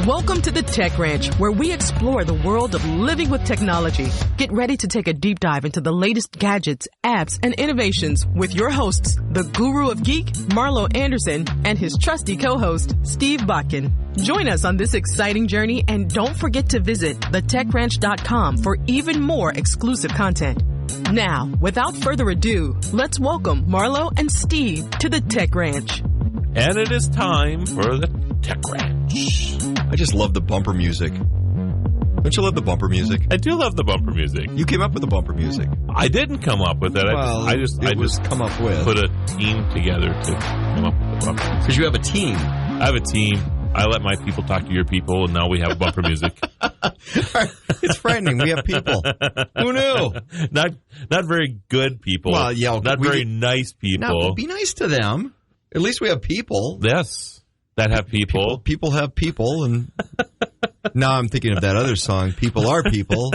Welcome to the Tech Ranch, where we explore the world of living with technology. Get ready to take a deep dive into the latest gadgets, apps, and innovations with your hosts, the Guru of Geek, Marlo Anderson, and his trusty co-host, Steve Botkin. Join us on this exciting journey, and don't forget to visit thetechranch.com for even more exclusive content. Now, without further ado, let's welcome Marlo and Steve to the Tech Ranch. And it is time for the Tech Ranch. I just love the bumper music. Don't you love the bumper music? I do love the bumper music. You came up with the bumper music. I didn't come up with it. Well, I just come up with. Put a team together to come up with the bumper. Because you have a team. I have a team. I let my people talk to your people, and now we have bumper music. It's frightening. We have people. Who knew? Not very good people. Well, yeah, not very nice people. No, be nice to them. At least we have people. Yes, that have people. People have people, and now I'm thinking of that other song, "People Are People."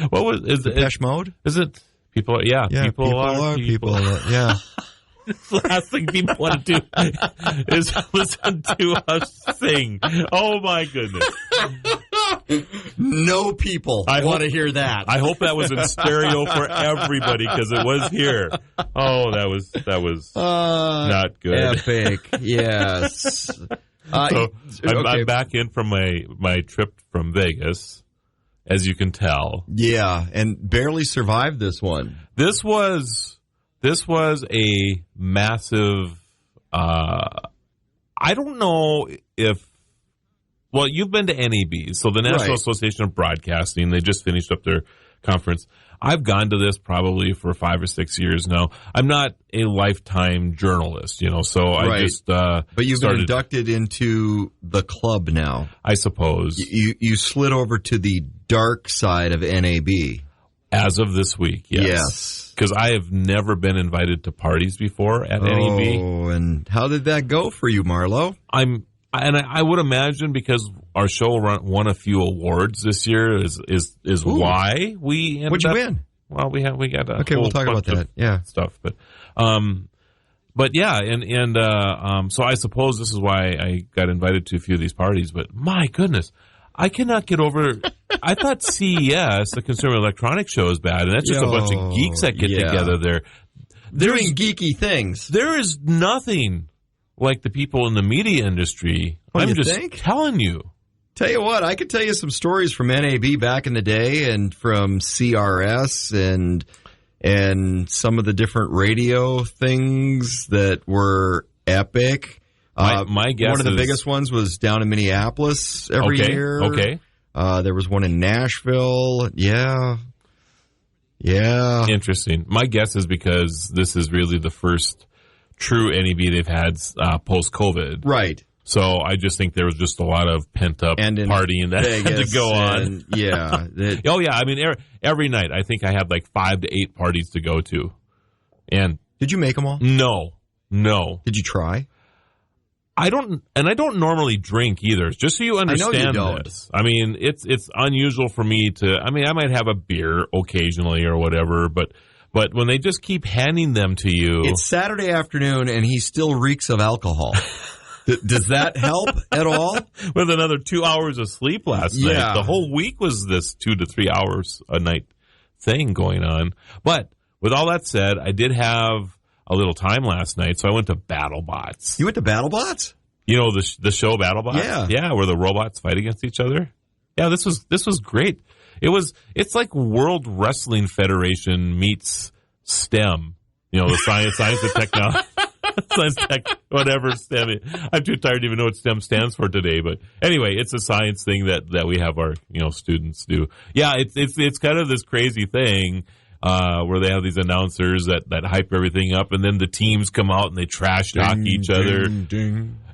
What was is it? Depeche Mode? Is it people? Yeah, people are people. Yeah. The last thing people want to do is listen to us sing. Oh, my goodness. No people want to hear that. I hope that was in stereo for everybody, because it was here. Oh, that was not good. Epic, yes. I'm back in from my trip from Vegas, as you can tell. Yeah, and barely survived this one. This was a massive, I don't know if, well, you've been to NAB, so the National Association of Broadcasting. They just finished up their conference. I've gone to this probably for 5 or 6 years now. I'm not a lifetime journalist, so I just But you've been inducted into the club now. I suppose. You slid over to the dark side of NAB. As of this week, yes. Because I have never been invited to parties before at NAB. Oh, and how did that go for you, Marlo? I would imagine because our show won a few awards this year is why we ended What'd you win? Well, we got a we'll talk about that. Yeah, stuff, but yeah, and so I suppose this is why I got invited to a few of these parties. But my goodness, I cannot get over. I thought CES, the Consumer Electronics Show, is bad, and that's just a bunch of geeks that get together there. Doing geeky things. There is nothing like the people in the media industry. I'm just telling you. Tell you what, I could tell you some stories from NAB back in the day and from CRS and some of the different radio things that were epic. My guess one of the biggest ones was down in Minneapolis every year. Okay. There was one in Nashville. Yeah. Interesting. My guess is because this is really the first true NAB they've had post-COVID. Right. So I just think there was just a lot of pent-up partying that had to go on. Yeah. Oh, yeah. I mean, every night I think I had like 5 to 8 parties to go to. And did you make them all? No. Did you try? I don't normally drink either. Just so you understand I know you don't. This. I mean, it's unusual for me to. I mean, I might have a beer occasionally or whatever, but when they just keep handing them to you, it's Saturday afternoon and he still reeks of alcohol. Does that help at all? With another 2 hours of sleep last night, the whole week was this 2 to 3 hours a night thing going on. But with all that said, I did have a little time last night, so I went to BattleBots. You went to BattleBots? You know the show BattleBots? Yeah, where the robots fight against each other. Yeah, this was great. It's like World Wrestling Federation meets STEM. The science and technology, science tech, whatever STEM is. I'm too tired to even know what STEM stands for today. But anyway, it's a science thing that we have our students do. Yeah, it's kind of this crazy thing. Where they have these announcers that hype everything up, and then the teams come out and they trash talk each other.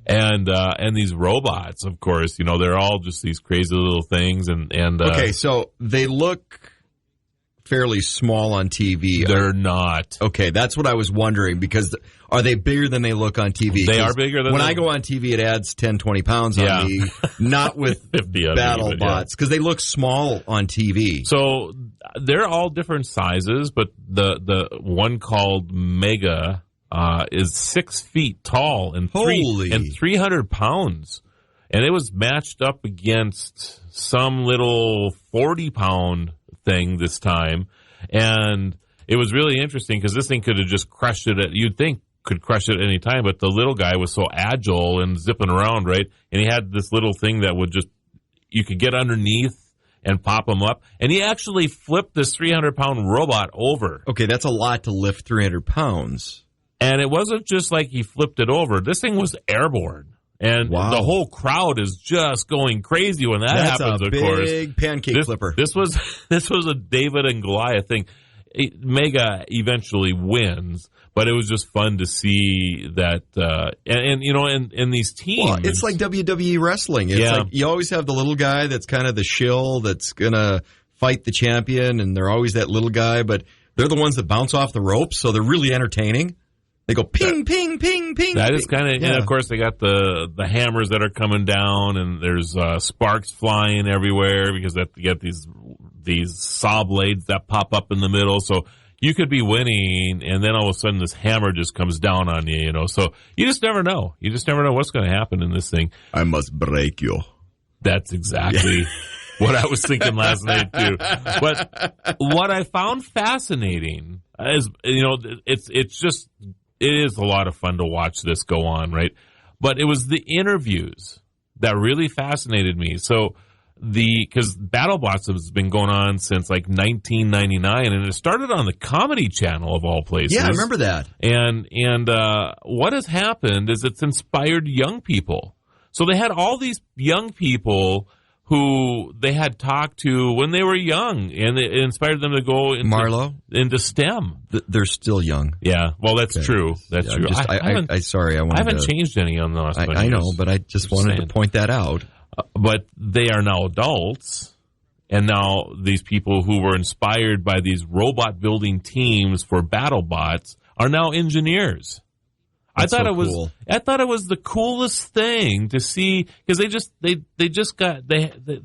And these robots, of course, they're all just these crazy little things. Okay, so they look fairly small on TV. They're not. Okay, that's what I was wondering, because are they bigger than they look on TV? They are bigger than when I go on TV, it adds 10, 20 pounds on me, not with BattleBots, because they look small on TV. So they're all different sizes, but the one called Mega is 6 feet tall and 300 pounds. And it was matched up against some little 40-pound thing this time. And it was really interesting because this thing could have just crushed it you'd think could crush it at any time, but the little guy was so agile and zipping around, right? And he had this little thing that would just, you could get underneath and pop him up. And he actually flipped this 300-pound robot over. Okay, that's a lot to lift 300 pounds. And it wasn't just like he flipped it over. This thing was airborne. And the whole crowd is just going crazy when that happens, of course. That's a big pancake flipper. This was a David and Goliath thing. Mega eventually wins, but it was just fun to see that. And these teams. Well, it's like WWE wrestling. It's like you always have the little guy that's kind of the shill that's going to fight the champion, and they're always that little guy, but they're the ones that bounce off the ropes, so they're really entertaining. They go ping, ping, ping, ping. That is kind of, and of course, they got the hammers that are coming down, and there's sparks flying everywhere because you get these saw blades that pop up in the middle. So you could be winning, and then all of a sudden this hammer just comes down on you, So you just never know. You just never know what's going to happen in this thing. I must break you. That's exactly what I was thinking last night, too. But what I found fascinating is, it is a lot of fun to watch this go on, right? But it was the interviews that really fascinated me. So because BattleBots has been going on since like 1999, and it started on the Comedy Channel of all places. Yeah, I remember that. And what has happened is it's inspired young people. So they had all these young people who they had talked to when they were young, and it inspired them to go into STEM. They're still young. Yeah, well, that's true. That's true. I haven't changed any on the last 20 years. I know, but I just wanted to point that out. But they are now adults, and now these people who were inspired by these robot-building teams for BattleBots are now engineers. I thought it was the coolest thing to see because they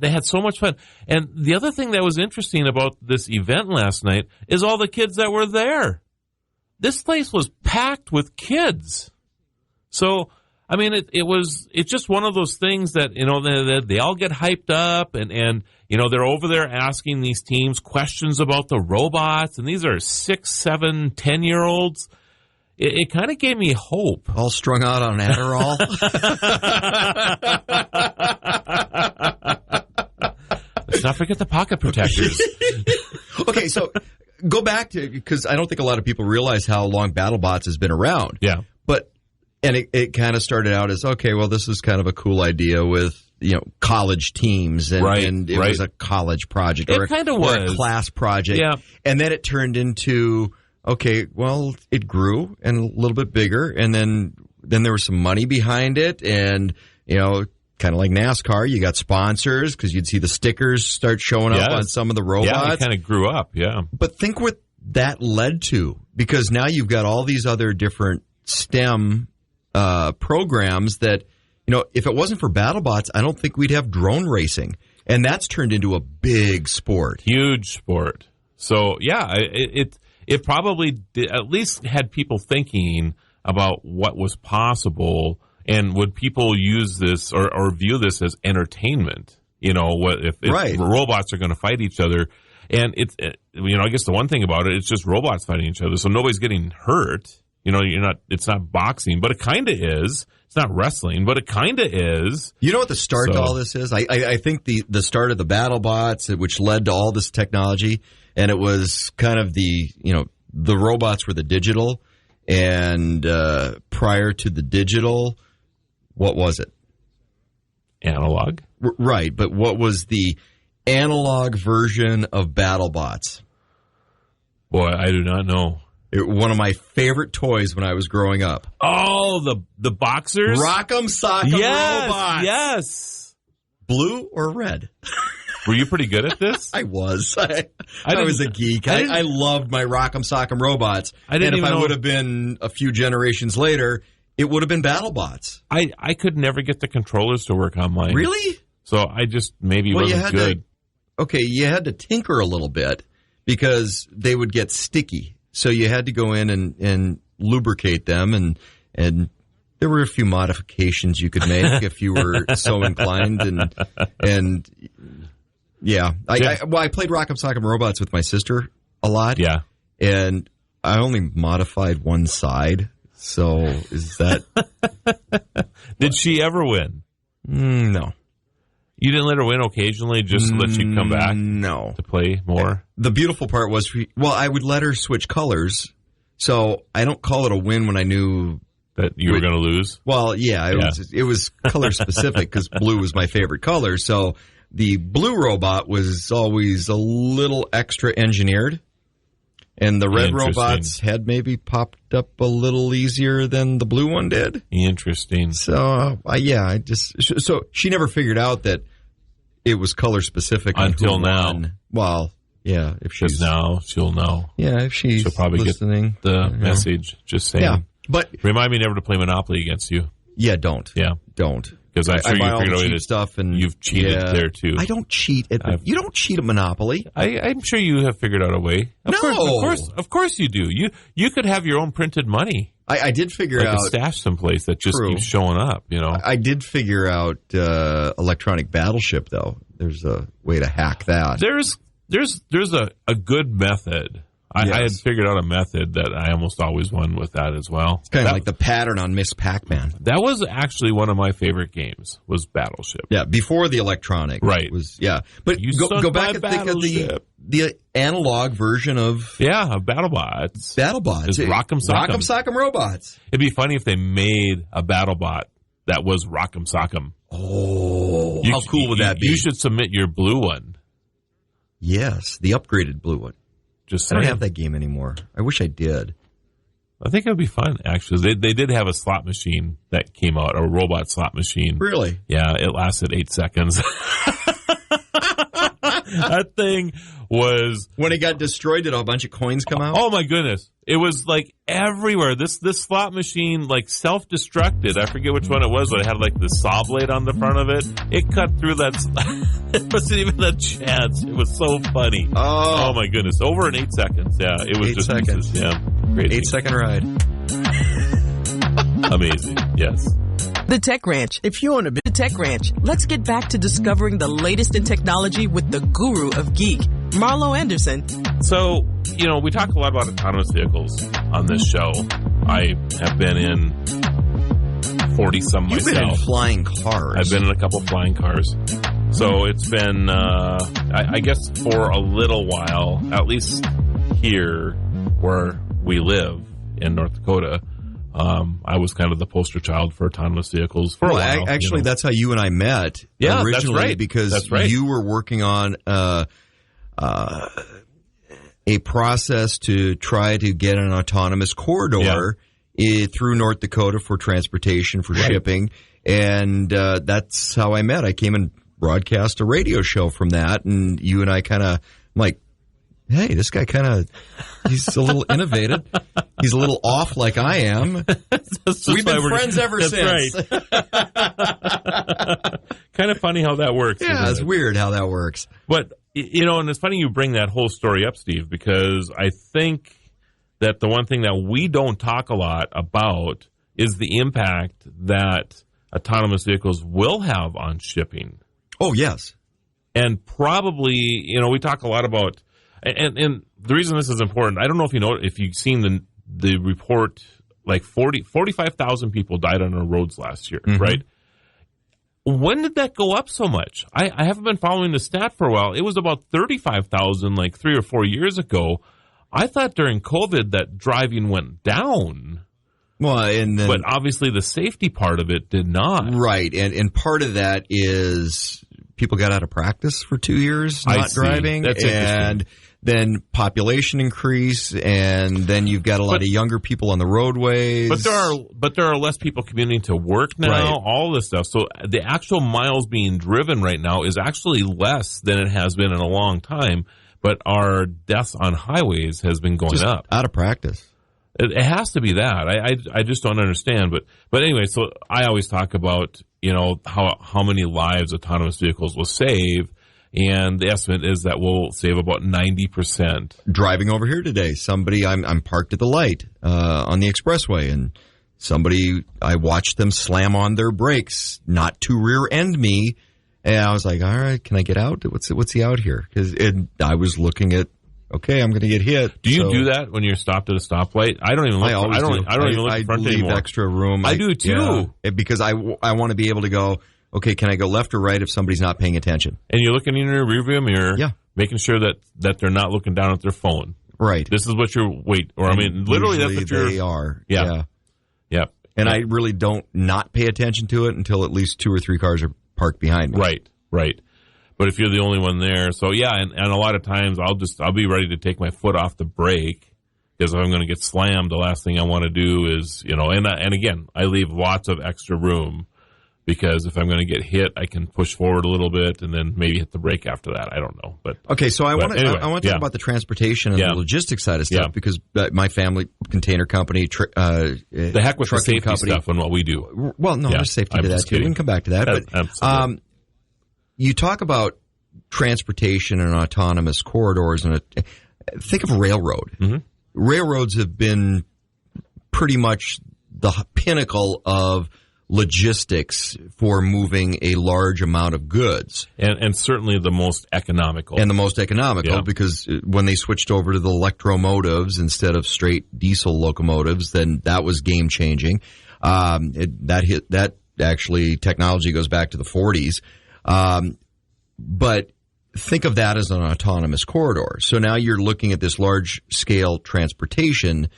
had so much fun. And the other thing that was interesting about this event last night is all the kids that were there. This place was packed with kids. So I mean, it's just one of those things that they all get hyped up and they're over there asking these teams questions about the robots, and these are 6, 7, 10-year-olds. It kind of gave me hope. All strung out on Adderall. Let's not forget the pocket protectors. Okay, so go back to, because I don't think a lot of people realize how long BattleBots has been around. Yeah. And it kind of started out as, okay, well, this is kind of a cool idea with, college teams. And it was a college project or a class project. Yeah. And then it turned into, okay, well, it grew and a little bit bigger. And then there was some money behind it. And, kind of like NASCAR, you got sponsors because you'd see the stickers start showing up on some of the robots. Yeah, it kind of grew up, yeah. But think what that led to, because now you've got all these other different STEM programs that, if it wasn't for BattleBots, I don't think we'd have drone racing. And that's turned into a big sport. Huge sport. So, yeah, it probably at least had people thinking about what was possible, and would people use this or view this as entertainment? If robots are going to fight each other. And I guess the one thing about it's just robots fighting each other, so nobody's getting hurt. It's not boxing, but it kind of is. It's not wrestling, but it kind of is. You know what the start to all this is? I think the start of the BattleBots, which led to all this technology, and it was kind of the robots were the digital, and prior to the digital, what was it? Analog. Right, but what was the analog version of BattleBots? Boy, I do not know. One of my favorite toys when I was growing up. Oh, the boxers? Rock'em Sock'em Robots. Yes. Blue or red? Were you pretty good at this? I was. I was a geek. I loved my Rock'em Sock'em Robots. And if I would have been a few generations later, it would have been BattleBots. I could never get the controllers to work on mine. Really? So I just wasn't good. You had to tinker a little bit because they would get sticky. So you had to go in and lubricate them and there were a few modifications you could make if you were so inclined, and yeah, I played Rock'em Sock'em Robots with my sister a lot. Yeah, and I only modified one side. So is that? Did she ever win? No. You didn't let her win occasionally, just to let you come back? No. To play more? The beautiful part was, I would let her switch colors, so I don't call it a win when I knew that you were going to lose. Well, yeah, it was color specific because blue was my favorite color. So the blue robot was always a little extra engineered. And the red robot's head maybe popped up a little easier than the blue one did. Interesting. So, so she never figured out that it was color specific until now. Well, yeah, if she's now she'll know. Yeah, if she'll probably listening, get the message. Just saying. Yeah, but remind me never to play Monopoly against you. Yeah, don't. Yeah, don't. Because I'm sure you figured out cheap stuff, and you've cheated there too. I don't cheat. You don't cheat at Monopoly. I'm sure you have figured out a way. Of course you do. You could have your own printed money. I did figure out a stash someplace that just keeps showing up. You know, I did figure out electronic battleship though. There's a way to hack that. There's a good method. I had figured out a method that I almost always won with that as well. It's kind of like the pattern on Miss Pac-Man. That was actually one of my favorite games, was Battleship. Yeah, before the electronic. Right. But go back and think of the analog version of... of BattleBots. BattleBots. Is Rock'em Sock'em. Rock'em Sock'em Robots. It'd be funny if they made a BattleBot that was Rock'em Sock'em. Oh, how cool would that be? You should submit your blue one. Yes, the upgraded blue one. Just I don't have that game anymore. I wish I did. I think it would be fun, actually. They did have a slot machine that came out, a robot slot machine. Really? Yeah, it lasted 8 seconds. That thing was... When it got destroyed, did a bunch of coins come out? Oh, my goodness. It was, like, everywhere. This slot machine, like, self-destructed. I forget which one it was, but it had, like, the saw blade on the front of it. It cut through that... It wasn't even a chance. It was so funny. Oh, my goodness. Over in 8 seconds. Yeah, it was 8 seconds. Yeah, crazy. 8-second ride. Amazing. Yes. The Tech Ranch. If you own a Tech Ranch, let's get back to discovering the latest in technology with the guru of geek, Marlo Anderson. So, we talk a lot about autonomous vehicles on this show. I have been in 40-some myself. You've been in flying cars. I've been in a couple flying cars. So it's been, I guess for a little while, at least here where we live in North Dakota, I was kind of the poster child for autonomous vehicles for a while. Actually, that's how you and I met. Yeah, originally, that's right. Because you were working on a process to try to get an autonomous corridor through North Dakota for transportation, for shipping. And that's how I met. I came and broadcast a radio show from that, and you and I kind of like, hey, this guy he's a little innovative. He's a little off like I am. We've been friends ever since. Right. Kind of funny how that works. Yeah, it's weird how that works. But, and it's funny you bring that whole story up, Steve, because I think that the one thing that we don't talk a lot about is the impact that autonomous vehicles will have on shipping. Oh, yes. And probably, we talk a lot about, and the reason this is important, I don't know if you've seen the report, like 45,000 people died on our roads last year, right? When did that go up so much? I haven't been following the stat for a while. It was about 35,000 like 3 or 4 years ago. I thought during COVID that driving went down. Well, but obviously the safety part of it did not. Right, and part of that is people got out of practice for 2 years not driving, That's and then population increase, and then you've got a lot of younger people on the roadways. But there are less people commuting to work now. Right. All this stuff. So the actual miles being driven right now is actually less than it has been in a long time. But our deaths on highways has been going up. Out of practice. It has to be that. I just don't understand. But anyway, so I always talk about, how many lives autonomous vehicles will save. And the estimate is that we'll save about 90%. Driving over here today, I'm parked at the light on the expressway, and I watched them slam on their brakes, not to rear end me. And I was like, all right, can I get out? What's he out here? Because I was looking at, okay, I'm going to get hit. Do you do that when you're stopped at a stoplight? I don't even look. I don't even look in front leave anymore. Extra room. I do too. Yeah, because I want to be able to go, okay, can I go left or right if somebody's not paying attention? And you're looking in your rearview mirror, making sure that they're not looking down at their phone. Right. This is what literally that's what they are. Yeah. And I really don't not pay attention to it until at least 2 or 3 cars are parked behind me. Right. But if you're the only one there, so and a lot of times I'll be ready to take my foot off the brake because if I'm going to get slammed, the last thing I want to do is, and again, I leave lots of extra room because if I'm going to get hit, I can push forward a little bit and then maybe hit the brake after that. I don't know. But okay, so I want to talk about the transportation and the logistics side of stuff because my family container company, the heck with the safety company, stuff and what we do. Well, no, there's safety to that too. We can come back to that. But you talk about transportation and autonomous corridors, and think of a railroad. Mm-hmm. Railroads have been pretty much the pinnacle of logistics for moving a large amount of goods. And certainly the most economical. And the most economical because when they switched over to the electromotives instead of straight diesel locomotives, then that was game changing. That actually technology goes back to the 40s. But think of that as an autonomous corridor. So now you're looking at this large scale transportation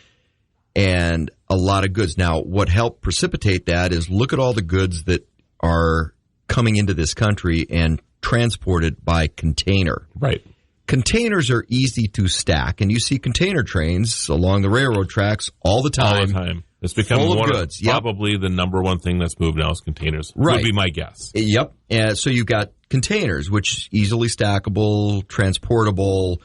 and a lot of goods. Now, what helped precipitate that is look at all the goods that are coming into this country and transported by container. Right. Containers are easy to stack, and you see container trains along the railroad tracks all the time. All the time. It's become probably the number one thing that's moved now is containers. Right. Would be my guess. Yep. And so you've got containers, which easily stackable, transportable.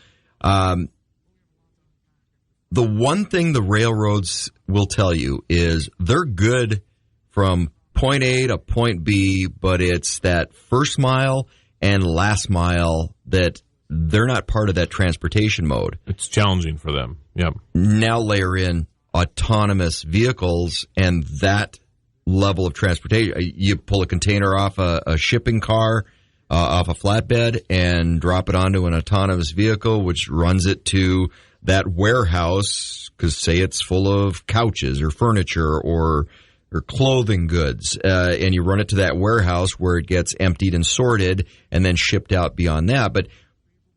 The one thing the railroads will tell you is they're good from point A to point B, but it's that first mile and last mile that they're not part of that transportation mode. It's challenging for them. Yep. Now layer in autonomous vehicles and that level of transportation. You pull a container off a shipping car, off a flatbed, and drop it onto an autonomous vehicle, which runs it to that warehouse, because say it's full of couches or furniture or clothing goods, and you run it to that warehouse where it gets emptied and sorted and then shipped out beyond that. But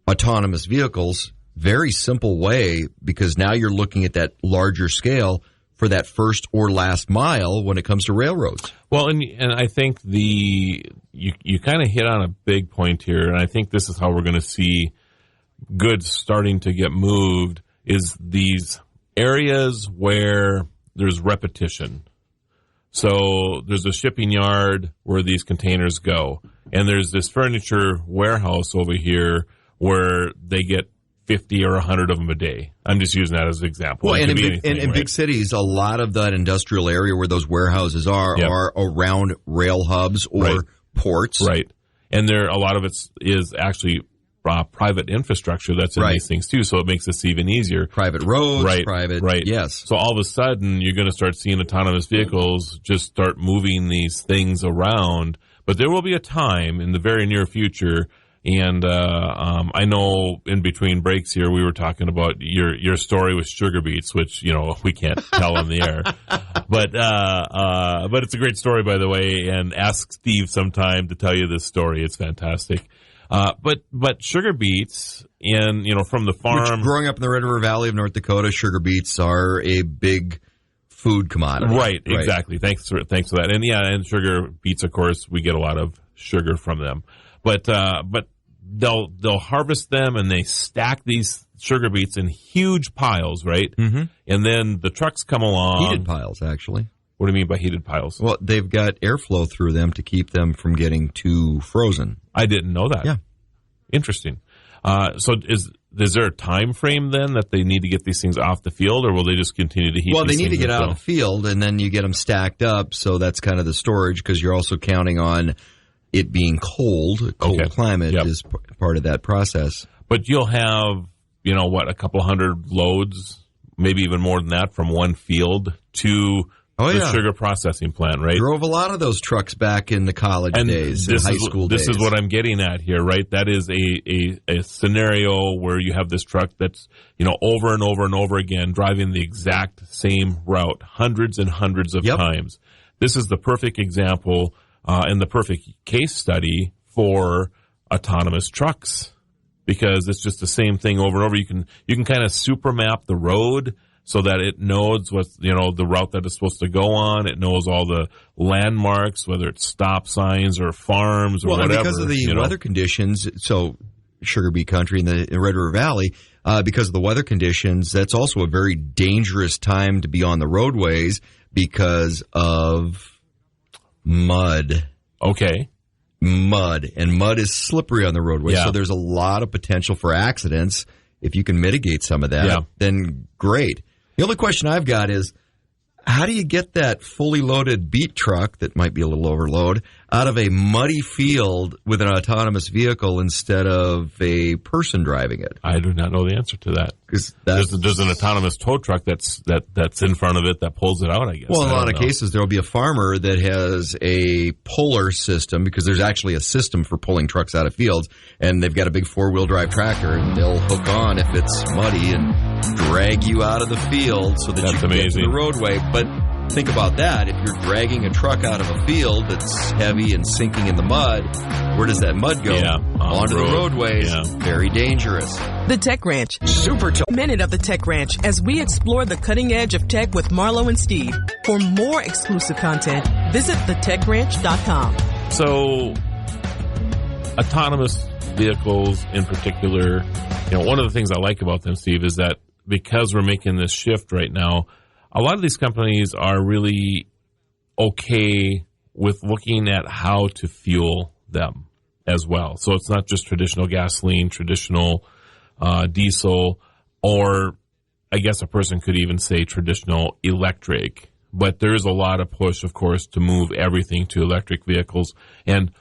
autonomous vehicles, very simple way, because now you're looking at that larger scale for that first or last mile when it comes to railroads. Well, and I think you kind of hit on a big point here, and I think this is how we're going to see goods starting to get moved, is these areas where there's repetition. So there's a shipping yard where these containers go, and there's this furniture warehouse over here where they get 50 or 100 of them a day. I'm just using that as an example. Well, and in big cities, a lot of that industrial area where those warehouses are around rail hubs or ports. Right. And a lot of it is actually private infrastructure that's in these things too, so it makes this even easier. Private roads, yes. So all of a sudden, you're going to start seeing autonomous vehicles just start moving these things around. But there will be a time in the very near future, and I know in between breaks here, we were talking about your story with sugar beets, which, we can't tell on the air. But it's a great story, by the way, and ask Steve sometime to tell you this story. It's fantastic. But sugar beets, and from the farm, growing up in the Red River Valley of North Dakota, sugar beets are a big food commodity. Right, exactly. Thanks for that. And sugar beets, of course, we get a lot of sugar from them. But they'll harvest them and they stack these sugar beets in huge piles, right? Mm-hmm. And then the trucks come along. Heated piles, actually. What do you mean by heated piles? Well, they've got airflow through them to keep them from getting too frozen. I didn't know that. Yeah. Interesting. So is there a time frame then that they need to get these things off the field, or will they just continue to heat? Well, they need to get out of the field, and then you get them stacked up. So that's kind of the storage, because you're also counting on it being cold. Cold climate is part of that process. But you'll have, a couple hundred loads, maybe even more than that, from one field to Oh, the yeah. sugar processing plant, right? Drove a lot of those trucks back in the college days, and high school days. This is what I'm getting at here, right? That is a scenario where you have this truck that's, over and over and over again, driving the exact same route hundreds and hundreds of times. This is the perfect example and the perfect case study for autonomous trucks, because it's just the same thing over and over. You can kind of super map the road so that it knows what's, the route that it's supposed to go on. It knows all the landmarks, whether it's stop signs or farms or whatever. Well, because of the weather conditions, so Sugar Beet Country in the Red River Valley, because of the weather conditions, that's also a very dangerous time to be on the roadways because of mud. Okay. Mud. And mud is slippery on the roadway, so there's a lot of potential for accidents. If you can mitigate some of that, then great. The only question I've got is, how do you get that fully loaded beet truck that might be a little overload out of a muddy field with an autonomous vehicle instead of a person driving it? I do not know the answer to that. Because there's an autonomous tow truck that's in front of it that pulls it out, I guess. Well, in a lot of cases, there will be a farmer that has a puller system, because there's actually a system for pulling trucks out of fields, and they've got a big four-wheel drive tractor, and they'll hook on if it's muddy and drag you out of the field so that you can get to the roadway. But think about that. If you're dragging a truck out of a field that's heavy and sinking in the mud, where does that mud go? Onto the roadways. Very dangerous. The Tech Ranch. Super Minute of the Tech Ranch as we explore the cutting edge of tech with Marlo and Steve. For more exclusive content, visit thetechranch.com. So, autonomous vehicles in particular, one of the things I like about them, Steve, is that because we're making this shift right now, a lot of these companies are really okay with looking at how to fuel them as well. So it's not just traditional gasoline, traditional diesel, or I guess a person could even say traditional electric. But there is a lot of push, of course, to move everything to electric vehicles. And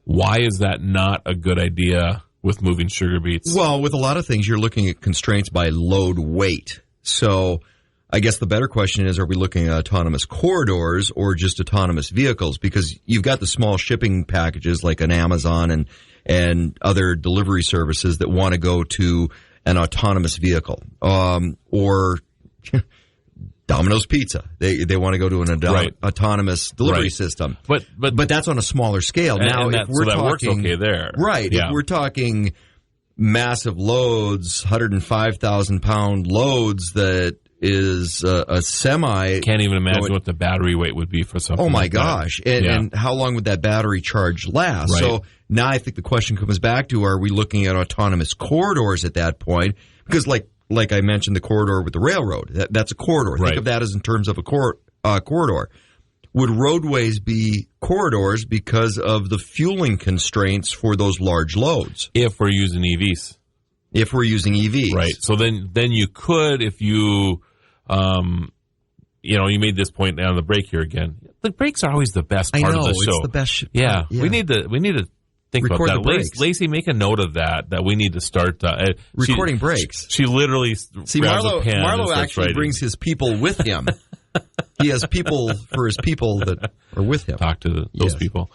why is that not a good idea with moving sugar beets? Well, with a lot of things, you're looking at constraints by load weight. So I guess the better question is, are we looking at autonomous corridors or just autonomous vehicles? Because you've got the small shipping packages like an Amazon and other delivery services that want to go to an autonomous vehicle, or Domino's Pizza. They want to go to an autonomous delivery system. But that's on a smaller scale. Now, if we're talking, works okay there. Right. Yeah. If we're talking massive loads, 105,000 pound loads that is a semi. Can't even imagine what the battery weight would be for something. Oh my like gosh. That. And how long would that battery charge last? Right. So now I think the question comes back to, are we looking at autonomous corridors at that point? Because like I mentioned, the corridor with the railroad, that's a corridor. Think of that as in terms of a corridor. Would roadways be corridors because of the fueling constraints for those large loads? If we're using EVs. If we're using EVs. Right. So then you could, if you, you made this point on the break here again. The breaks are always the best part of the show. It's the best. Yeah. We need to think Record about that. Lacey, make a note of that we need to start recording breaks. She literally grabs a pen. Marlo actually brings his people with him. He has people for his people that are with him. Talk to those people.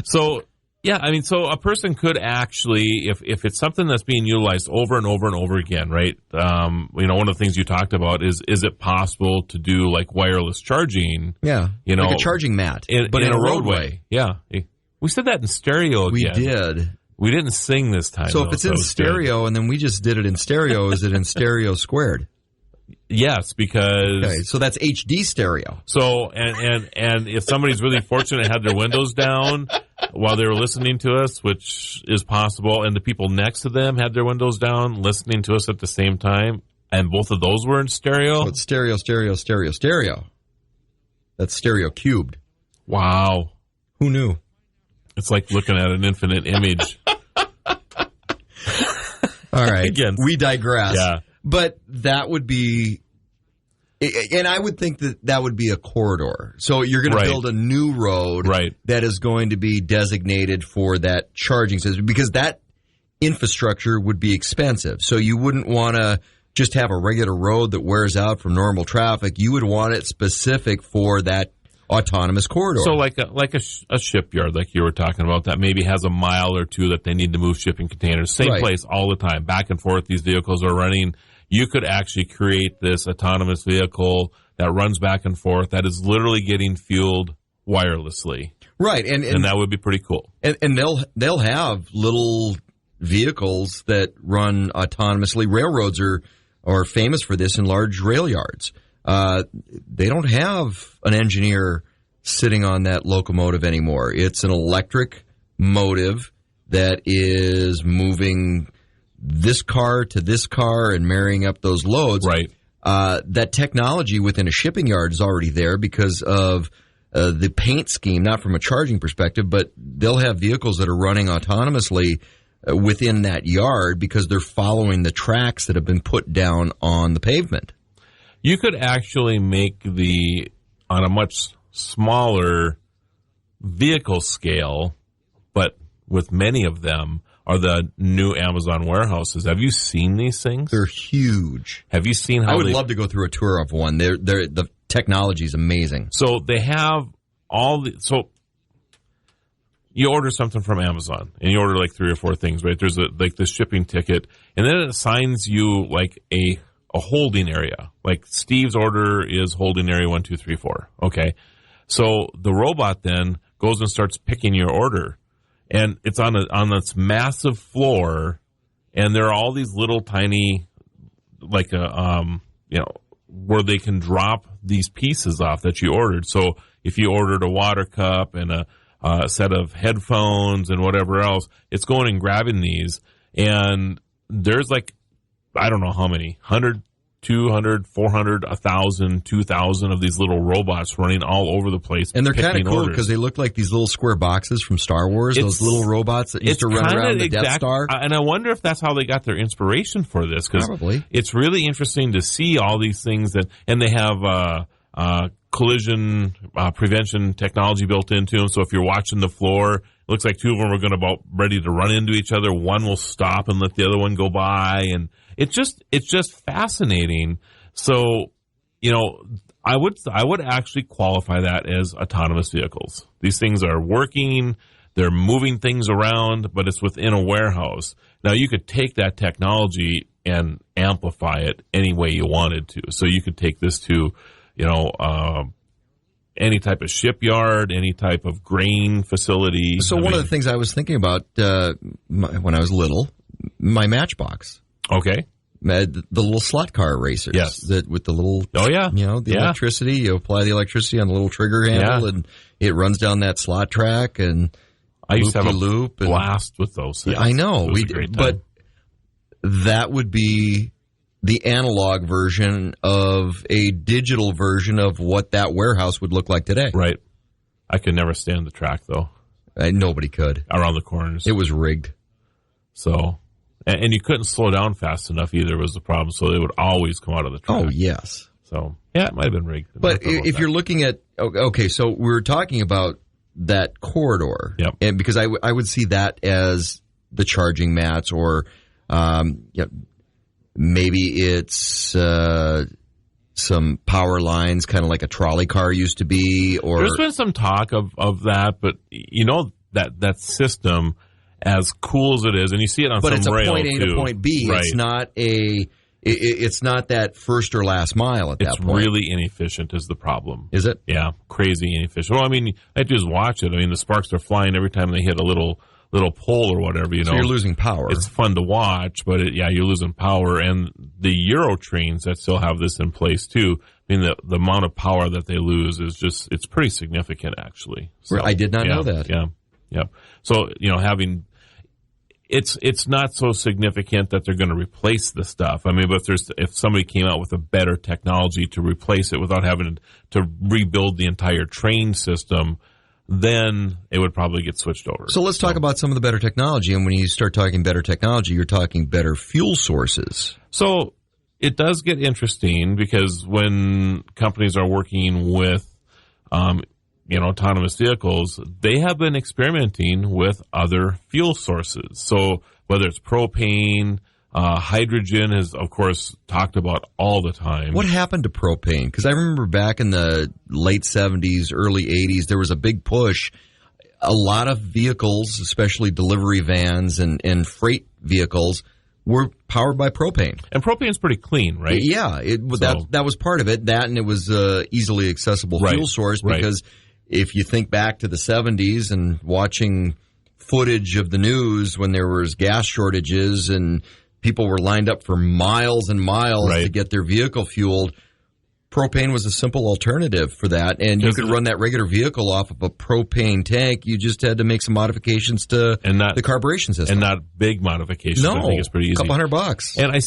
So a person could actually, if it's something that's being utilized over and over and over again, right? One of the things you talked about is it possible to do like wireless charging? Yeah. Like a charging mat, but in a roadway. Yeah. We said that in stereo again. We did. We didn't sing this time. So if it's in stereo and then we just did it in stereo, is it in stereo squared? Yes, because... Okay, so that's HD stereo. So, and if somebody's really fortunate and had their windows down while they were listening to us, which is possible, and the people next to them had their windows down listening to us at the same time, and both of those were in stereo... So it's stereo, stereo, stereo, stereo. That's stereo cubed. Wow. Who knew? It's like looking at an infinite image. All right. Again, we digress. Yeah. But that would be, and I would think that would be a corridor. So you're going to build a new road that is going to be designated for that charging system, because that infrastructure would be expensive. So you wouldn't want to just have a regular road that wears out from normal traffic. You would want it specific for that autonomous corridor. So like a shipyard, like you were talking about, that maybe has a mile or two that they need to move shipping containers. Same Right. place all the time, back and forth. These vehicles are running. You could actually create this autonomous vehicle that runs back and forth that is literally getting fueled wirelessly, Right, and that would be pretty cool. and they'll have little vehicles that run autonomously. Railroads are famous for this in large rail yards. They don't have an engineer sitting on that locomotive anymore. It's an electric motive that is moving this car to this car and marrying up those loads. Right. That technology within a shipping yard is already there because of the paint scheme, not from a charging perspective, but they'll have vehicles that are running autonomously within that yard because they're following the tracks that have been put down on the pavement. You could actually make on a much smaller vehicle scale, but with many of them, are the new Amazon warehouses. Have you seen these things? They're huge. Have you seen how I would love to go through a tour of one. The technology is amazing. So they have so you order something from Amazon and you order like 3 or 4 things, right? There's like this shipping ticket, and then it assigns you like a holding area. Like Steve's order is holding area 1, 2, 3, 4. Okay. So the robot then goes and starts picking your order. And it's on this massive floor, and there are all these little tiny, like where they can drop these pieces off that you ordered. So if you ordered a water cup and a set of headphones and whatever else, it's going and grabbing these. And there's like, I don't know how many, 100, 200, 400, 1,000, 2,000 of these little robots running all over the place. And they're kind of cool orders. because they look like these little square boxes from Star Wars, those little robots that used to run around the Death Star. And I wonder if that's how they got their inspiration for this. Probably. It's really interesting to see all these things and they have collision prevention technology built into them. So if you're watching the floor, it looks like 2 of them are about ready to run into each other. One will stop and let the other one go by, and it's just fascinating. So, I would actually qualify that as autonomous vehicles. These things are working, they're moving things around, but it's within a warehouse. Now you could take that technology and amplify it any way you wanted to. So you could take this to, any type of shipyard, any type of grain facility. So one of the things I was thinking about when I was little, my Matchbox. Okay. The little slot car racers. Yes. With the little, electricity. You apply the electricity on the little trigger handle, and it runs down that slot track. And I used to have a loop blast with those things. Yeah, I know. But that would be the analog version of a digital version of what that warehouse would look like today. Right. I could never stand the track, though. Nobody could. Around the corners. It was rigged. So... And you couldn't slow down fast enough either was the problem, so they would always come out of the track. Oh, yes. So, yeah, it might have been rigged. But if you're looking at, okay, so we're talking about that corridor. Yep. And because I would see that as the charging mats or maybe it's some power lines, kind of like a trolley car used to be. Or there's been some talk of that, but that system, as cool as it is, and you see it on some rail, but it's a point A to point B. Right. It's not it's not that first or last mile at that point. It's really inefficient is the problem. Is it? Yeah, crazy inefficient. Well, I mean, I just watch it. I mean, the sparks are flying every time they hit a little pole or whatever, So you're losing power. It's fun to watch, but you're losing power. And the Euro trains that still have this in place too, I mean, the amount of power that they lose is it's pretty significant, actually. So, I did not know that. Yeah. So, it's not so significant that they're going to replace the stuff. I mean, but if somebody came out with a better technology to replace it without having to rebuild the entire train system, then it would probably get switched over. So let's talk about some of the better technology. And when you start talking better technology, you're talking better fuel sources. So it does get interesting because when companies are working with autonomous vehicles, they have been experimenting with other fuel sources. So whether it's propane, Hydrogen is, of course, talked about all the time. What happened to propane? Because I remember back in the late 70s, early 80s, there was a big push. A lot of vehicles, especially delivery vans and freight vehicles, were powered by propane. And propane's pretty clean, right? Yeah, that was part of it. That, and it was easily accessible fuel source, because if you think back to the 70s and watching footage of the news when there was gas shortages and people were lined up for miles and miles to get their vehicle fueled, propane was a simple alternative for that, and you could run that regular vehicle off of a propane tank. You just had to make some modifications to the carburation system, and not big modifications. No, I think it's pretty easy. $200 $100. And I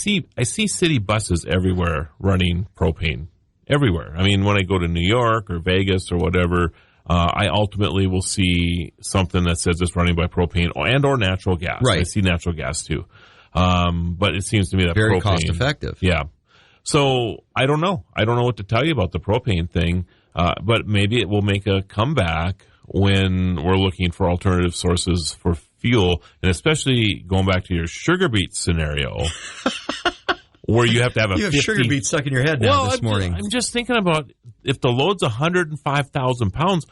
see city buses everywhere running propane. Everywhere. I mean, when I go to New York or Vegas or whatever, I ultimately will see something that says it's running by propane and or natural gas. Right. I see natural gas too, but it seems to me that very propane, cost effective. Yeah. So I don't know. I don't know what to tell you about the propane thing, but maybe it will make a comeback when we're looking for alternative sources for fuel, and especially going back to your sugar beet scenario, where you have to have a you have 50... sugar beet stuck in your head now this morning. I'm just thinking about if the load's 105,000 pounds,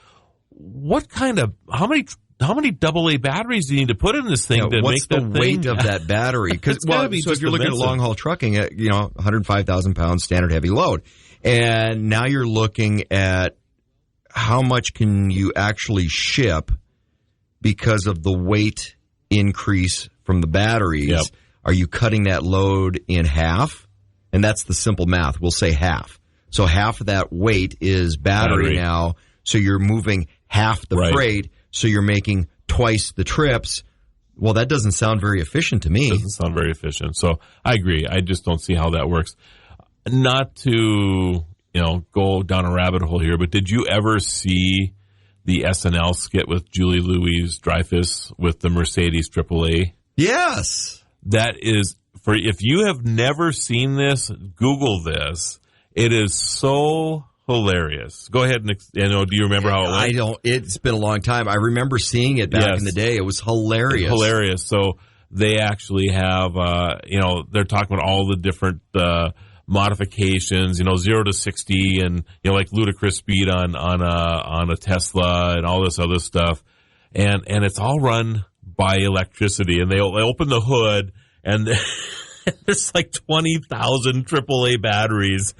how many AA batteries do you need to put in this thing to what's make that the thing? weight of that battery? Because so if you're looking at long haul trucking, 105,000 pounds standard heavy load, and now you're looking at how much can you actually ship because of the weight increase from the batteries. Yep. Are you cutting that load in half? And that's the simple math. We'll say half. So half of that weight is battery now. So you're moving half the freight. So you're making twice the trips. Well, that doesn't sound very efficient to me. It doesn't sound very efficient. So I agree. I just don't see how that works. Not to, go down a rabbit hole here, but did you ever see the SNL skit with Julie Louis-Dreyfus with the Mercedes AAA? Yes. That is, if you have never seen this, Google this. It is so hilarious. Go ahead and, do you remember how it went? I don't. It's been a long time. I remember seeing it back in the day. It was hilarious. Hilarious. So they actually have, they're talking about all the different modifications, 0 to 60 and, like ludicrous speed on a Tesla and all this other stuff. And it's all run by electricity. And they open the hood and there's like 20,000 AAA batteries.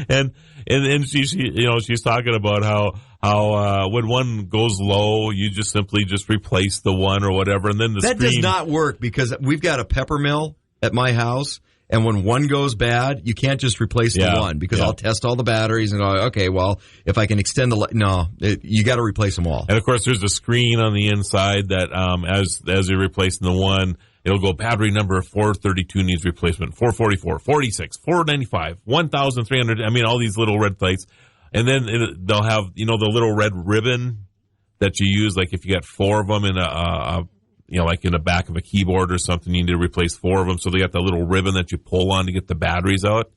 and she's talking about how when one goes low, you just simply replace the one or whatever, and then that does not work, because we've got a pepper mill at my house, and when one goes bad, you can't just replace the one, because I'll test all the batteries and go, okay, well, if I can extend you got to replace them all. And of course, there's a screen on the inside that as you're replacing the one, it'll go battery number 432 needs replacement, 444, 46, 495, 1,300. I mean, all these little red lights. And then they'll have, the little red ribbon that you use, like if you got 4 of them in like in the back of a keyboard or something, you need to replace 4 of them. So they got that little ribbon that you pull on to get the batteries out.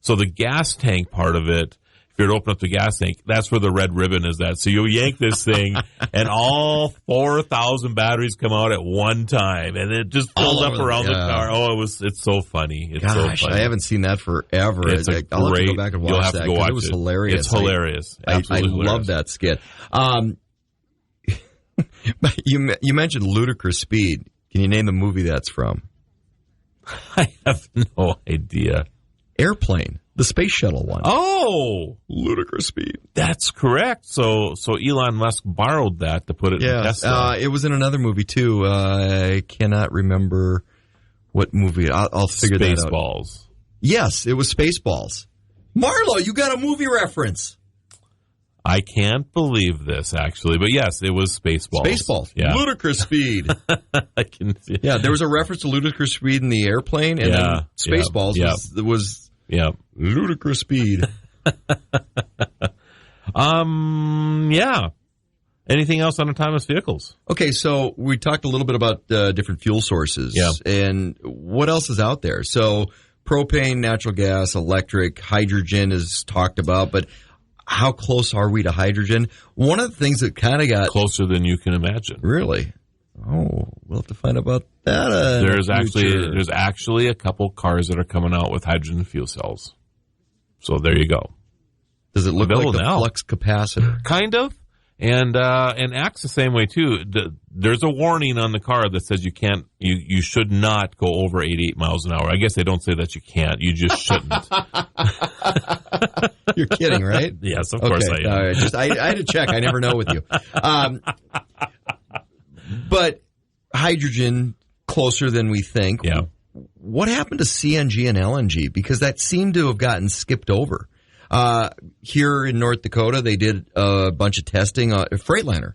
So the gas tank part of it, if you were to open up the gas tank, that's where the red ribbon is at. So you yank this thing, and all 4,000 batteries come out at one time, and it just fills up around the car. Oh, it's so funny. It's so funny. I haven't seen that forever. I'll have to go back and watch that, because it was hilarious. It's hilarious. Absolutely hilarious. Love that skit. You mentioned Ludicrous Speed. Can you name the movie that's from? I have no idea. Airplane. The space shuttle one. Oh! Ludicrous Speed. That's correct. So Elon Musk borrowed that to put it in Tesla. It was in another movie, too. I cannot remember what movie. I'll figure that out. Spaceballs. Yes, it was Spaceballs. Marlo, you got a movie reference. I can't believe this, actually. But yes, it was Spaceballs. Spaceballs. Yeah. Ludicrous Speed. I can see. Yeah, there was a reference to Ludicrous Speed in the airplane, and then Spaceballs was Ludicrous Speed. Yeah. Anything else on autonomous vehicles? Okay, so we talked a little bit about different fuel sources. Yeah. And what else is out there? So propane, natural gas, electric, hydrogen is talked about, but how close are we to hydrogen? One of the things that kind of got closer than you can imagine. Really? Oh, we'll have to find out about that. There's actually a couple cars that are coming out with hydrogen fuel cells. So there you go. Does it look like the flux capacitor? Kind of. And acts the same way too. There's a warning on the car that says you should not go over 88 miles an hour. I guess they don't say that you can't. You just shouldn't. You're kidding, right? Yes, of course I am. All right. I had to check. I never know with you. But hydrogen closer than we think. Yeah. What happened to CNG and LNG? Because that seemed to have gotten skipped over. Here in North Dakota, they did a bunch of testing. Freightliner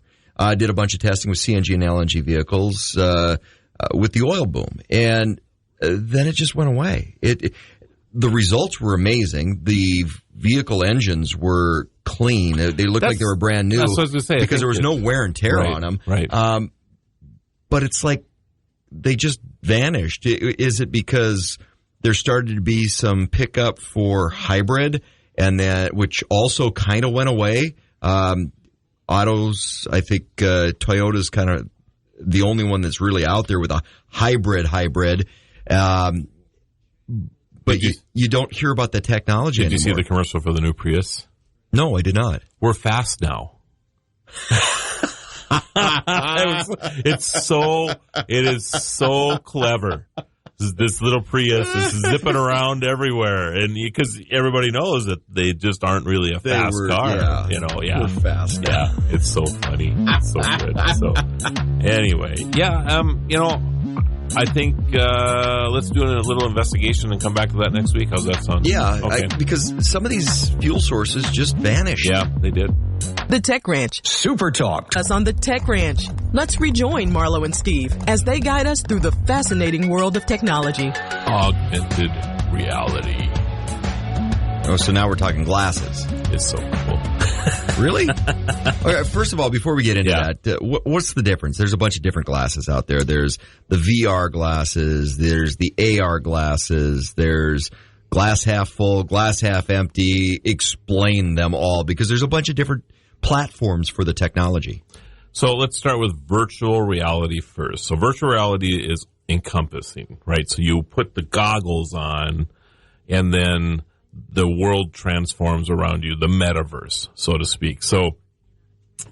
did a bunch of testing with CNG and LNG vehicles with the oil boom, and then it just went away. The results were amazing. The vehicle engines were clean. They looked like they were brand new. That's what I was going to say. Because there was no wear and tear on them. Right. But it's like they just vanished. Is it because there started to be some pickup for hybrid? And that, which also kind of went away. Autos, I think Toyota's kind of the only one that's really out there with a hybrid. But you don't hear about the technology anymore. Did you see the commercial for the new Prius? No, I did not. We're fast now. It is so clever. This little Prius is zipping around everywhere, and because everybody knows that they just aren't really a fast car, We're fast. Yeah, it's so funny. It's so good. So anyway, I think let's do a little investigation and come back to that next week. How's that sound? Yeah, okay. Because some of these fuel sources just vanished. Yeah, they did. The Tech Ranch. Super Talk. Us on the Tech Ranch. Let's rejoin Marlo and Steve as they guide us through the fascinating world of technology. Augmented reality. Oh, so now we're talking glasses. It's so cool. Really? Okay, first of all, before we get into that, what's the difference? There's a bunch of different glasses out there. There's the VR glasses. There's the AR glasses. There's glass half full, glass half empty. Explain them all, because there's a bunch of different platforms for the technology. So let's start with virtual reality first. So virtual reality is encompassing, right? So you put the goggles on, and then the world transforms around you, the metaverse, so to speak. So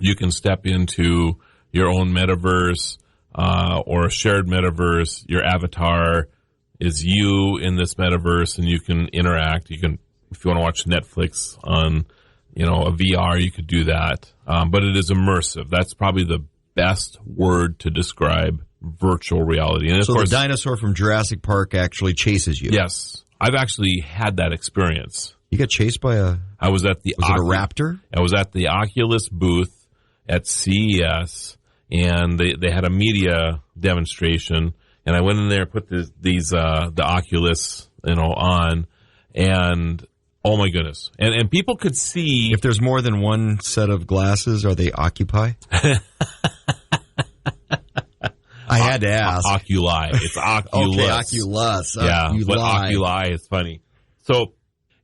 you can step into your own metaverse or a shared metaverse. Your avatar is you in this metaverse, and you can interact. You can, if you want to watch Netflix on, a VR, you could do that. But it is immersive. That's probably the best word to describe virtual reality. And of course, the dinosaur from Jurassic Park actually chases you. Yes. I've actually had that experience. You got chased by I was at the... Was it a raptor? I was at the Oculus booth at CES, and they had a media demonstration, and I went in there, put the Oculus, on, and oh my goodness. And people could see... If there's more than one set of glasses, are they Occupy? I had to ask. Oculi. It's Oculus. Okay, Oculus. Yeah, but Oculi is funny. So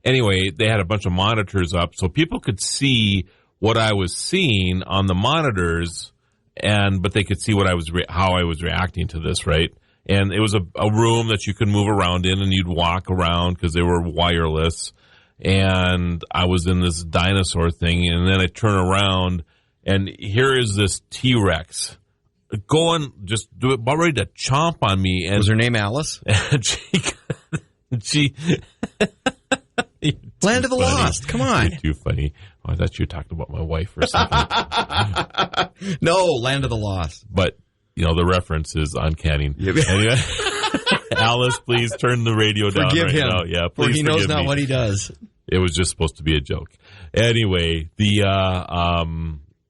anyway, they had a bunch of monitors up, so people could see what I was seeing on the monitors, but they could see what how I was reacting to this, right? And it was a room that you could move around in, and you'd walk around because they were wireless. And I was in this dinosaur thing, and then I turn around, and here is this T-Rex going, just about ready to chomp on me. And was her name Alice? she Land of the Lost. Come on. You're too funny. Oh, I thought you talked about my wife for a second. No, Land of the Lost. But, the reference is uncanny. Anyway, Alice, please turn the radio down forgive right him, now. Yeah, please for he knows not me. what he does. It was just supposed to be a joke. Anyway,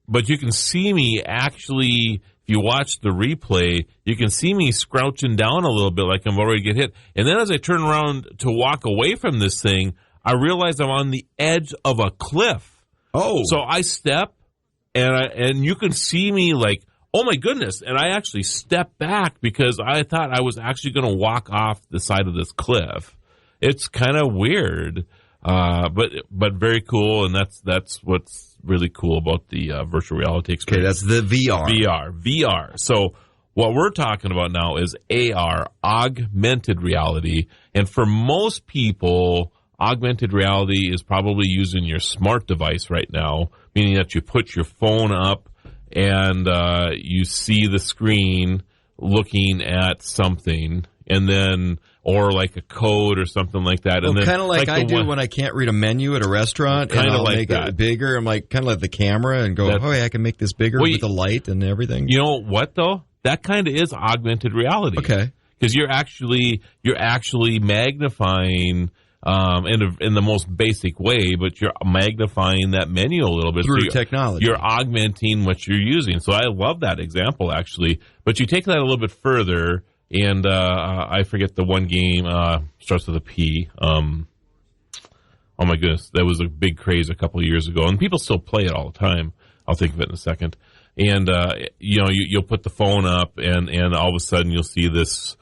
but you can see me actually... If you watch the replay, you can see me scrouching down a little bit like I'm already get hit. And then as I turn around to walk away from this thing, I realize I'm on the edge of a cliff. Oh. So I step, and you can see me like, oh my goodness. And I actually step back because I thought I was actually going to walk off the side of this cliff. It's kind of weird, but very cool. And that's what's really cool about the virtual reality experience. Okay, that's the VR. VR. So What we're talking about now is AR, augmented reality. And for most people, augmented reality is probably using your smart device right now, meaning that you put your phone up and you see the screen looking at something, and then or like a code or something like that. Well, and then kind of like I do when I can't read a menu at a restaurant, and I'll make it bigger. I'm like kind of like the camera and go, oh yeah, I can make this bigger with the light and everything. You know what though? That kind of is augmented reality. Okay, because you're actually magnifying. In the most basic way, but you're magnifying that menu a little bit through technology. You're augmenting what you're using. So I love that example actually. But you take that a little bit further, and I forget the one game starts with a P. Oh my goodness, that was a big craze a couple of years ago, and people still play it all the time. I'll think of it in a second. And you'll put the phone up, and all of a sudden you'll see this,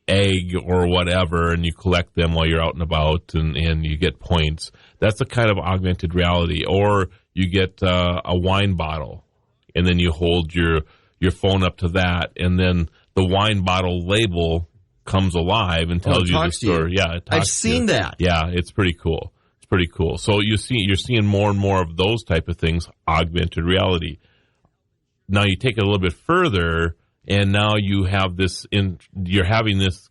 egg or whatever, and you collect them while you're out and about, and you get points. That's the kind of augmented reality. Or you get a wine bottle, and then you hold your phone up to that, and then the wine bottle label comes alive and tells you the story. Yeah, I've seen that. Yeah, it's pretty cool. It's pretty cool. So you're seeing more and more of those type of things, augmented reality. Now you take it a little bit further, and now you have you're having this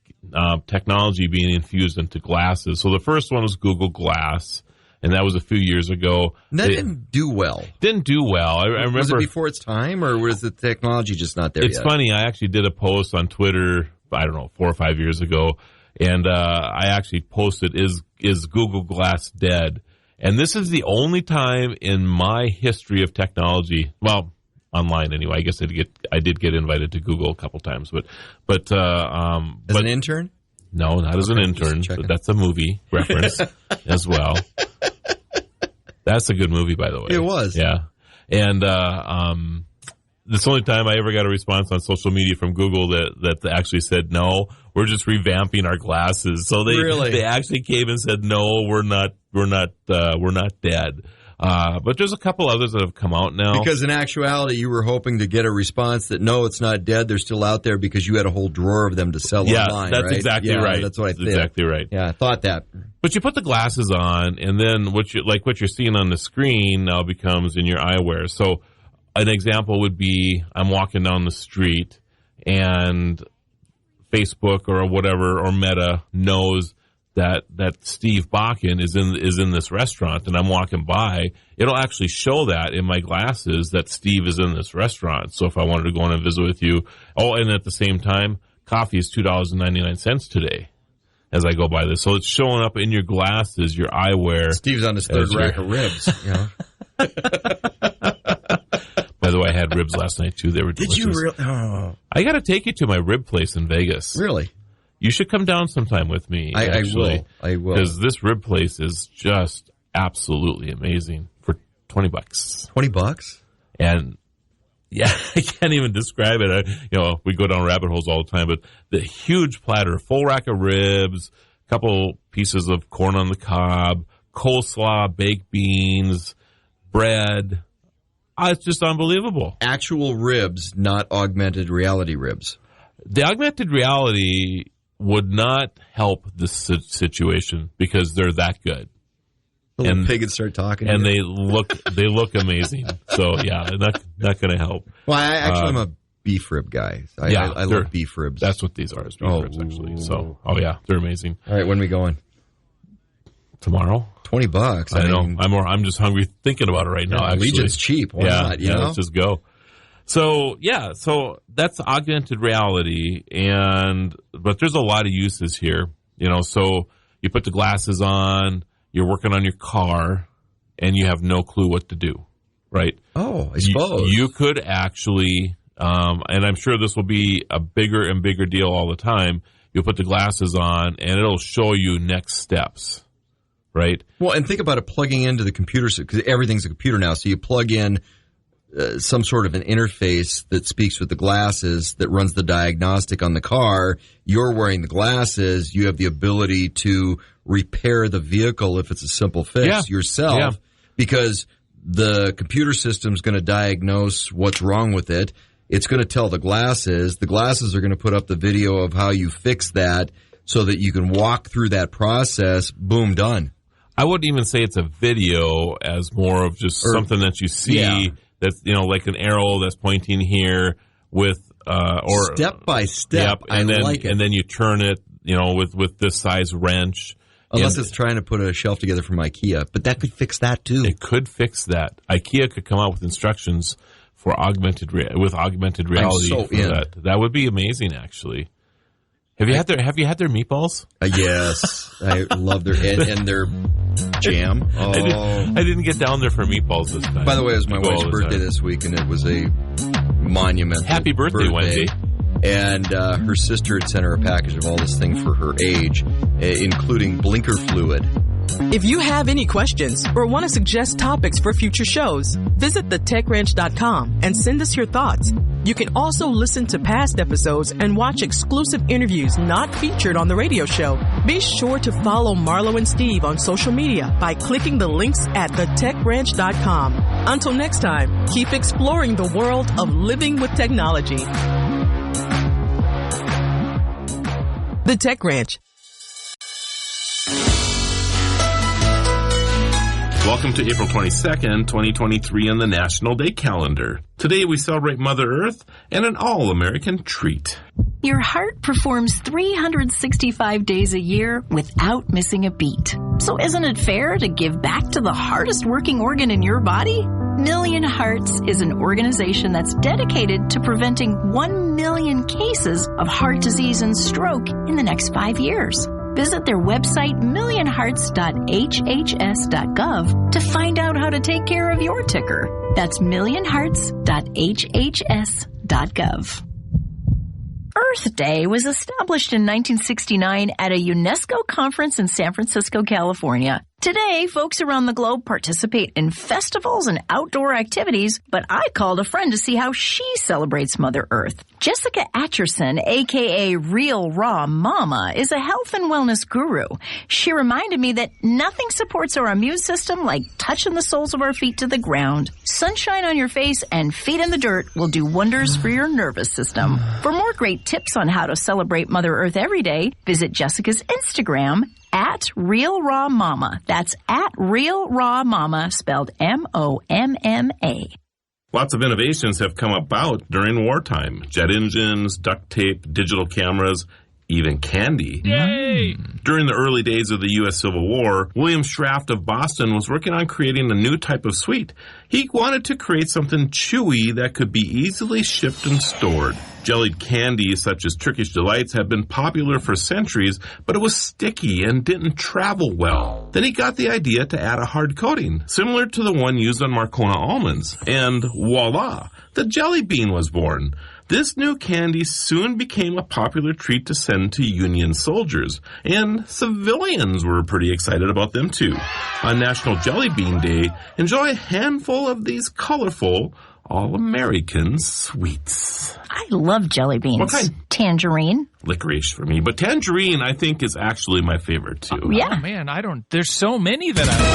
technology being infused into glasses. So the first one was Google Glass, and that was a few years ago. And that didn't do well. Didn't do well. I remember. Was it before its time, or was the technology just not there yet? It's funny. I actually did a post on Twitter, I don't know, 4 or 5 years ago, and I actually posted, is Google Glass dead? And this is the only time in my history of technology, well, online anyway. I guess I did get invited to Google a couple times, but as an intern? No, not as an intern. But that's a movie reference as well. That's a good movie, by the way. It was. Yeah. And this only time I ever got a response on social media from Google that actually said, no, we're just revamping our glasses. So they actually came and said, no, we're not dead. But there's a couple others that have come out now. Because in actuality, you were hoping to get a response that, no, it's not dead. They're still out there because you had a whole drawer of them to sell online, that's right? Exactly right. That's what I thought. Exactly right. Yeah, I thought that. But you put the glasses on, and then what you're seeing on the screen now becomes in your eyewear. So an example would be I'm walking down the street, and Facebook or whatever, or Meta knows that Steve Bakken is in this restaurant, and I'm walking by, it'll actually show that in my glasses that Steve is in this restaurant. So if I wanted to go in and visit with you, and at the same time, coffee is $2.99 today as I go by this. So it's showing up in your glasses, your eyewear. Steve's on his third rack of ribs. By the way, I had ribs last night too. They were delicious. Did you really? Oh. I got to take you to my rib place in Vegas. Really? You should come down sometime with me. I will. Because this rib place is just absolutely amazing for $20. $20? And yeah, I can't even describe it. We go down rabbit holes all the time, but the huge platter, full rack of ribs, a couple pieces of corn on the cob, coleslaw, baked beans, bread. It's just unbelievable. Actual ribs, not augmented reality ribs. The augmented reality would not help this situation because they're that good. The little pig would start talking, and they look amazing. So yeah, not going to help. Well, I am a beef rib guy. I love beef ribs. That's what these are, is beef ribs actually. So yeah, they're amazing. All right, when are we going? Tomorrow. $20. I know. I'm just hungry thinking about it right now. Actually, Legion's cheap. Why not? You know? Let's just go. So that's augmented reality, but there's a lot of uses here. So you put the glasses on, you're working on your car, and you have no clue what to do, right? Oh, I suppose you could actually, and I'm sure this will be a bigger and bigger deal all the time. You'll put the glasses on, and it'll show you next steps, right? Well, and think about it plugging into the computer, because everything's a computer now. So you plug in some sort of an interface that speaks with the glasses that runs the diagnostic on the car. You're wearing the glasses. You have the ability to repair the vehicle if it's a simple fix yourself, because the computer system's going to diagnose what's wrong with it. It's going to tell the glasses. The glasses are going to put up the video of how you fix that so that you can walk through that process. Boom, done. I wouldn't even say it's a video as more of just something that you see that's, like an arrow that's pointing here with, or step by step. And then, like it. And then you turn it, with this size wrench. Unless it's trying to put a shelf together from IKEA, but that could fix that too. It could fix that. IKEA could come out with instructions for augmented reality for that. That would be amazing, actually. Have you had their meatballs? Yes, I love their and their jam. Oh. I didn't get down there for meatballs this time. By the way, it was my wife's birthday this week, and it was a monumental happy birthday, Wendy. And her sister had sent her a package of all this thing for her age, including blinker fluid. If you have any questions or want to suggest topics for future shows, visit thetechranch.com and send us your thoughts. You can also listen to past episodes and watch exclusive interviews not featured on the radio show. Be sure to follow Marlo and Steve on social media by clicking the links at thetechranch.com. Until next time, keep exploring the world of living with technology. The Tech Ranch. Welcome to April 22nd, 2023 on the National Day calendar. Today we celebrate Mother Earth and an all-American treat. Your heart performs 365 days a year without missing a beat. So isn't it fair to give back to the hardest working organ in your body? Million Hearts is an organization that's dedicated to preventing 1 million cases of heart disease and stroke in the next 5 years. Visit their website, millionhearts.hhs.gov, to find out how to take care of your ticker. That's millionhearts.hhs.gov. Earth Day was established in 1969 at a UNESCO conference in San Francisco, California. Today, folks around the globe participate in festivals and outdoor activities, but I called a friend to see how she celebrates Mother Earth. Jessica Atcherson, aka Real Raw Mama, is a health and wellness guru. She reminded me that nothing supports our immune system like touching the soles of our feet to the ground. Sunshine on your face and feet in the dirt will do wonders for your nervous system. For more great tips on how to celebrate Mother Earth every day, visit Jessica's Instagram, at Real Raw Mama. That's at Real Raw Mama, spelled MOMMA. Lots of innovations have come about during wartime. Jet engines, duct tape, digital cameras, even candy. Yay! During the early days of the U.S. Civil War, William Schraft of Boston was working on creating a new type of sweet. He wanted to create something chewy that could be easily shipped and stored. Jellied candies such as Turkish Delights had been popular for centuries, but it was sticky and didn't travel well. Then he got the idea to add a hard coating, similar to the one used on Marcona almonds. And voila, the jelly bean was born. This new candy soon became a popular treat to send to Union soldiers, and civilians were pretty excited about them too. On National Jelly Bean Day, enjoy a handful of these colorful, all-American sweets. I love jelly beans. What kind? Tangerine. Licorice for me, but tangerine I think is actually my favorite too. Yeah. Oh, man, there's so many that I like.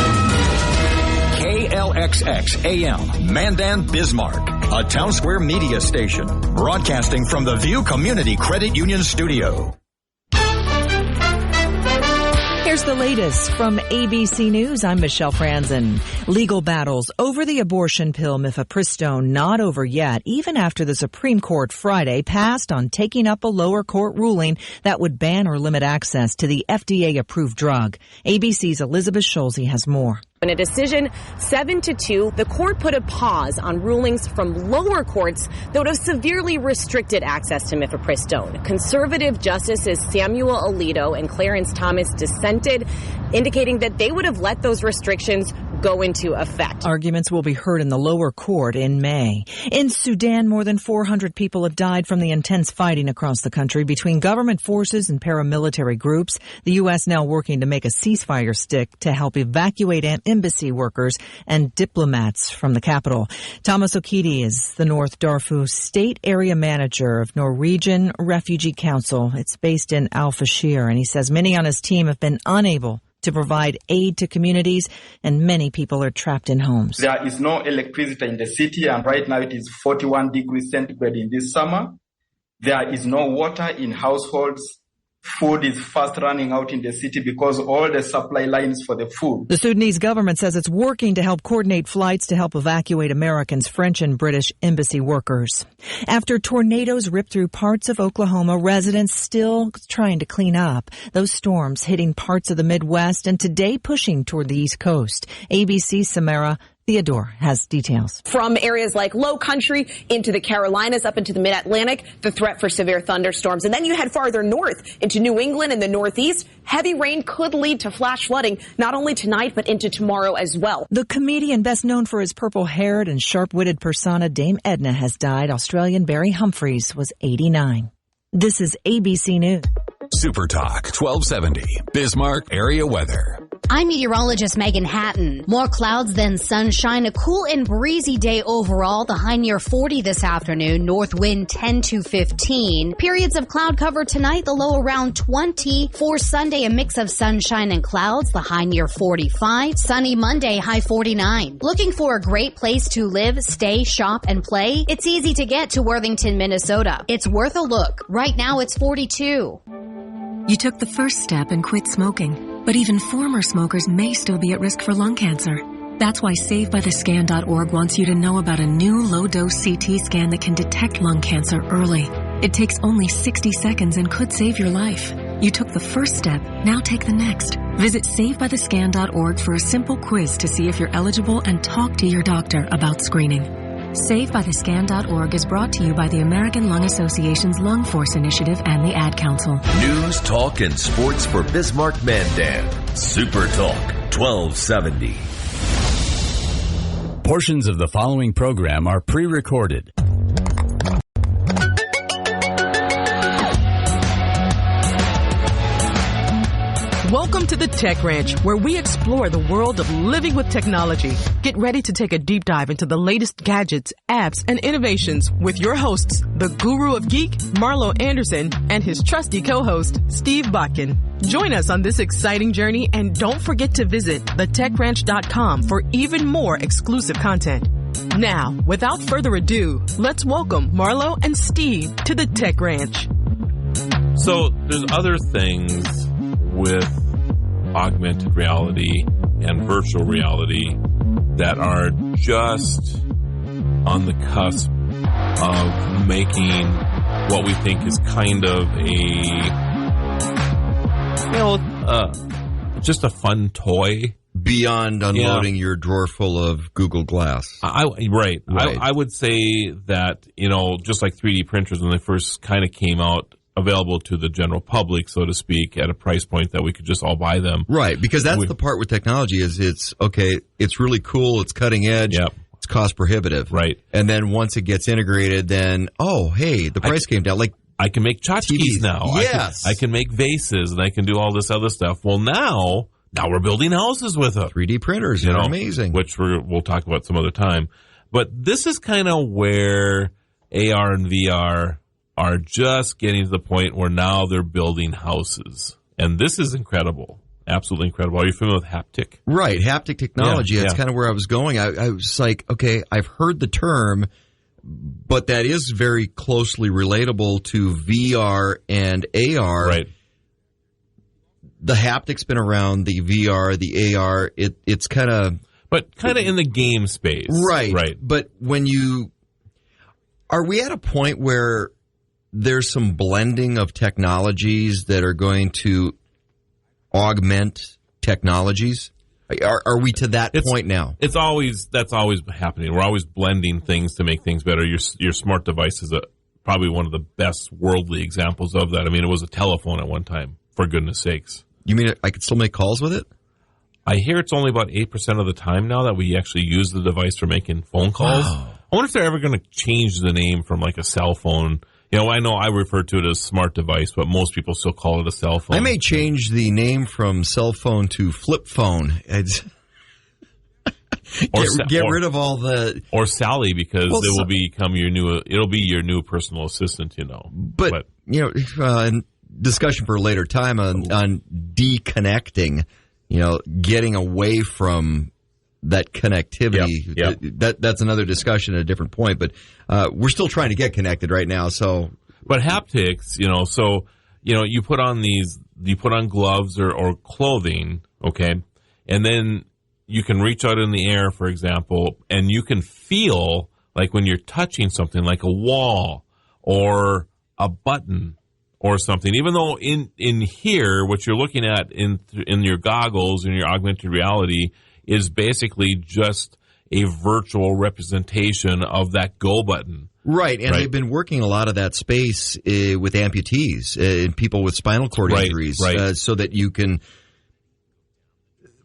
KLXX AM, Mandan, Bismarck, a Town Square media station, broadcasting from the View Community Credit Union studio. Here's the latest from ABC News. I'm Michelle Franzen. Legal battles over the abortion pill mifepristone not over yet, even after the Supreme Court Friday passed on taking up a lower court ruling that would ban or limit access to the FDA-approved drug. ABC's Elizabeth Schulze has more. In a decision 7-2, the court put a pause on rulings from lower courts that would have severely restricted access to mifepristone. Conservative Justices Samuel Alito and Clarence Thomas dissented, indicating that they would have let those restrictions go into effect. Arguments will be heard in the lower court in May. In Sudan, more than 400 people have died from the intense fighting across the country between government forces and paramilitary groups. The U.S. now working to make a ceasefire stick to help evacuate embassy workers and diplomats from the capital. Thomas Okidi is the North Darfur State Area Manager of Norwegian Refugee Council. It's based in Al Fashir, and he says many on his team have been unable to provide aid to communities, and many people are trapped in homes. There is no electricity in the city, and right now it is 41 degrees centigrade in this summer. There is no water in households. Food is fast running out in the city because all the supply lines for the food. The Sudanese government says it's working to help coordinate flights to help evacuate Americans, French and British embassy workers. After tornadoes ripped through parts of Oklahoma, residents still trying to clean up. Those storms hitting parts of the Midwest and today pushing toward the East Coast. ABC's Samara Theodore has details. From areas like Low Country into the Carolinas up into the Mid-Atlantic, the threat for severe thunderstorms. And then you head farther north into New England and the Northeast. Heavy rain could lead to flash flooding, not only tonight, but into tomorrow as well. The comedian best known for his purple-haired and sharp-witted persona, Dame Edna, has died. Australian Barry Humphries was 89. This is ABC News. Super Talk 1270, Bismarck area weather. I'm meteorologist Megan Hatton. More clouds than sunshine. A cool and breezy day overall. The high near 40 this afternoon. North wind 10 to 15. Periods of cloud cover tonight. The low around 20. For Sunday, a mix of sunshine and clouds. The high near 45. Sunny Monday, high 49. Looking for a great place to live, stay, shop, and play? It's easy to get to Worthington, Minnesota. It's worth a look. Right now, it's 42. You took the first step and quit smoking, but even former smokers may still be at risk for lung cancer. That's why SaveByTheScan.org wants you to know about a new low-dose CT scan that can detect lung cancer early. It takes only 60 seconds and could save your life. You took the first step, now take the next. Visit SaveByTheScan.org for a simple quiz to see if you're eligible and talk to your doctor about screening. SaveByTheScan.org is brought to you by the American Lung Association's Lung Force Initiative and the Ad Council. News, talk, and sports for Bismarck Mandan. Super Talk 1270. Portions of the following program are pre-recorded. Welcome to the Tech Ranch, where we explore the world of living with technology. Get ready to take a deep dive into the latest gadgets, apps, and innovations with your hosts, the Guru of Geek, Marlo Anderson, and his trusty co-host, Steve Botkin. Join us on this exciting journey, and don't forget to visit thetechranch.com for even more exclusive content. Now, without further ado, let's welcome Marlo and Steve to the Tech Ranch. So there's other things with augmented reality and virtual reality that are just on the cusp of making what we think is kind of just a fun toy. Beyond unloading your drawer full of Google Glass. Right. I would say that, just like 3D printers when they first kind of came out, available to the general public, so to speak, at a price point that we could just all buy them. Right, because that's the part with technology is it's really cool, it's cutting edge, it's cost prohibitive. Right. And then once it gets integrated, then, the price came down. Like I can make tchotchkes now. Yes. I can make vases, and I can do all this other stuff. Well, now we're building houses with them. 3D printers are amazing. Which we'll talk about some other time. But this is kind of where AR and VR are just getting to the point where now they're building houses. And this is incredible. Absolutely incredible. Are you familiar with haptic? Right. Haptic technology. That's kind of where I was going. I was like, okay, I've heard the term, but that is very closely relatable to VR and AR. Right. The haptic's been around, the VR, the AR, it's kind of... But kind of in the game space. Right. Right. But are we at a point where there's some blending of technologies that are going to augment technologies? Are we to that point now? That's always happening. We're always blending things to make things better. Your smart device is probably one of the best worldly examples of that. I mean, it was a telephone at one time, for goodness sakes. You mean I could still make calls with it? I hear it's only about 8% of the time now that we actually use the device for making phone calls. Wow. I wonder if they're ever going to change the name from like a cell phone. I know I refer to it as smart device, but most people still call it a cell phone. I may change the name from cell phone to flip phone. Get rid of all the... Or Sally, because it will become it'll be your new personal assistant, But discussion for a later time on deconnecting. getting away from that connectivity. Yep. That's another discussion at a different point, but we're still trying to get connected right now. So, but haptics, you put on gloves or clothing, okay, and then you can reach out in the air, for example, and you can feel like when you're touching something like a wall or a button or something, even though in here, what you're looking at in your goggles and your augmented reality is basically just a virtual representation of that go button. Right, and they've been working a lot of that space with amputees and people with spinal cord injuries, so that you can.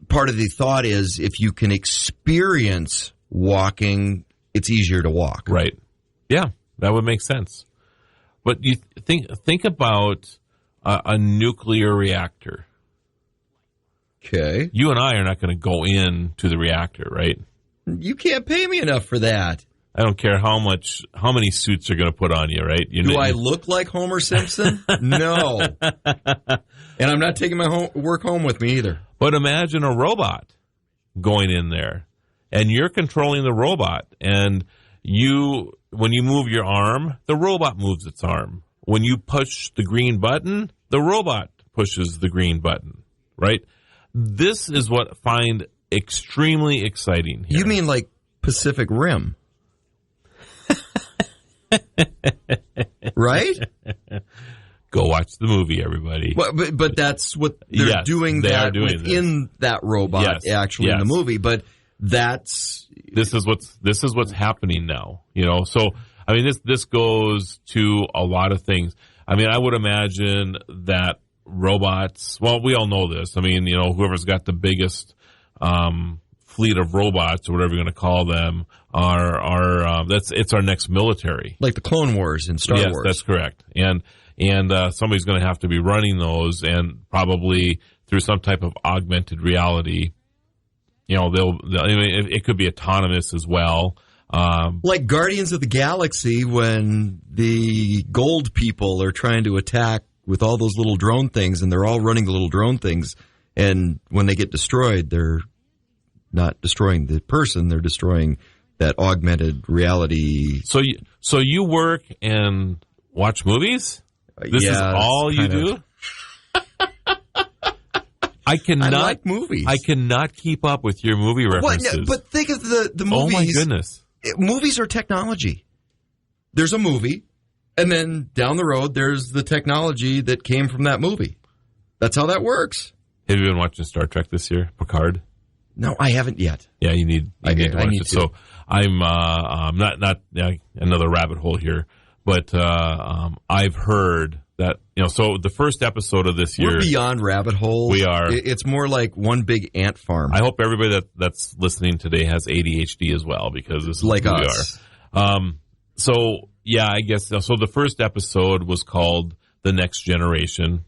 Part of the thought is if you can experience walking, it's easier to walk. Right. Yeah, that would make sense. But you think about a nuclear reactor. Okay. You and I are not going to go into the reactor, right? You can't pay me enough for that. I don't care how many suits are going to put on you, right? Do I look like Homer Simpson? No. And I'm not taking my work home with me either. But imagine a robot going in there, and you're controlling the robot, and when you move your arm, the robot moves its arm. When you push the green button, the robot pushes the green button, right? This is what I find extremely exciting here. You mean like Pacific Rim? Right? Go watch the movie, everybody. But that's what they're doing. That robot in the movie. But this is what's happening now. So I mean, this goes to a lot of things. I mean, I would imagine that robots. Well, we all know this. I mean, whoever's got the biggest fleet of robots or whatever you're going to call them it's our next military, like the Clone Wars in Star Wars. Yes, that's correct. And somebody's going to have to be running those, and probably through some type of augmented reality. It could be autonomous as well. Like Guardians of the Galaxy, when the gold people are trying to attack with all those little drone things, and they're all running the little drone things, and when they get destroyed, they're not destroying the person; they're destroying that augmented reality. So you work and watch movies? This is all you do? I like movies. I cannot keep up with your movie references. But think of the movies. Oh my goodness! Movies are technology. There's a movie, and then down the road, there's the technology that came from that movie. That's how that works. Have you been watching Star Trek this year, Picard? No, I haven't yet. Yeah, you need to watch it. So I'm not another rabbit hole here, but I've heard that so the first episode of this year. We're beyond rabbit holes. We are. It's more like one big ant farm. I hope everybody that's listening today has ADHD as well, because this is like who us. We are. So yeah, I guess so. The first episode was called The Next Generation.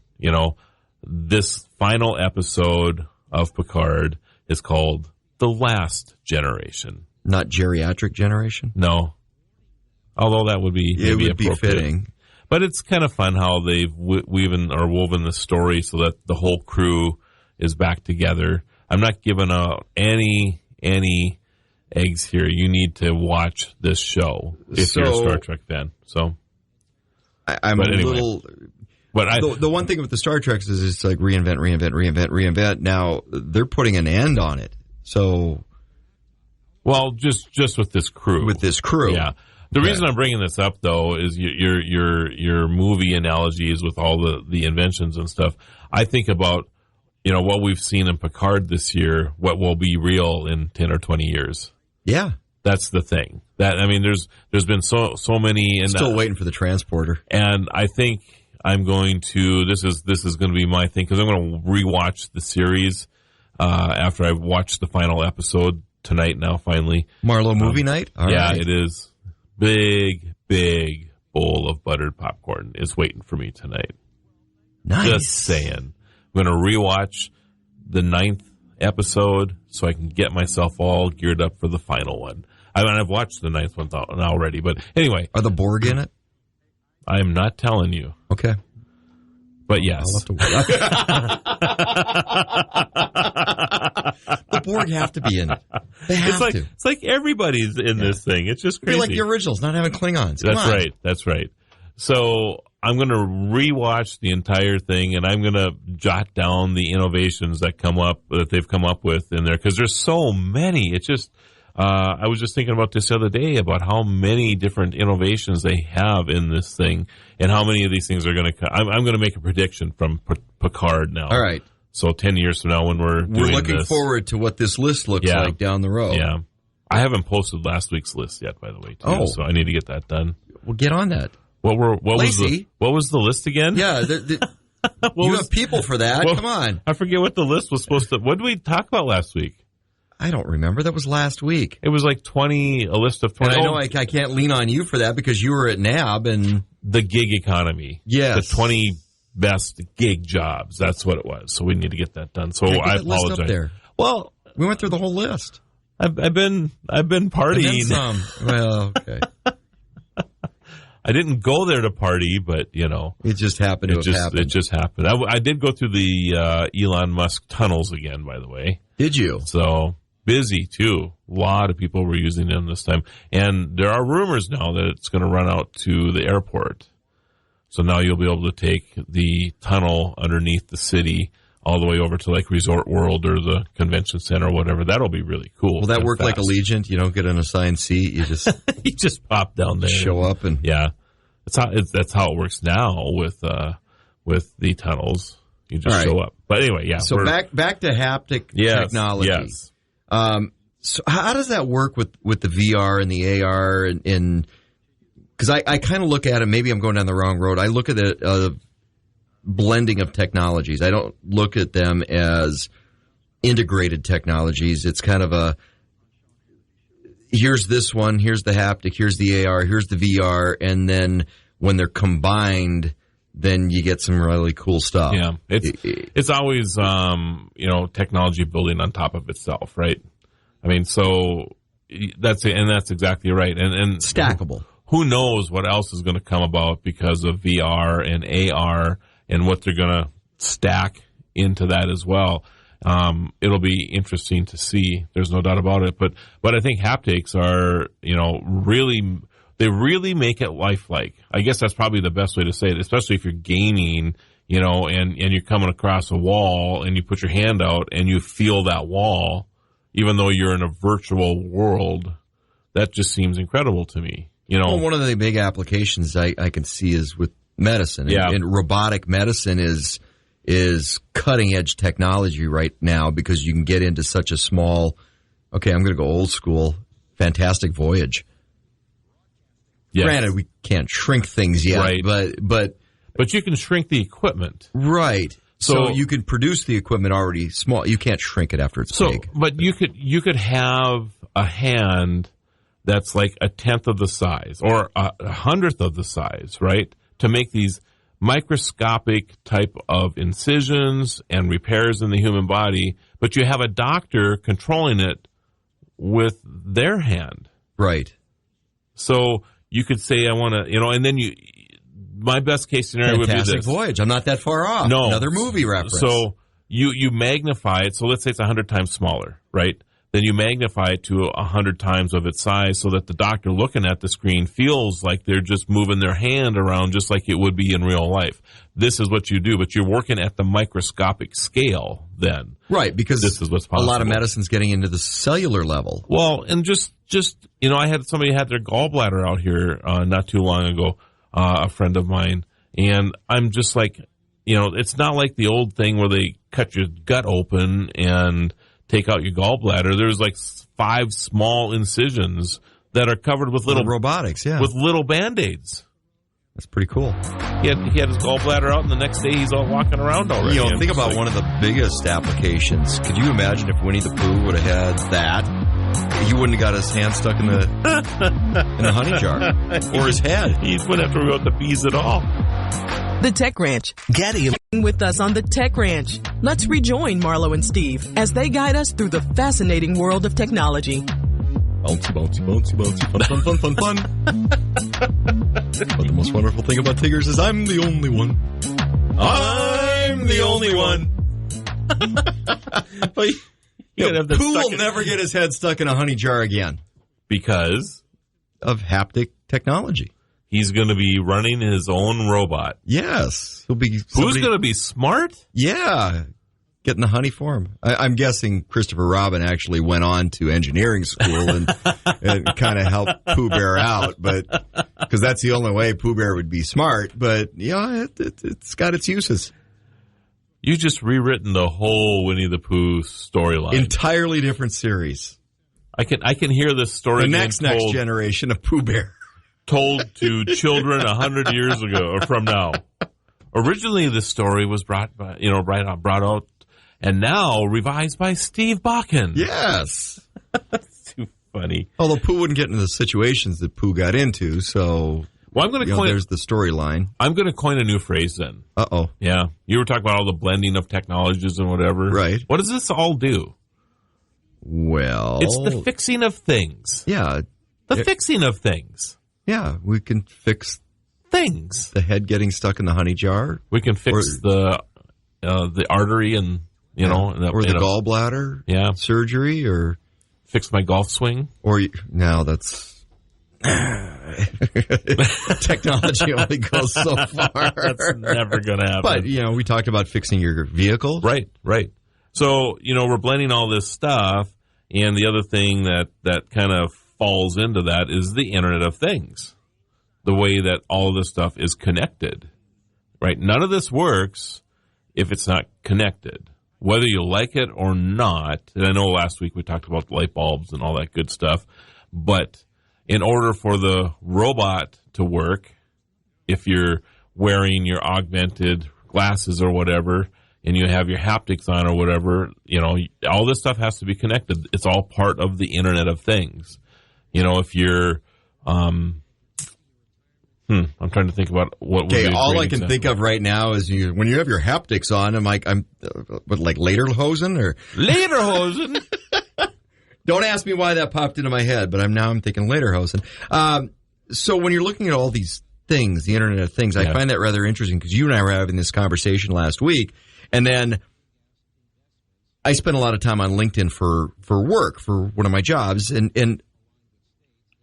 This final episode of Picard is called The Last Generation. Not geriatric generation? No. Although that would be maybe it would be fitting. But it's kind of fun how they've woven the story so that the whole crew is back together. I'm not giving out any eggs here. You need to watch this show if you're a Star Trek fan. So I'm a little. But the one thing with the Star Treks is it's like reinvent. Now they're putting an end on it. So, well, just with this crew. Yeah. The reason I'm bringing this up, though, is your movie analogies with all the inventions and stuff. I think about what we've seen in Picard this year. What will be real in 10 or 20 years? Yeah, that's the thing. There's been so many. And still waiting for the transporter. And I think I'm going to. This is going to be my thing, because I'm going to rewatch the series after I've watched the final episode tonight. Now, finally, Marlowe movie night. All right. It is. Big bowl of buttered popcorn is waiting for me tonight. Nice. Just saying. I'm going to rewatch the 9th episode so I can get myself all geared up for the final one. I've watched the 9th one already, but anyway. Are the Borg in it? I am not telling you. Okay. But yes. I'll have to The Borg have to be in it. They have to. It's like everybody's in this thing. It's just crazy. Be like the originals, not having Klingons. That's right. That's right. So I'm going to rewatch the entire thing, and I'm going to jot down the innovations that they've come up with in there, because there's so many. It's just I was just thinking about this the other day about how many different innovations they have in this thing, and how many of these things are going to come. I'm going to make a prediction from Picard now. All right. So 10 years from now, when we're looking forward to what this list looks like down the road. Yeah. I haven't posted last week's list yet, by the way, too, so I need to get that done. Well, get on that. What was the list again? Yeah, you have people for that. Come on. I forget what the list was supposed to. What did we talk about last week? I don't remember. That was last week. It was like a list of 20. And I know I can't lean on you for that because you were at NAB and the gig economy. Yes. The 20 best gig jobs. That's what it was. So we need to get that done. So I apologize. List up there. Well, we went through the whole list. I've been partying. And then some. Well, okay. I didn't go there to party, but, it just happened to have happened. It just happened. I did go through the Elon Musk tunnels again, by the way. Did you? So busy, too. A lot of people were using them this time. And there are rumors now that it's going to run out to the airport. So now you'll be able to take the tunnel underneath the city all the way over to like Resort World or the convention center or whatever. That'll be really cool. Will that work like Allegiant? You don't get an assigned seat. You just you just pop down there, show up, and that's how it works now with the tunnels. You just show up. But anyway, So back to haptic technology. Yes. So how does that work with the VR and the AR and because I kind of look at it. Maybe I'm going down the wrong road. I look at the blending of technologies. I don't look at them as integrated technologies. It's kind of here's this one, here's the haptic, here's the AR, here's the VR, and then when they're combined, then you get some really cool stuff. Yeah, it's always technology building on top of itself, right? I mean, so that's exactly right, and stackable. Who knows what else is going to come about because of VR and AR and what they're going to stack into that as well. It'll be interesting to see. There's no doubt about it. But I think haptics are, they really make it lifelike. I guess that's probably the best way to say it, especially if you're gaming, and you're coming across a wall and you put your hand out and you feel that wall, even though you're in a virtual world. That just seems incredible to me. Well, one of the big applications I can see is with medicine. Yeah. And robotic medicine is cutting edge technology right now because you can get into such a small, I'm going to go old school, Fantastic Voyage. Yes. Granted, we can't shrink things yet, right. but you can shrink the equipment. Right. So you can produce the equipment already small. You can't shrink it after it's big. But you could have a hand that's like 1/10 of the size or 100th of the size, right? To make these microscopic type of incisions and repairs in the human body, but you have a doctor controlling it with their hand. Right. So you could say, I want to, and then my best case scenario would be this. Fantastic Voyage. I'm not that far off. No. Another movie reference. So you magnify it. So let's say it's 100 times smaller, right? Then you magnify it to 100 times of its size so that the doctor looking at the screen feels like they're just moving their hand around just like it would be in real life. This is what you do, but you're working at the microscopic scale then. Right, because this is what's possible. A lot of medicine's getting into the cellular level. Well, and just I had somebody had their gallbladder out here not too long ago, a friend of mine, and I'm just like, it's not like the old thing where they cut your gut open and take out your gallbladder. There's like 5 small incisions that are covered with little robotics, with little Band-Aids. That's pretty cool. He had his gallbladder out, and the next day he's all walking around already. Think about one of the biggest applications. Could you imagine if Winnie the Pooh would have had that? He wouldn't have got his hand stuck in the honey jar or his head. He wouldn't have to worry about the bees at all. The Tech Ranch. Getty with us on the Tech Ranch. Let's rejoin Marlo and Steve as they guide us through the fascinating world of technology. Bouncy, bouncy, bouncy, bouncy, fun, fun, fun, fun, fun. But the most wonderful thing about Tiggers is I'm the only one. I'm the only one. Well, Pooh will never get his head stuck in a honey jar again. Because? Of haptic technology. He's going to be running his own robot. Yes. Who's going to be smart? Yeah. Getting the honey for him. I'm guessing Christopher Robin actually went on to engineering school and kind of helped Pooh Bear out, but because that's the only way Pooh Bear would be smart. But yeah, it's got its uses. You just rewritten the whole Winnie the Pooh storyline. Entirely different series. I can hear this story. The next generation of Pooh Bear told to children 100 years ago or from now. Originally, this story was brought out. And now revised by Steve Bakken. Yes. That's too funny. Although Pooh wouldn't get into the situations that Pooh got into, so I'm going to coin. There's the storyline. I'm going to coin a new phrase then. Uh-oh. Yeah. You were talking about all the blending of technologies and whatever. Right. What does this all do? Well, it's the fixing of things. Yeah. The fixing of things. Yeah. We can fix things. The head getting stuck in the honey jar. We can fix the artery and... or the gallbladder surgery, or fix my golf swing. Or now that's technology only goes so far. That's never going to happen. But we talked about fixing your vehicle, right? So we're blending all this stuff, and the other thing that kind of falls into that is the Internet of Things, the way that all of this stuff is connected. Right? None of this works if it's not connected. Whether you like it or not, and I know last week we talked about light bulbs and all that good stuff, but in order for the robot to work, if you're wearing your augmented glasses or whatever, and you have your haptics on or whatever, all this stuff has to be connected. It's all part of the Internet of Things. If you're... I'm trying to think about what. Okay, all I can think of right now is when you have your haptics on. I'm like lederhosen or lederhosen. Don't ask me why that popped into my head, but I'm thinking lederhosen. So when you're looking at all these things, the Internet of Things, I find that rather interesting because you and I were having this conversation last week, and then I spent a lot of time on LinkedIn for work for one of my jobs, and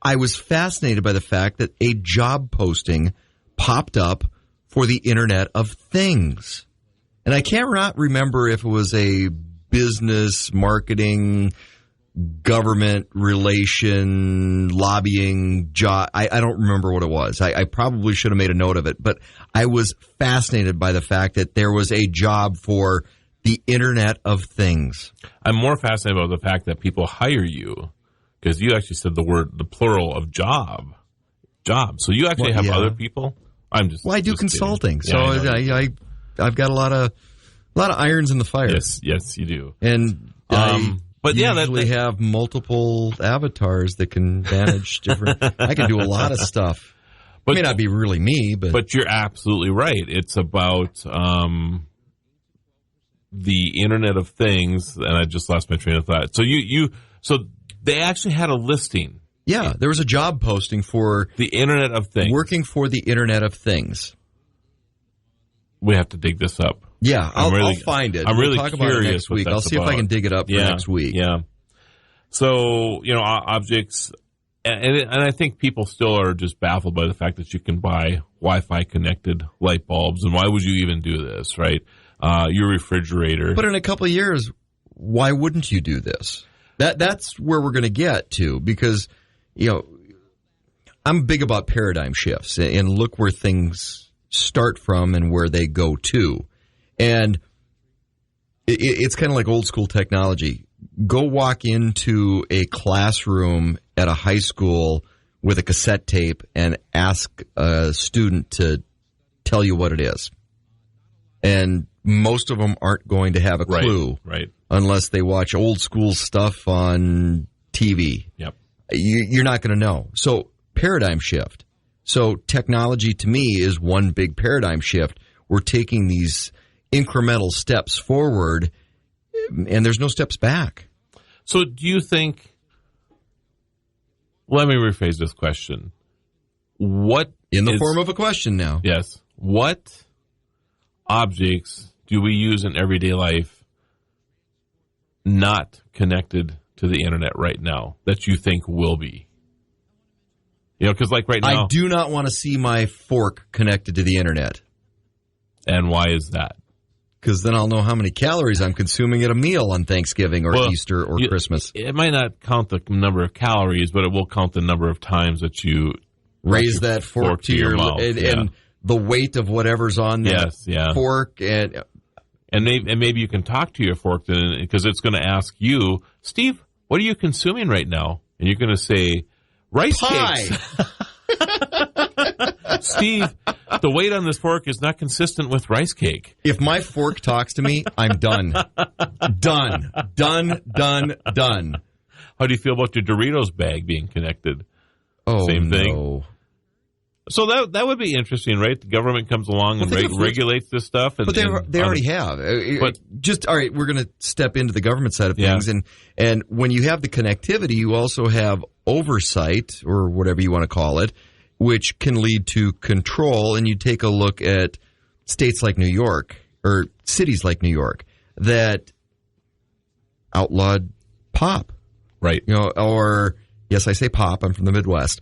I was fascinated by the fact that a job posting popped up for the Internet of Things. And I can't remember if it was a business, marketing, government relation, lobbying job. I don't remember what it was. I probably should have made a note of it. But I was fascinated by the fact that there was a job for the Internet of Things. I'm more fascinated about the fact that people hire you. Because you actually said the plural of job. So you actually have other people? I do consulting. So I've got a lot of irons in the fire. Yes, you do. And I usually have multiple avatars that can manage different. I can do a lot of stuff. It may not be really me, but you're absolutely right. It's about the Internet of Things, and I just lost my train of thought. So they actually had a listing. Yeah, there was a job posting for the Internet of Things. Working for the Internet of Things. We have to dig this up. Yeah, I'll find it. I'm really talk curious about it next week. I'll see if I can dig it up for next week. Yeah. So, objects, and I think people still are just baffled by the fact that you can buy Wi-Fi connected light bulbs, and why would you even do this, right? Your refrigerator. But in a couple of years, why wouldn't you do this? That's where we're going to get to, because, I'm big about paradigm shifts and look where things start from and where they go to. And it's kind of like old school technology. Go walk into a classroom at a high school with a cassette tape and ask a student to tell you what it is. And most of them aren't going to have a clue. Right. Unless they watch old school stuff on TV. Yep. You're not going to know. So paradigm shift. So technology to me is one big paradigm shift. We're taking these incremental steps forward, and there's no steps back. So do you think, let me rephrase this question. What in the form of a question now. Yes. What objects do we use in everyday life not connected to the internet right now that you think will be? Because like right now, I do not want to see my fork connected to the internet. And why is that? Because then I'll know how many calories I'm consuming at a meal on Thanksgiving or Easter or Christmas. It might not count the number of calories, but it will count the number of times that you raise that fork to your mouth. And the weight of whatever's on that fork. And maybe you can talk to your fork then, because it's going to ask you, Steve, what are you consuming right now? And you're going to say, rice cakes. Steve, the weight on this fork is not consistent with rice cake. If my fork talks to me, I'm done. Done. How do you feel about your Doritos bag being connected? Oh, same thing. No. So that would be interesting, right? The government comes along and regulates this stuff. But they already have. But just, all right, we're going to step into the government side of things. And when you have the connectivity, you also have oversight, or whatever you want to call it, which can lead to control. And you take a look at states like New York, or cities like New York, that outlawed pop. Right. Or, yes, I say pop, I'm from the Midwest.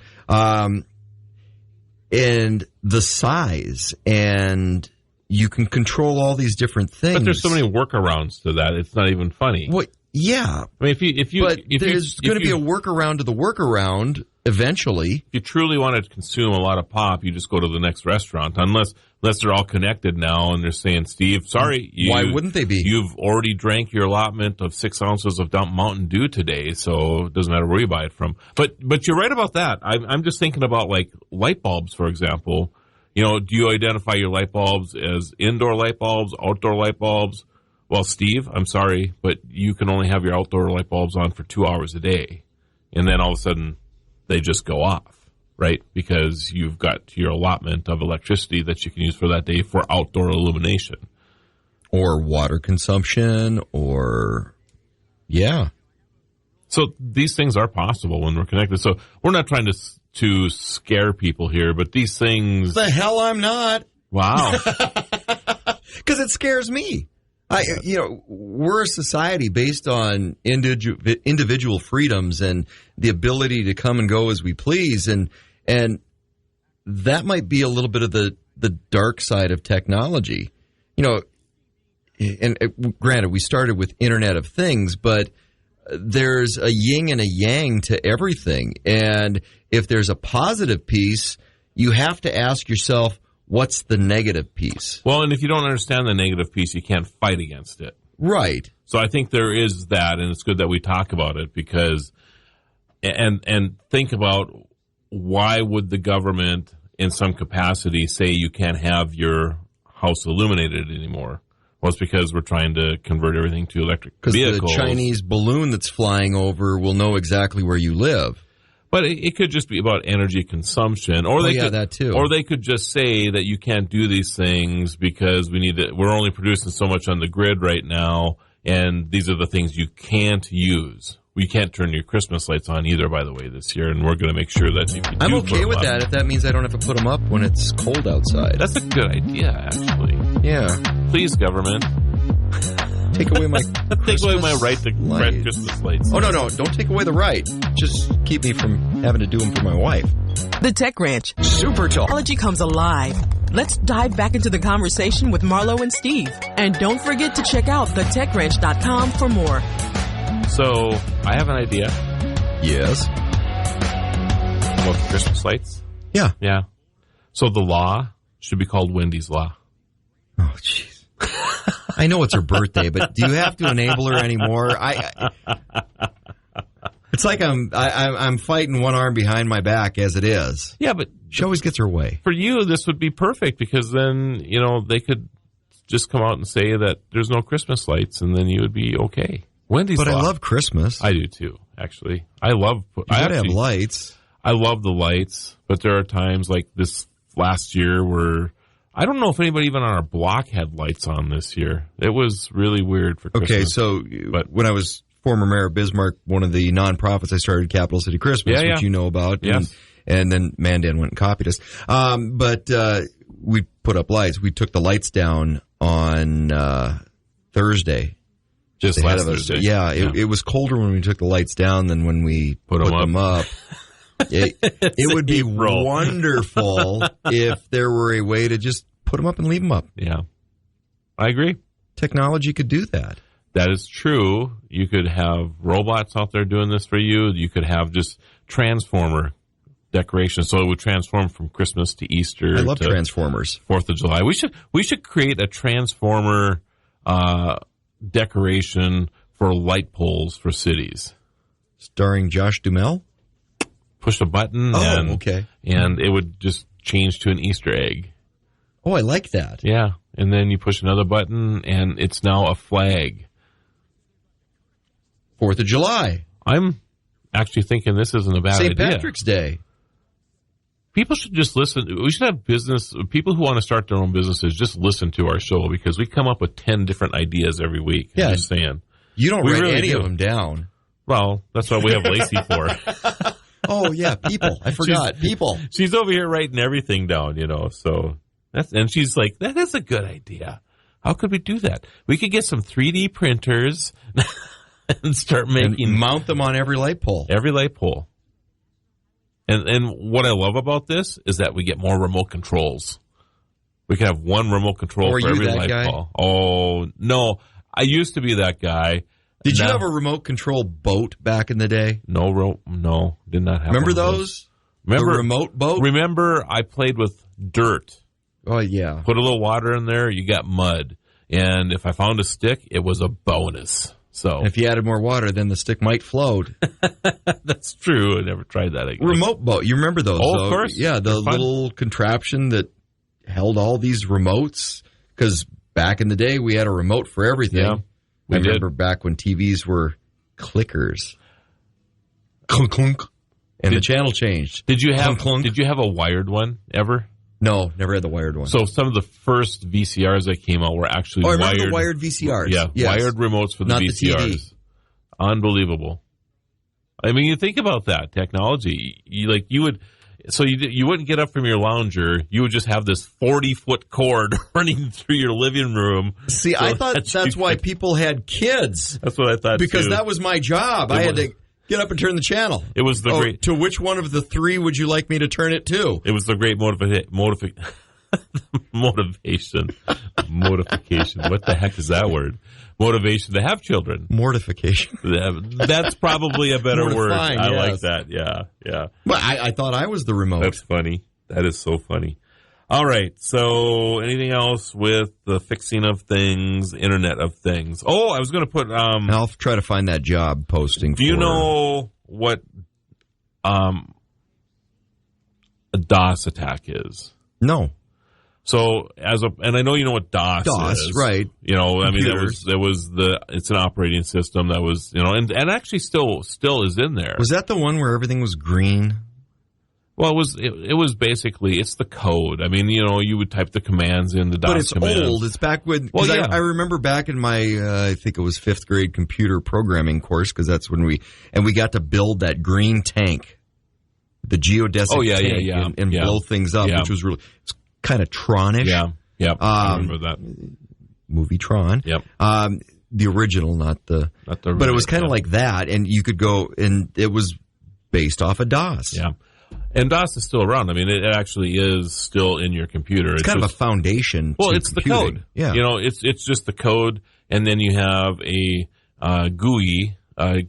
And the size, and you can control all these different things. But there's so many workarounds to that, it's not even funny. Well, yeah. I mean, if there's going to be a workaround to the workaround eventually. If you truly want to consume a lot of pop, you just go to the next restaurant, unless they're all connected now and they're saying, Steve, sorry. Why wouldn't they be? You've already drank your allotment of 6 ounces of Mountain Dew today, so it doesn't matter where you buy it from. But you're right about that. I'm just thinking about, like, light bulbs, for example. Do you identify your light bulbs as indoor light bulbs, outdoor light bulbs? Well, Steve, I'm sorry, but you can only have your outdoor light bulbs on for 2 hours a day. And then all of a sudden, they just go off, right? Because you've got your allotment of electricity that you can use for that day for outdoor illumination. Or water consumption, or, yeah. So these things are possible when we're connected. So we're not trying to scare people here, but these things... The hell I'm not. Wow. Because it scares me. We're a society based on individual freedoms and the ability to come and go as we please, and that might be a little bit of the dark side of technology. And granted, we started with Internet of Things, but there's a yin and a yang to everything. And if there's a positive piece, you have to ask yourself, what's the negative piece? Well, and if you don't understand the negative piece, you can't fight against it. Right. So I think there is that, and it's good that we talk about it, because and think about, why would the government in some capacity say you can't have your house illuminated anymore? Well, it's because we're trying to convert everything to electric vehicles. Because the Chinese balloon that's flying over will know exactly where you live. But it could just be about energy consumption, or that too. Or they could just say that you can't do these things because we're only producing so much on the grid right now, and these are the things you can't use. We can't turn your Christmas lights on either, by the way, this year, and we're going to make sure that you can. I'm okay with that if that means I don't have to put them up when it's cold outside. That's a good idea, actually. Yeah. Please, government. Take away my right to red Christmas lights. Oh, no. Don't take away the right. Just keep me from having to do them for my wife. The Tech Ranch. Super Talk. Technology comes alive. Let's dive back into the conversation with Marlo and Steve. And don't forget to check out thetechranch.com for more. So, I have an idea. Yes. About the Christmas lights? Yeah. Yeah. So the law should be called Wendy's Law. Oh, jeez. I know it's her birthday, but do you have to enable her anymore? It's like I'm fighting one arm behind my back as it is. Yeah, but she always gets her way. For you, this would be perfect, because then they could just come out and say that there's no Christmas lights, and then you would be okay. Wendy's Law. But I love Christmas. I do too, actually. I gotta have lights. I love the lights, but there are times like this last year where I don't know if anybody even on our block had lights on this year. It was really weird for Christmas. Okay, so when I was former mayor of Bismarck, one of the nonprofits I started, Capital City Christmas, which you know about. Yes. And then Mandan went and copied us. But we put up lights. We took the lights down on Thursday. Just ahead last of us. Thursday. Yeah, it was colder when we took the lights down than when we put them up. It would be wonderful if there were a way to just put them up and leave them up. Yeah, I agree. Technology could do that. That is true. You could have robots out there doing this for you. You could have just transformer decorations, so it would transform from Christmas to Easter. I love to Transformers. 4th of July. We should create a transformer decoration for light poles for cities. Starring Josh Duhamel? Push a button and it would just change to an Easter egg. Oh, I like that. Yeah. And then you push another button and it's now a flag. 4th of July. I'm actually thinking this isn't a bad idea. St. Patrick's Day. People should just listen. We should have people who want to start their own businesses just listen to our show because we come up with 10 different ideas every week. Yeah. I'm just saying. You don't write any of them down. Well, that's what we have Lacey for. Oh, yeah, people. I forgot. People. She's over here writing everything down, so and she's like, that is a good idea. How could we do that? We could get some 3D printers and start making... And mount them on every light pole. Every light pole. And what I love about this is that we get more remote controls. We can have one remote control for every light pole. Oh, no. I used to be that guy. Did you have a remote control boat back in the day? No, did not have. Remember those? Remember the remote boat? Remember I played with dirt. Oh, yeah. Put a little water in there, you got mud. And if I found a stick, it was a bonus. So if you added more water, then the stick might float. That's true. I never tried that again. Remote boat. You remember those? Oh, of course. Yeah, the little contraption that held all these remotes. Because back in the day, we had a remote for everything. Yeah, I remember back when TVs were clickers. Clunk, clunk. And the channel changed. Did you have clunk. Did you have a wired one ever? No, never had the wired one. So some of the first VCRs that came out were actually wired. I remember the wired VCRs. Yeah, yes. Wired remotes for the Not VCRs. The TV. Unbelievable. I mean, you think about that technology. You wouldn't get up from your lounger. You would just have this 40-foot cord running through your living room. See, I thought that's why people had kids. That's what I thought because too. that was my job. I had to get up and turn the channel. It was the great. To which one of the three would you like me to turn it to? It was the great motivation. Modification. What the heck is that word? Motivation to have children. Mortification. That's probably a better word. I yes. like that. Yeah. Well, I thought I was the remote. That's funny. That is so funny. All right. So, anything else with the fixing of things, Internet of Things? Oh, I was going to put. I'll try to find that job posting. Do you know what a DOS attack is? No. So and I know you know what DOS is, right? I mean it's an operating system that was, and actually still is in there. Was that the one where everything was green? Well, it was basically, it's the code. I mean, you would type the commands in the DOS. But it's commands. old. It's back when. Well, yeah. I remember back in my I think it was 5th grade computer programming course because that's when we got to build that green tank, the geodesic tank, and blow things up, which was really. Kind of Tron-ish. Yeah. I remember that. Movie Tron. Yep. The original, not the but it was kind of like that, and you could go, and it was based off of DOS. Yeah. And DOS is still around. I mean, it actually is still in your computer. It's kind of a foundation. Well, it's computing. The code. Yeah. It's just the code, and then you have a GUI,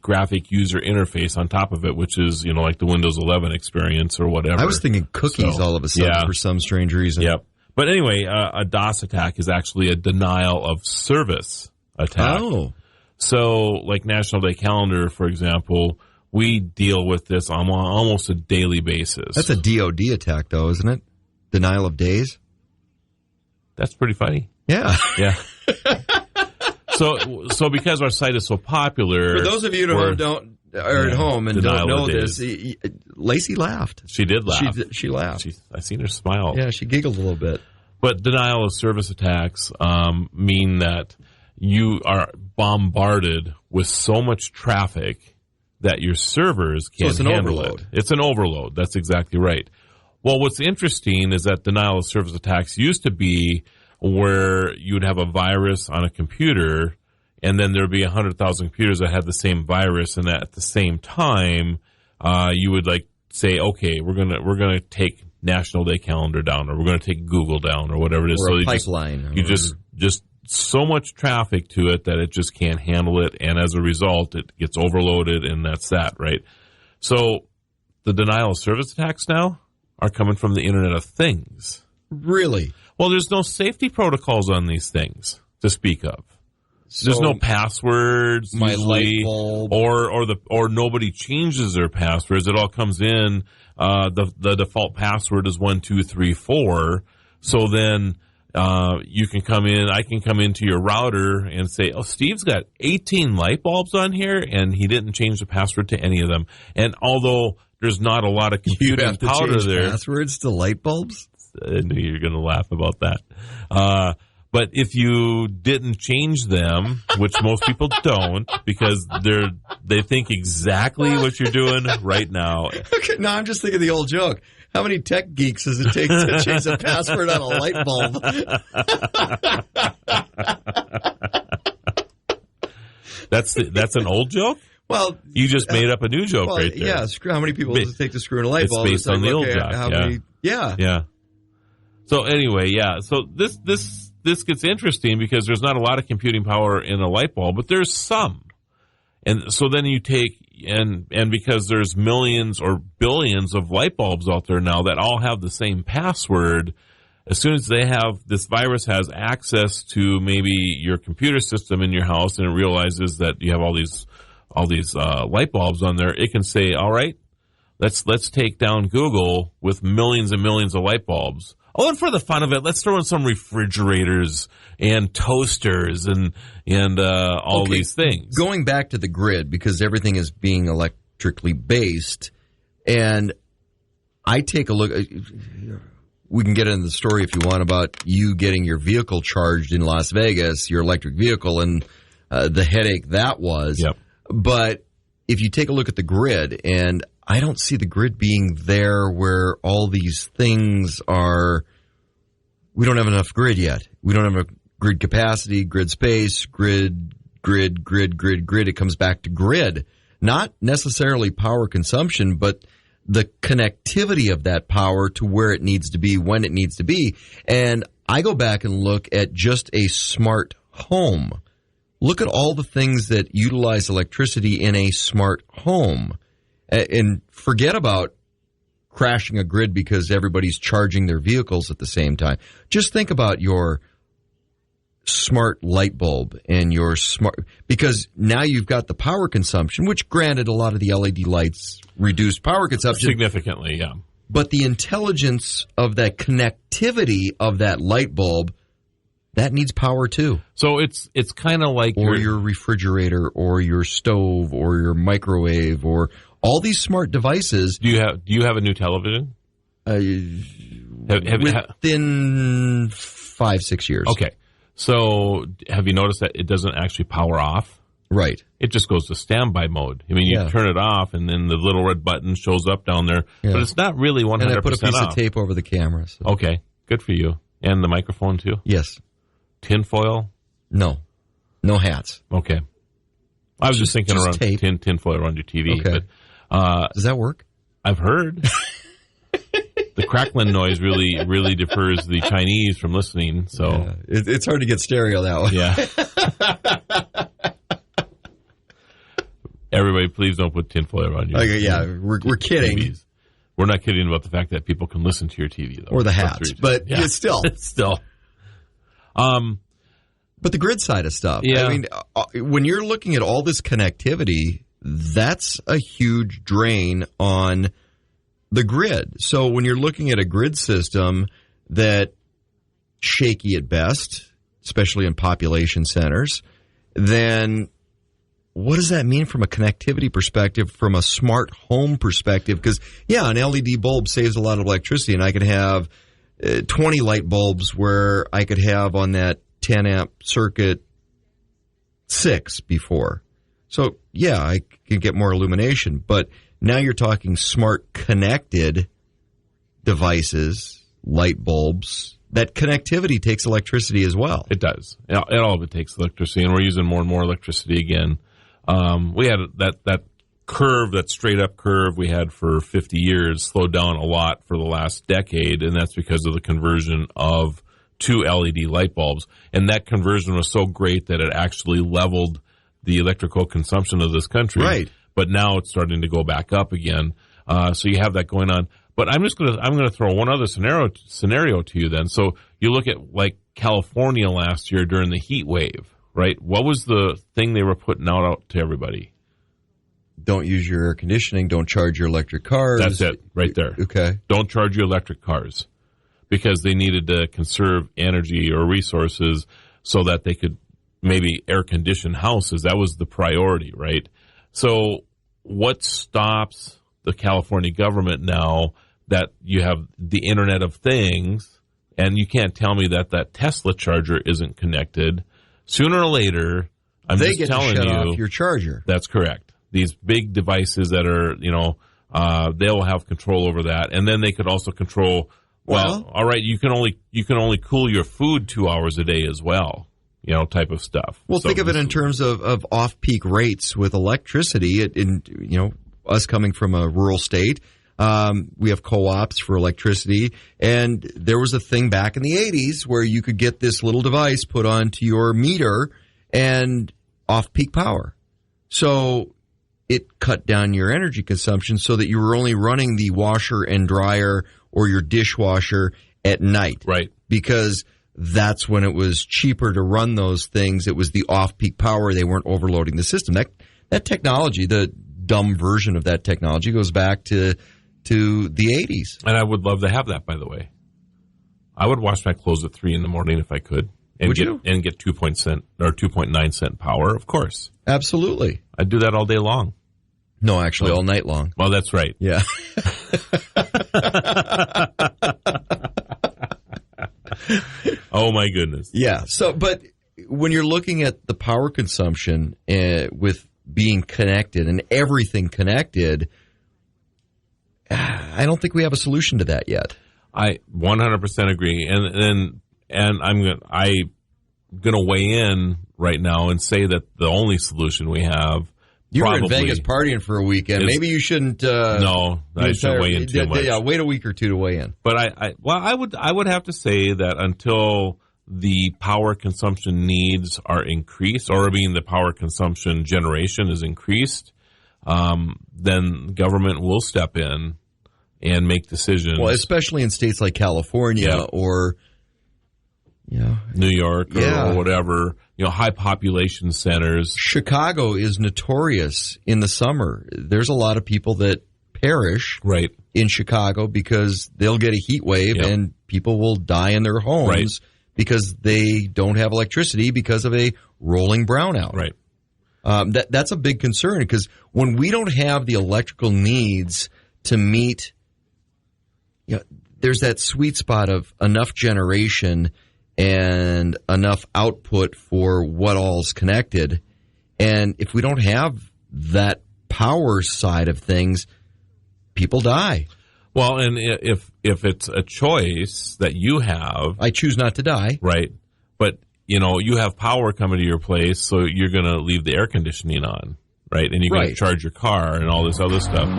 graphic user interface on top of it, which is, like the Windows 11 experience or whatever. I was thinking cookies all of a sudden for some strange reason. Yep. But anyway, a DOS attack is actually a denial of service attack. Oh. So, like National Day Calendar, for example, we deal with this on almost a daily basis. That's a DOD attack, though, isn't it? Denial of days? That's pretty funny. Yeah. Yeah. So because our site is so popular, for those of you who don't are at home and don't know this, Lacey laughed. She did laugh. She laughed. I seen her smile. Yeah, she giggled a little bit. But denial of service attacks mean that you are bombarded with so much traffic that your servers can't handle it. It's an overload. That's exactly right. Well, what's interesting is that denial of service attacks used to be where you would have a virus on a computer, and then there'd be 100,000 computers that had the same virus, and at the same time, you would like say, okay, we're gonna take National Day Calendar down, or we're gonna take Google down, or whatever it is. Or so a pipeline. You just so much traffic to it that it just can't handle it, and as a result, it gets overloaded, and that's that, right? So the denial of service attacks now are coming from the Internet of Things. Really? Well, there's no safety protocols on these things to speak of. So there's no passwords, my usually, light bulb, or nobody changes their passwords. It all comes in. The default password is 1234. So then you can come in. I can come into your router and say, "Oh, Steve's got 18 light bulbs on here, and he didn't change the password to any of them." And although there's not a lot of computing power there, passwords to light bulbs. I knew you were going to laugh about that. But if you didn't change them, which most people don't, because they think exactly what you're doing right now. Okay, no, I'm just thinking the old joke. How many tech geeks does it take to change the password on a light bulb? That's an old joke? Well, you just made up a new joke right there. Yeah, how many people does it take to screw in a light bulb? It's based on the old joke. Yeah. So anyway, So this gets interesting because there's not a lot of computing power in a light bulb, but there's some. And so then you take, and because there's millions or billions of light bulbs out there now that all have the same password, as soon as this virus has access to maybe your computer system in your house and it realizes that you have all these light bulbs on there, it can say, all right, let's take down Google with millions and millions of light bulbs. Oh, and for the fun of it, let's throw in some refrigerators and toasters and all these things. Going back to the grid, because everything is being electrically based, and I take a look. We can get into the story if you want about you getting your vehicle charged in Las Vegas, your electric vehicle, and the headache that was. Yep. But if you take a look at the grid, and I don't see the grid being there where all these things are. We don't have enough grid yet. We don't have enough grid capacity, grid space, grid. It comes back to grid. Not necessarily power consumption, but the connectivity of that power to where it needs to be, when it needs to be. And I go back and look at just a smart home. Look at all the things that utilize electricity in a smart home. And forget about crashing a grid because everybody's charging their vehicles at the same time. Just think about your smart light bulb and your smart, because now you've got the power consumption, which granted a lot of the LED lights reduce power consumption significantly, yeah. But the intelligence of that connectivity of that light bulb, that needs power too. So it's kind of like your refrigerator or your stove or your microwave or all these smart devices. Do you have a new television? Within 5-6 years. Okay. So have you noticed that it doesn't actually power off? Right. It just goes to standby mode. I mean, you turn it off, and then the little red button shows up down there. Yeah. But it's not really 100% off. And I put a piece of tape over the camera. So. Okay. Good for you. And the microphone, too? Yes. Tinfoil? No. No hats. Okay. I was just thinking around tinfoil around your TV. Okay. But, does that work? I've heard. The crackling noise really defers the Chinese from listening. So it's hard to get stereo that way. Yeah. Everybody, please don't put tinfoil around your TV. Yeah, we're kidding. TVs. We're not kidding about the fact that people can listen to your TV, though. Or the hats. But it's still. Still. But the grid side of stuff. Yeah. I mean, when you're looking at all this connectivity, that's a huge drain on the grid. So when you're looking at a grid system that shaky at best, especially in population centers, then what does that mean from a connectivity perspective, from a smart home perspective? Because, an LED bulb saves a lot of electricity, and I could have 20 light bulbs where I could have on that 10 amp circuit 6 before. So, I can get more illumination. But now you're talking smart connected devices, light bulbs, that connectivity takes electricity as well. It does. All of it takes electricity, and we're using more and more electricity again. We had that curve, that straight up curve we had for 50 years, slowed down a lot for the last decade, and that's because of the conversion of 2 LED light bulbs. And that conversion was so great that it actually leveled the electrical consumption of this country. Right. But now it's starting to go back up again. So you have that going on. But I'm gonna throw one other scenario to you then. So you look at like California last year during the heat wave, right? What was the thing they were putting out to everybody? Don't use your air conditioning. Don't charge your electric cars. That's it, right there. Okay. Don't charge your electric cars, because they needed to conserve energy or resources so that they could maybe air condition houses. That was the priority, right? So what stops the California government now that you have the Internet of Things, and you can't tell me that Tesla charger isn't connected? Sooner or later, they get to shut off your charger. That's correct. These big devices that are, they'll have control over that, and then they could also control. Well, all right, you can only cool your food 2 hours a day as well, type of stuff. Well, think of it in terms of off-peak rates with electricity. Us coming from a rural state, we have co-ops for electricity, and there was a thing back in the 80s where you could get this little device put onto your meter and off-peak power. So it cut down your energy consumption so that you were only running the washer and dryer or your dishwasher at night. Right. Because that's when it was cheaper to run those things. It was the off-peak power. They weren't overloading the system. That technology, the dumb version of that technology, goes back to the 80s. And I would love to have that, by the way. I would wash my clothes at 3 in the morning if I could. And get 2.9 cent power, of course. Absolutely. I'd do that all day long. No, actually, all night long. Well, that's right. Yeah. Oh, my goodness. Yeah. So, but when you're looking at the power consumption with being connected and everything connected, I don't think we have a solution to that yet. I 100% agree. And I'm gonna weigh in right now and say that the only solution we have. You were in Vegas partying for a weekend. Maybe you shouldn't. No, I shouldn't weigh in too much. Yeah, wait a week or two to weigh in. But I would have to say that until the power consumption needs are increased, or the power consumption generation is increased, then government will step in and make decisions. Well, especially in states like California or New York or whatever, high population centers. Chicago is notorious in the summer. There's a lot of people that perish in Chicago because they'll get a heat wave and people will die in their homes because they don't have electricity because of a rolling brownout. Right. That's a big concern, because when we don't have the electrical needs to meet, there's that sweet spot of enough generation and enough output for what all's connected. And if we don't have that power side of things, people die. Well, and if it's a choice that you have, I choose not to die. Right. But, you have power coming to your place, so you're going to leave the air conditioning on, right? And you're going to charge your car and all this other stuff.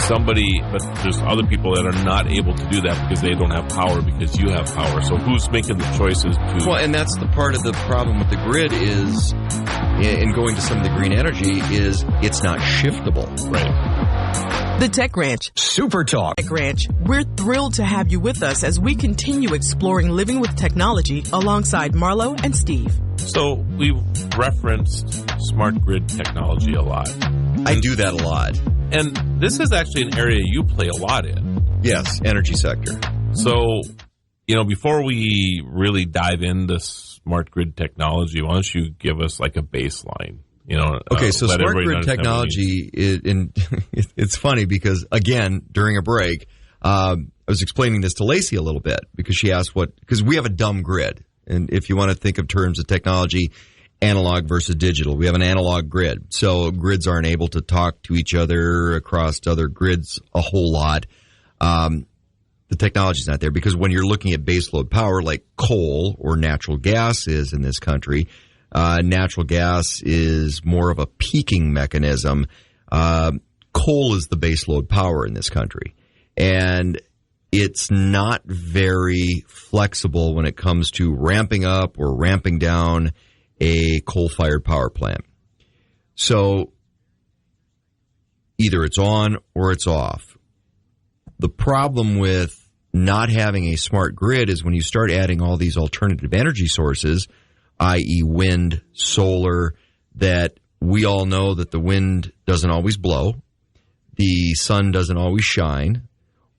But there's other people that are not able to do that because they don't have power because you have power. So who's making the choices to... Well, and that's the part of the problem with the grid is, in going to some of the green energy, is it's not shiftable. Right. The Tech Ranch. Super Talk. Tech Ranch. We're thrilled to have you with us as we continue exploring living with technology alongside Marlo and Steve. So we've referenced smart grid technology a lot. I do that a lot. And this is actually an area you play a lot in. Yes, energy sector. So, before we really dive into smart grid technology, why don't you give us like a baseline? Okay, so smart grid technology, it's funny because, again, during a break, I was explaining this to Lacey a little bit because she asked because we have a dumb grid. And if you want to think of terms of technology, analog versus digital, we have an analog grid. So grids aren't able to talk to each other across other grids a whole lot. The The technology's not there because when you're looking at baseload power like coal or natural gas is in this country, natural gas is more of a peaking mechanism. Coal is the baseload power in this country. And it's not very flexible when it comes to ramping up or ramping down a coal-fired power plant. So either it's on or it's off. The problem with not having a smart grid is when you start adding all these alternative energy sources, i.e. wind, solar, that we all know that the wind doesn't always blow, the sun doesn't always shine,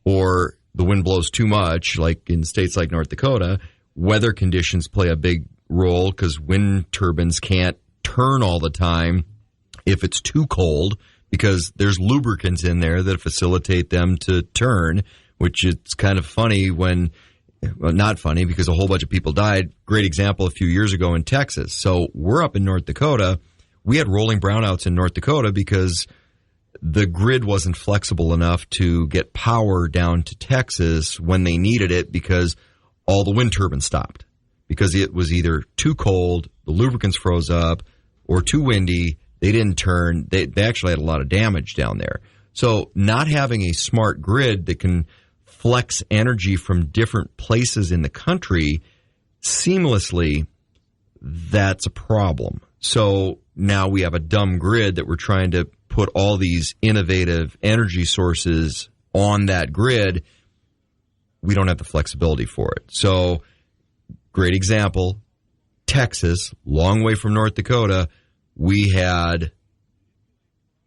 or the wind blows too much, like in states like North Dakota. Weather conditions play a big role because wind turbines can't turn all the time if it's too cold because there's lubricants in there that facilitate them to turn, which is kind of funny when, well, not funny because a whole bunch of people died. Great example a few years ago in Texas. So we're up in North Dakota. We had rolling brownouts in North Dakota because the grid wasn't flexible enough to get power down to Texas when they needed it because all the wind turbines stopped because it was either too cold, the lubricants froze up, or too windy. They didn't turn. They actually had a lot of damage down there. So not having a smart grid that can flex energy from different places in the country seamlessly, that's a problem. So now we have a dumb grid that we're trying to put all these innovative energy sources on that grid. We don't have the flexibility for it. So, great example, Texas, long way from North Dakota, we had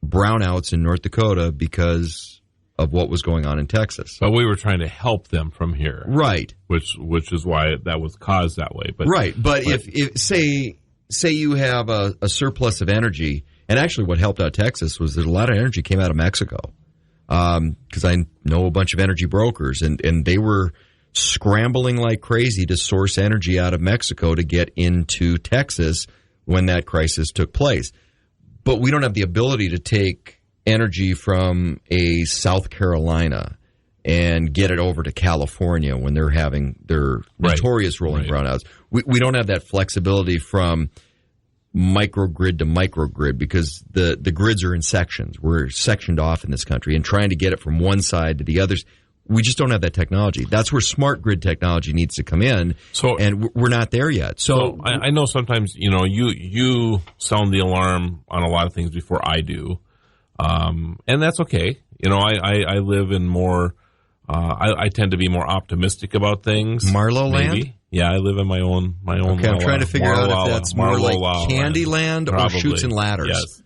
brownouts in North Dakota because of what was going on in Texas. But we were trying to help them from here. Right. Which is why that was caused that way. But right. But if say you have a surplus of energy, and actually what helped out Texas was that a lot of energy came out of Mexico. Because I know a bunch of energy brokers, and they were scrambling like crazy to source energy out of Mexico to get into Texas when that crisis took place. But we don't have the ability to take energy from a South Carolina and get it over to California when they're having their notorious rolling brownouts. We don't have that flexibility from microgrid to microgrid because the grids are in sections. We're sectioned off in this country, and trying to get it from one side to the others, we just don't have that technology. That's where smart grid technology needs to come in, and we're not there yet. So I know sometimes, you sound the alarm on a lot of things before I do, and that's okay. I live in more, I tend to be more optimistic about things. Marlow land? Maybe. Yeah, I live in my own. Okay, I'm trying to figure out if that's more like Candyland or Chutes and Ladders.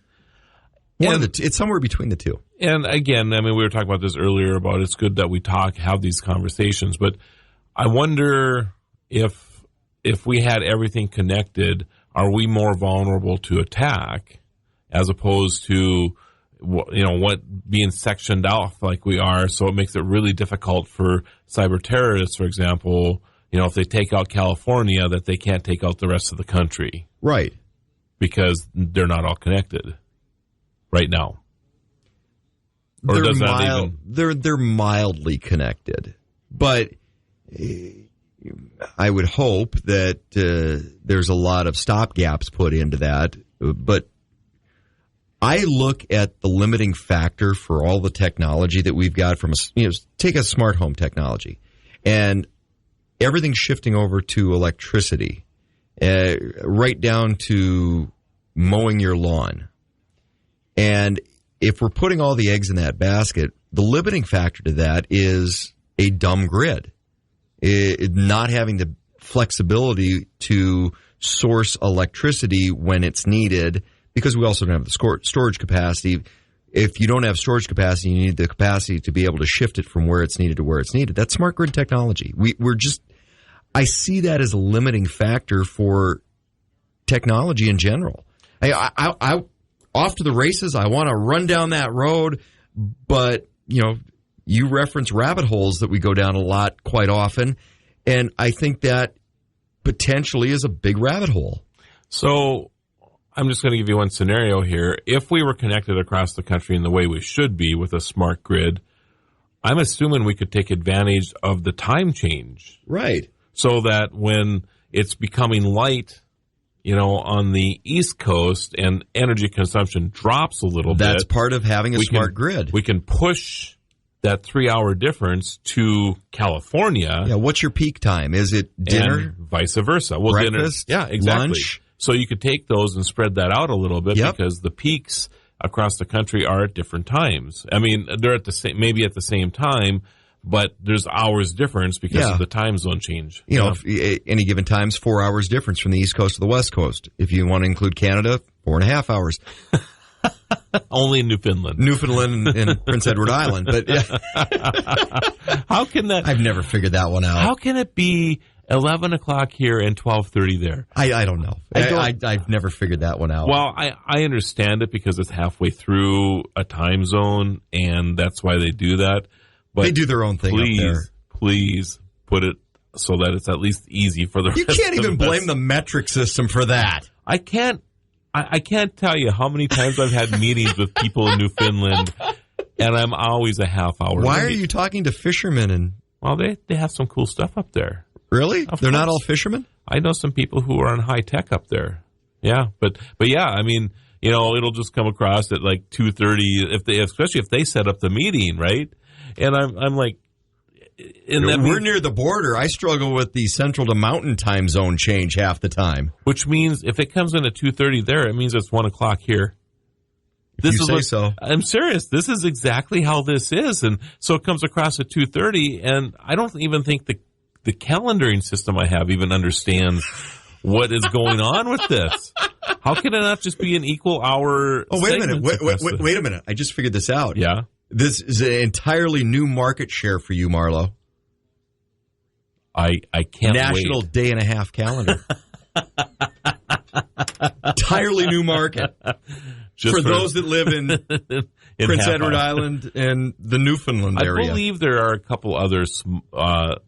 Yes. It's somewhere between the two. And again, we were talking about this earlier about it's good that we have these conversations, but I wonder if we had everything connected, are we more vulnerable to attack as opposed to what being sectioned off like we are? So it makes it really difficult for cyber terrorists, for example. If they take out California, that they can't take out the rest of the country. Right. Because they're not all connected right now. Or they're mildly connected. But I would hope that there's a lot of stopgaps put into that. But I look at the limiting factor for all the technology that we've got from take a smart home technology. And everything's shifting over to electricity, right down to mowing your lawn. And if we're putting all the eggs in that basket, the limiting factor to that is a dumb grid. Not having the flexibility to source electricity when it's needed, because we also don't have the storage capacity. If you don't have storage capacity, you need the capacity to be able to shift it from where it's needed to where it's needed. That's smart grid technology. I see that as a limiting factor for technology in general. I off to the races. I want to run down that road, but you reference rabbit holes that we go down a lot quite often, and I think that potentially is a big rabbit hole. So I'm just going to give you one scenario here. If we were connected across the country in the way we should be with a smart grid, I'm assuming we could take advantage of the time change. Right. So that when it's becoming light, on the East Coast and energy consumption drops a little bit. That's part of having a smart grid. We can push that 3-hour difference to California. Yeah, what's your peak time? Is it dinner? And vice versa. Well, breakfast? Dinner, yeah, exactly. Lunch? So you could take those and spread that out a little bit because the peaks across the country are at different times. I mean, they're at the same, maybe at the same time, but there's hours difference because of the time zone change. If any given time's 4 hours difference from the East Coast to the West Coast. If you want to include Canada, 4.5 hours. Only in Newfoundland and Prince Edward Island. But how can that? I've never figured that one out. How can it be 11 o'clock here and 12:30 there? I don't know. I've never figured that one out. Well, I understand it because it's halfway through a time zone, and that's why they do that. But they do their own thing up there. Please put it so that it's at least easy for the rest of us. You can't even blame the metric system for that. I can't tell you how many times I've had meetings with people in Newfoundland, and I'm always a half hour late. Why are you talking to fishermen? Well, they have some cool stuff up there. Really? They're not all fishermen? I know some people who are on high tech up there. Yeah, but yeah, I mean, it'll just come across at like 2:30 especially if they set up the meeting, right? And I'm like, we're near the border. I struggle with the central to mountain time zone change half the time. Which means if it comes in at 2:30 there, it means it's 1 o'clock here. So. I'm serious. This is exactly how this is. And so it comes across at 2:30, and I don't even think the calendaring system I have even understands what is going on with this. How can it not just be an equal hour? Oh, wait a minute. Wait a minute. I just figured this out. Yeah. This is an entirely new market share for you, Marlo. I can't National wait. Day and a Half calendar. Entirely new market. For those that live in Prince Edward Island and the Newfoundland area. I believe there are a couple other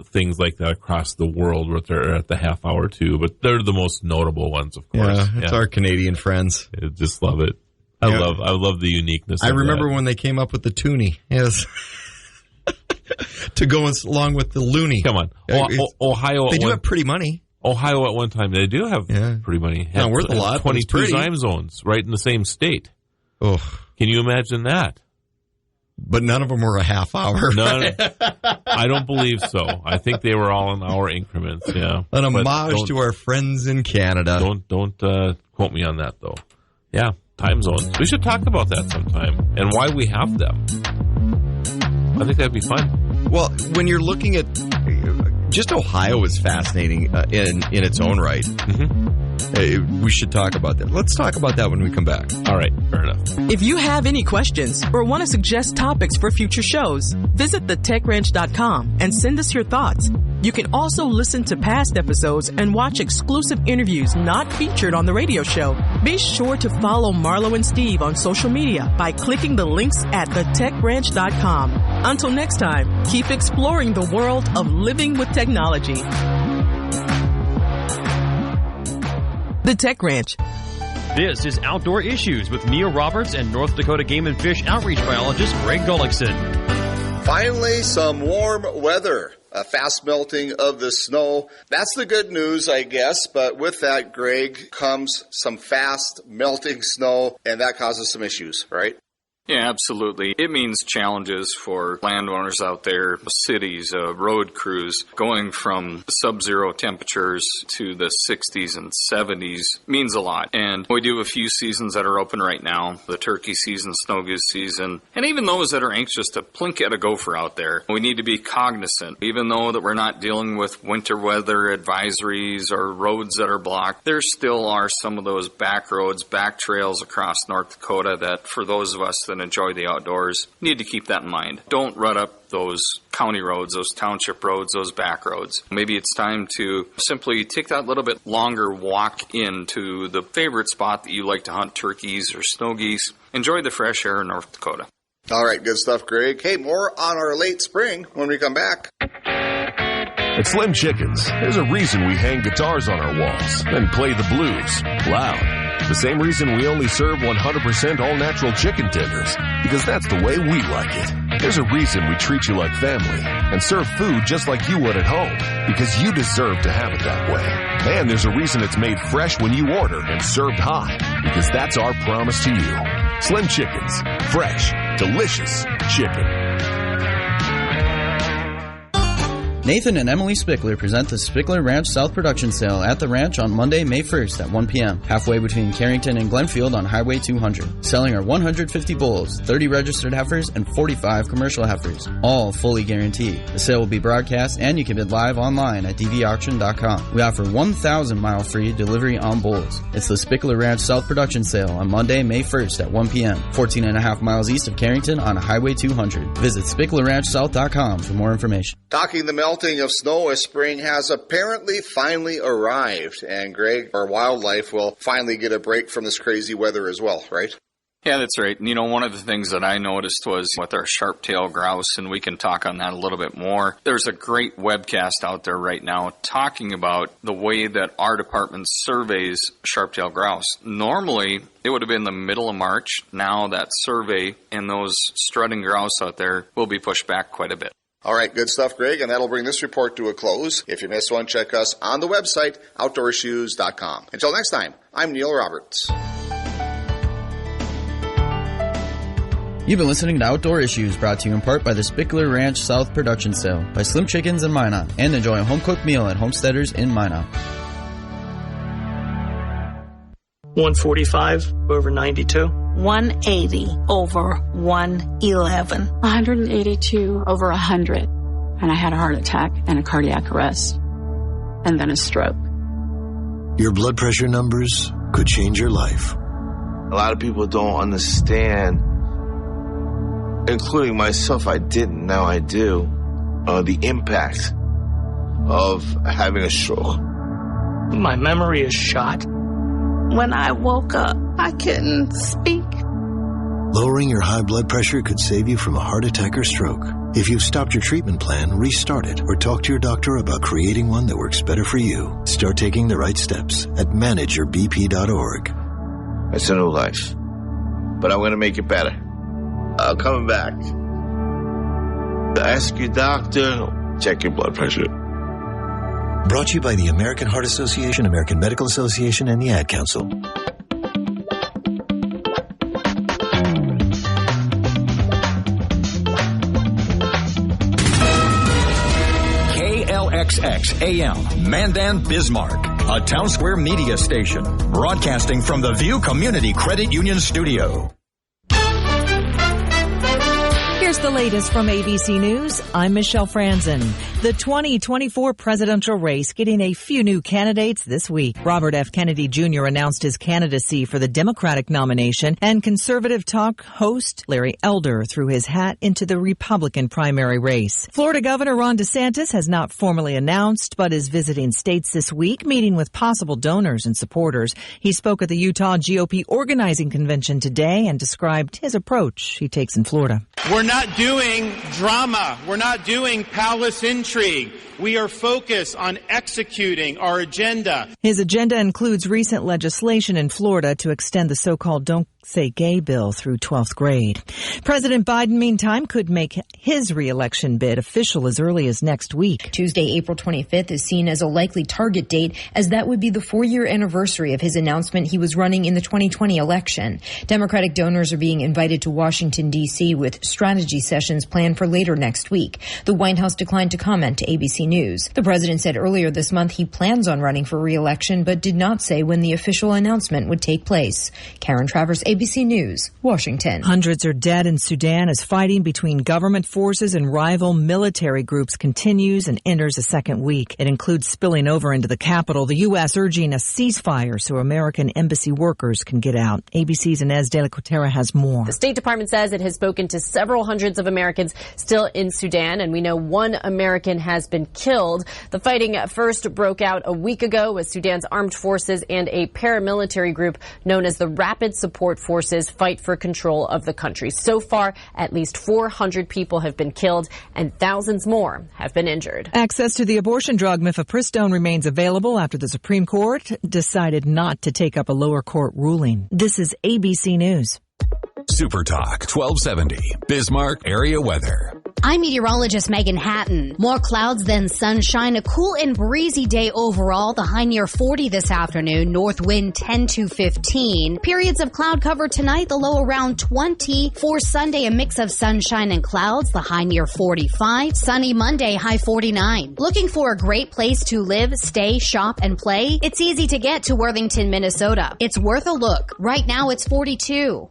things like that across the world where they're at the half hour too, but they're the most notable ones, of course. Yeah, it's our Canadian friends. I just love it. I love the uniqueness. I remember when they came up with the toonie. Yes. To go along with the loony. Come on. Ohio. They do have pretty money. Ohio at one time, they do have pretty money. Not worth a lot. 22 time zones right in the same state. Oh. Can you imagine that? But none of them were a half hour. None. I don't believe so. I think they were all in hour increments. Yeah. An homage to our friends in Canada. Don't quote me on that, though. Yeah. Time zones. We should talk about that sometime and why we have them. I think that'd be fun. Well, when you're looking at just Ohio is fascinating in its own right. We should talk about that. Let's talk about that when we come back. All right, fair enough. If you have any questions or want to suggest topics for future shows, visit thetechranch.com and send us your thoughts. You can also listen to past episodes and watch exclusive interviews not featured on the radio show. Be sure to follow Marlo and Steve on social media by clicking the links at thetechranch.com. Until next time, keep exploring the world of living with technology. The Tech Ranch. This is Outdoor Issues with Neil Roberts and North Dakota Game and Fish outreach biologist Greg Gullickson. Finally, some warm weather. A fast melting of the snow. That's the good news, I guess. But with that, Greg, comes some fast melting snow, and that causes some issues, right? Yeah, absolutely. It means challenges for landowners out there, cities, road crews. Going from sub-zero temperatures to the 60s and 70s means a lot. And we do have a few seasons that are open right now, the turkey season, snow goose season, and even those that are anxious to plink at a gopher out there. We need to be cognizant. Even though that we're not dealing with winter weather advisories or roads that are blocked, there still are some of those back roads, back trails across North Dakota that for those of us that enjoy the outdoors, need to keep that in mind. Don't rut up those county roads, those township roads, those back roads. Maybe it's time to simply take that little bit longer walk into the favorite spot that you like to hunt turkeys or snow geese. Enjoy the fresh air in North Dakota. All right, good stuff, Greg. Hey, more on our late spring when we come back. At Slim Chickens, there's a reason we hang guitars on our walls and play the blues loud. The same reason we only serve 100% all-natural chicken tenders, because that's the way we like it. There's a reason we treat you like family and serve food just like you would at home, because you deserve to have it that way. And there's a reason it's made fresh when you order and served hot, because that's our promise to you. Slim Chickens. Fresh, delicious chicken. Nathan and Emily Spickler present the Spickler Ranch South Production Sale at the ranch on Monday, May 1st at 1 p.m., halfway between Carrington and Glenfield on Highway 200. Selling are 150 bulls, 30 registered heifers, and 45 commercial heifers, all fully guaranteed. The sale will be broadcast and you can bid live online at dvauction.com. We offer 1,000 mile free delivery on bulls. It's the Spickler Ranch South Production Sale on Monday, May 1st at 1 p.m., 14 and a half miles east of Carrington on Highway 200. Visit SpicklerRanchSouth.com for more information. Talking the melting of snow as spring has apparently finally arrived. And Greg, our wildlife will finally get a break from this crazy weather as well, right? Yeah, that's right. And, one of the things that I noticed was with our sharp-tailed grouse, and we can talk on that a little bit more, there's a great webcast out there right now talking about the way that our department surveys sharp-tailed grouse. Normally, it would have been the middle of March. Now that survey and those strutting grouse out there will be pushed back quite a bit. All right, good stuff, Greg, and that'll bring this report to a close. If you missed one, check us on the website, OutdoorIssues.com. Until next time, I'm Neil Roberts. You've been listening to Outdoor Issues, brought to you in part by the Spickler Ranch South Production Sale by Slim Chickens in Minot, and enjoy a home-cooked meal at Homesteaders in Minot. 145 over 92. 180 over 111. 182 over 100. And I had a heart attack and a cardiac arrest. And then a stroke. Your blood pressure numbers could change your life. A lot of people don't understand, including myself, I didn't, now I do, the impact of having a stroke. My memory is shot. When I woke up, I couldn't speak. Lowering your high blood pressure could save you from a heart attack or stroke. If you've stopped your treatment plan, restart it or talk to your doctor about creating one that works better for you. Start taking the right steps at manageyourbp.org. It's a new life, but I'm going to make it better. I'm coming back. Ask your doctor, check your blood pressure. Brought to you by the American Heart Association, American Medical Association, and the Ad Council. KLXX AM, Mandan, Bismarck, a Town Square media station, broadcasting from the View Community Credit Union Studio. Here's the latest from ABC News. I'm Michelle Franzen. The 2024 presidential race getting a few new candidates this week. Robert F. Kennedy Jr. announced his candidacy for the Democratic nomination, and conservative talk host Larry Elder threw his hat into the Republican primary race. Florida Governor Ron DeSantis has not formally announced, but is visiting states this week, meeting with possible donors and supporters. He spoke at the Utah GOP organizing convention today and described his approach he takes in Florida. We're not doing drama. We're not doing palace intrigue. We are focused on executing our agenda. His agenda includes recent legislation in Florida to extend the so-called Don't Say Gay bill through 12th grade. President Biden, meantime, could make his re-election bid official as early as next week. Tuesday, April 25th is seen as a likely target date, as that would be the 4-year anniversary of his announcement he was running in the 2020 election. Democratic donors are being invited to Washington, D.C. with strategy sessions planned for later next week. The White House declined to comment to ABC News. The president said earlier this month he plans on running for re-election, but did not say when the official announcement would take place. Karen Travers, ABC News, Washington. Hundreds are dead in Sudan as fighting between government forces and rival military groups continues and enters a second week. It includes spilling over into the capital, the U.S. urging a ceasefire so American embassy workers can get out. ABC's Inez de la Cuetara has more. The State Department says it has spoken to several hundreds of Americans still in Sudan, and we know one American has been killed. The fighting first broke out a week ago as Sudan's armed forces and a paramilitary group known as the Rapid Support Forces fight for control of the country. So far, at least 400 people have been killed and thousands more have been injured. Access to the abortion drug mifepristone remains available after the Supreme Court decided not to take up a lower court ruling. This is ABC News. Super Talk 1270, Bismarck area weather. I'm meteorologist Megan Hatton. More clouds than sunshine. A cool and breezy day overall. The high near 40 this afternoon. North wind 10 to 15. Periods of cloud cover tonight. The low around 20. For Sunday, a mix of sunshine and clouds. The high near 45. Sunny Monday, high 49. Looking for a great place to live, stay, shop, and play? It's easy to get to Worthington, Minnesota. It's worth a look. Right now, it's 42.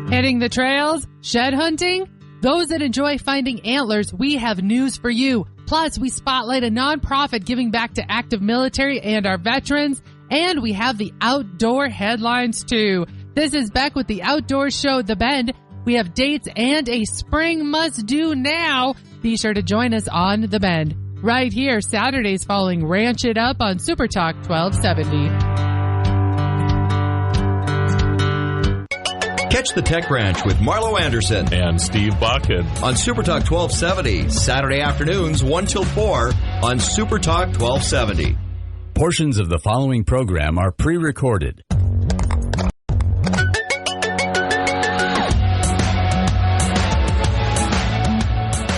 Hitting the trails? Shed hunting? Those that enjoy finding antlers, we have news for you. Plus, we spotlight a nonprofit giving back to active military and our veterans. And we have the outdoor headlines, too. This is Beck with the outdoor show, The Bend. We have dates and a spring must-do now. Be sure to join us on The Bend. Right here, Saturdays following Ranch It Up on Super Talk 1270. Catch the Tech Ranch with Marlo Anderson and Steve Bakken on Super Talk 1270, Saturday afternoons 1 till 4 on Super Talk 1270. Portions of the following program are pre-recorded.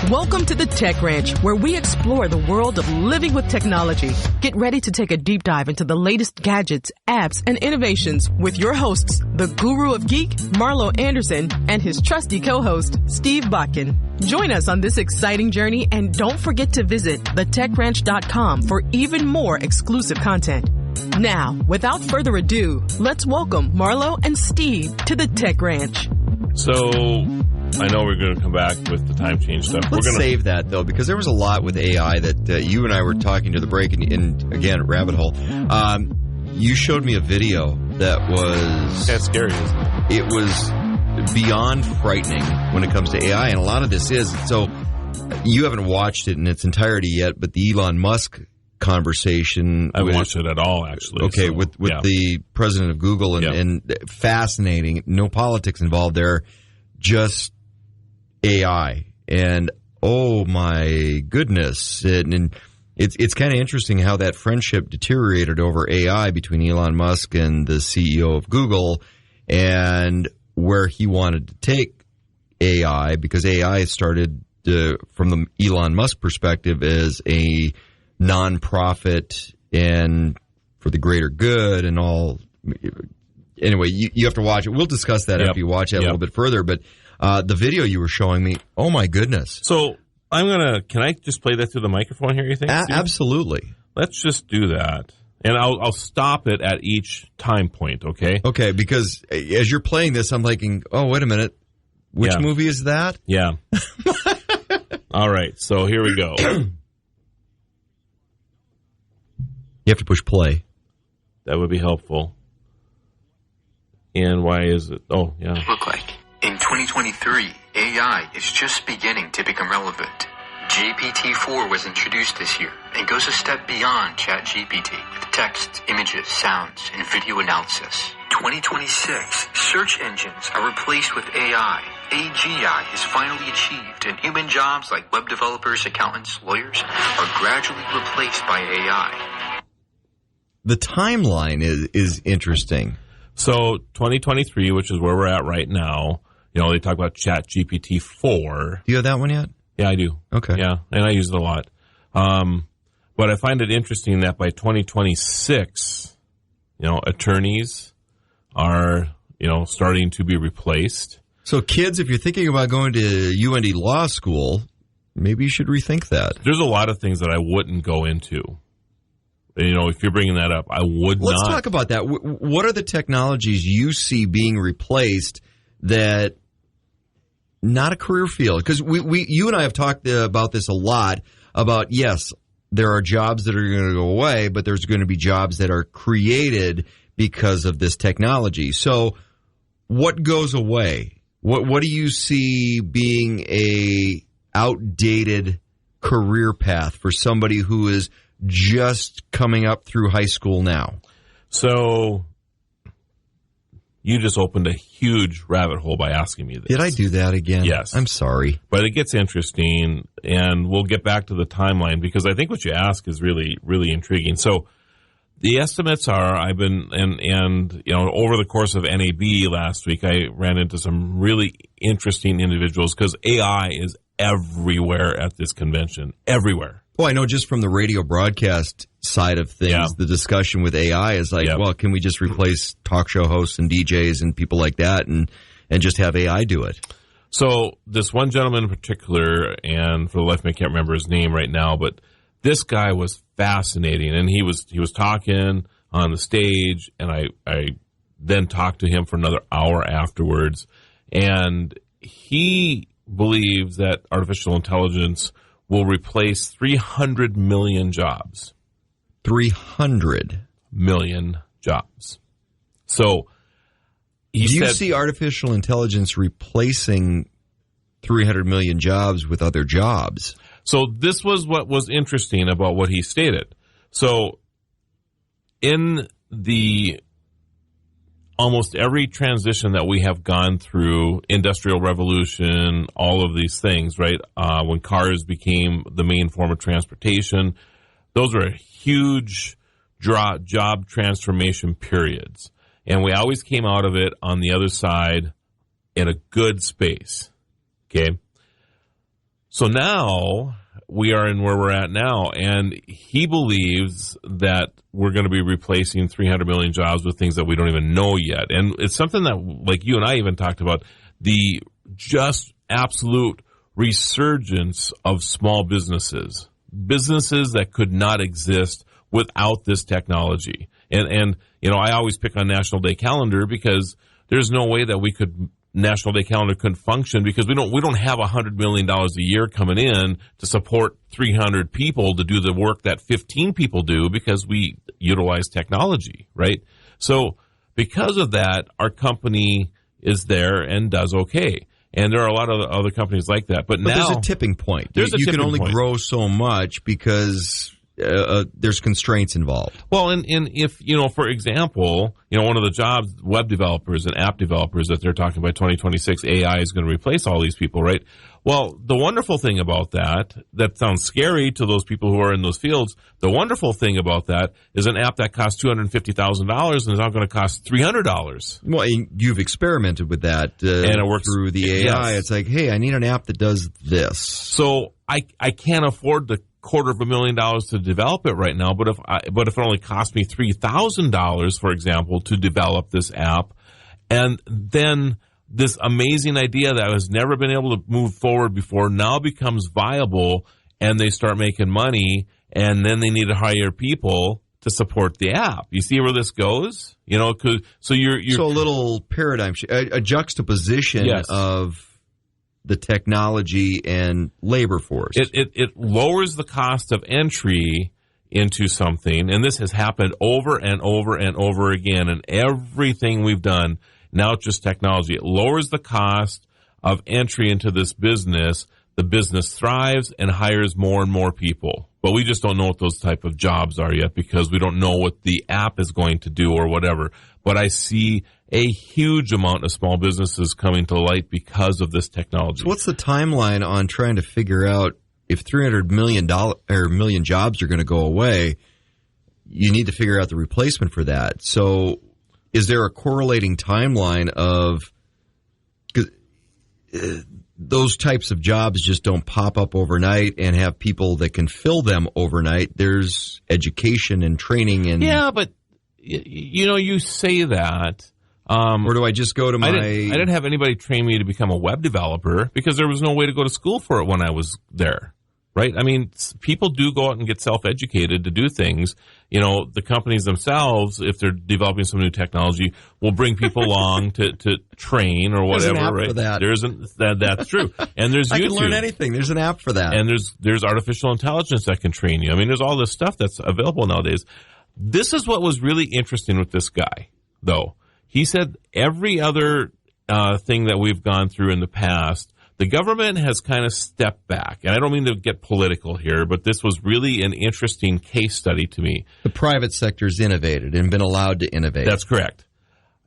Welcome to the Tech Ranch, where we explore the world of living with technology. Get ready to take a deep dive into the latest gadgets, apps, and innovations with your hosts, the Guru of Geek, Marlo Anderson, and his trusty co-host, Steve Bakken. Join us on this exciting journey, and don't forget to visit thetechranch.com for even more exclusive content. Now, without further ado, let's welcome Marlo and Steve to the Tech Ranch. So, I know we're going to come back with the time change stuff. Let's save that, though, because there was a lot with AI that you and I were talking to the break, and again, rabbit hole. You showed me a video that was... That's scary, isn't it? It was beyond frightening when it comes to AI, and a lot of this is... So, you haven't watched it in its entirety yet, but the Elon Musk conversation... I haven't watched it at all, actually. Okay, so, with the president of Google, and fascinating. No politics involved there. Just... AI, and oh my goodness, and it's kind of interesting how that friendship deteriorated over AI between Elon Musk and the CEO of Google, and where he wanted to take AI, because AI started from the Elon Musk perspective as a nonprofit and for the greater good and all. Anyway, you have to watch it. We'll discuss that after you watch it a little bit further, but the video you were showing me, oh my goodness. So can I just play that through the microphone here, you think? Absolutely. Let's just do that. And I'll stop it at each time point, okay? Okay, because as you're playing this, I'm thinking, oh, wait a minute. Which movie is that? Yeah. All right, so here we go. You have to push play. That would be helpful. And why is it? Oh, yeah. Look like. In 2023, AI is just beginning to become relevant. GPT-4 was introduced this year and goes a step beyond ChatGPT with text, images, sounds, and video analysis. 2026, search engines are replaced with AI. AGI is finally achieved, and human jobs like web developers, accountants, lawyers are gradually replaced by AI. The timeline is interesting. So 2023, which is where we're at right now, they talk about ChatGPT-4. Do you have that one yet? Yeah, I do. Okay. Yeah, and I use it a lot. But I find it interesting that by 2026, attorneys are, starting to be replaced. So kids, if you're thinking about going to UND Law School, maybe you should rethink that. There's a lot of things that I wouldn't go into. If you're bringing that up, I would not. Let's talk about that. What are the technologies you see being replaced that not a career field? Because you and I have talked about this a lot, about, yes, there are jobs that are going to go away, but there's going to be jobs that are created because of this technology. So what goes away? What do you see being a outdated career path for somebody who is just coming up through high school now? So you just opened a huge rabbit hole by asking me this. Did I do that again? Yes. I'm sorry. But it gets interesting, and we'll get back to the timeline, because I think what you ask is really, really intriguing. So the estimates are, I've been, and you know, over the course of NAB last week, I ran into some really interesting individuals because AI is everywhere at this convention, everywhere. Well, I know just from the radio broadcast side of things, the discussion with AI is like, well, can we just replace talk show hosts and DJs and people like that and just have AI do it? So this one gentleman in particular, and for the life of me, I can't remember his name right now, but this guy was fascinating, and he was talking on the stage, and I then talked to him for another hour afterwards, and he believes that artificial intelligence will replace 300 million jobs. 300 million jobs. So do you see artificial intelligence replacing 300 million jobs with other jobs? So this was what was interesting about what he stated. So in the almost every transition that we have gone through, Industrial Revolution, all of these things, right? When cars became the main form of transportation, those were huge job transformation periods. And we always came out of it on the other side in a good space. Okay? So now we are in where we're at now, and he believes that we're going to be replacing 300 million jobs with things that we don't even know yet. And it's something that, like you and I even talked about, the just absolute resurgence of small businesses that could not exist without this technology. And you know, I always pick on National Day Calendar because there's no way that National Day Calendar couldn't function because we don't have $100 million a year coming in to support 300 people to do the work that 15 people do because we utilize technology, right? So because of that, our company is there and does okay. And there are a lot of other companies like that. But now there's a tipping point. You can only grow so much because there's constraints involved. Well, and if, you know, for example, you know, one of the jobs, web developers and app developers that they're talking about 2026, AI is going to replace all these people, right? Well, the wonderful thing about that sounds scary to those people who are in those fields. The wonderful thing about that is an app that costs $250,000 and is now going to cost $300. Well, you've experimented with that and it works through the AI. Yes. It's like, hey, I need an app that does this. So I can't afford the $250,000 to develop it right now, but if it only cost me $3,000, for example, to develop this app, and then this amazing idea that has never been able to move forward before now becomes viable, and they start making money, and then they need to hire people to support the app. You see where this goes? You know, so you're a little paradigm shift, a juxtaposition of the technology and labor force. It lowers the cost of entry into something, and this has happened over and over and over again, and everything we've done, now it's just technology. It lowers the cost of entry into this business. The business thrives and hires more and more people. But we just don't know what those type of jobs are yet because we don't know what the app is going to do or whatever. But I see a huge amount of small businesses coming to light because of this technology. So what's the timeline on trying to figure out if $300 million jobs are going to go away? You need to figure out the replacement for that. So is there a correlating timeline of those types of jobs just don't pop up overnight and have people that can fill them overnight? There's education and training and but you know, you say that. Or do I just go to my... I didn't have anybody train me to become a web developer because there was no way to go to school for it when I was there, right? I mean, people do go out and get self-educated to do things. You know, the companies themselves, if they're developing some new technology, will bring people along to train or whatever, there's an app right? For that. That's true. And there's I YouTube. can learn anything. There's an app for that. And there's artificial intelligence that can train you. I mean, there's all this stuff that's available nowadays. This is what was really interesting with this guy, though. He said every other thing that we've gone through in the past, the government has kind of stepped back. And I don't mean to get political here, but this was really an interesting case study to me. The private sector's innovated and been allowed to innovate. That's correct.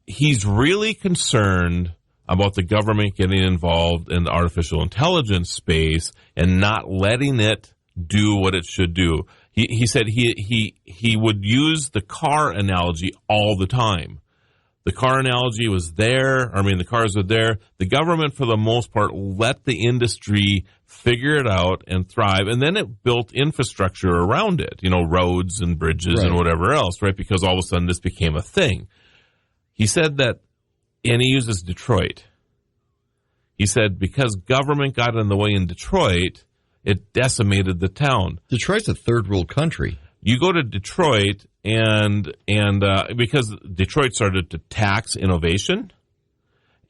He's really concerned about the government getting involved in the artificial intelligence space and not letting it do what it should do. He said he would use the car analogy all the time. The car analogy was there. I mean, the cars were there. The government, for the most part, let the industry figure it out and thrive. And then it built infrastructure around it, roads and bridges and whatever else, right? Because all of a sudden this became a thing. He said that, and he uses Detroit. He said because government got in the way in Detroit, it decimated the town. Detroit's a third world country. You go to Detroit, and because Detroit started to tax innovation,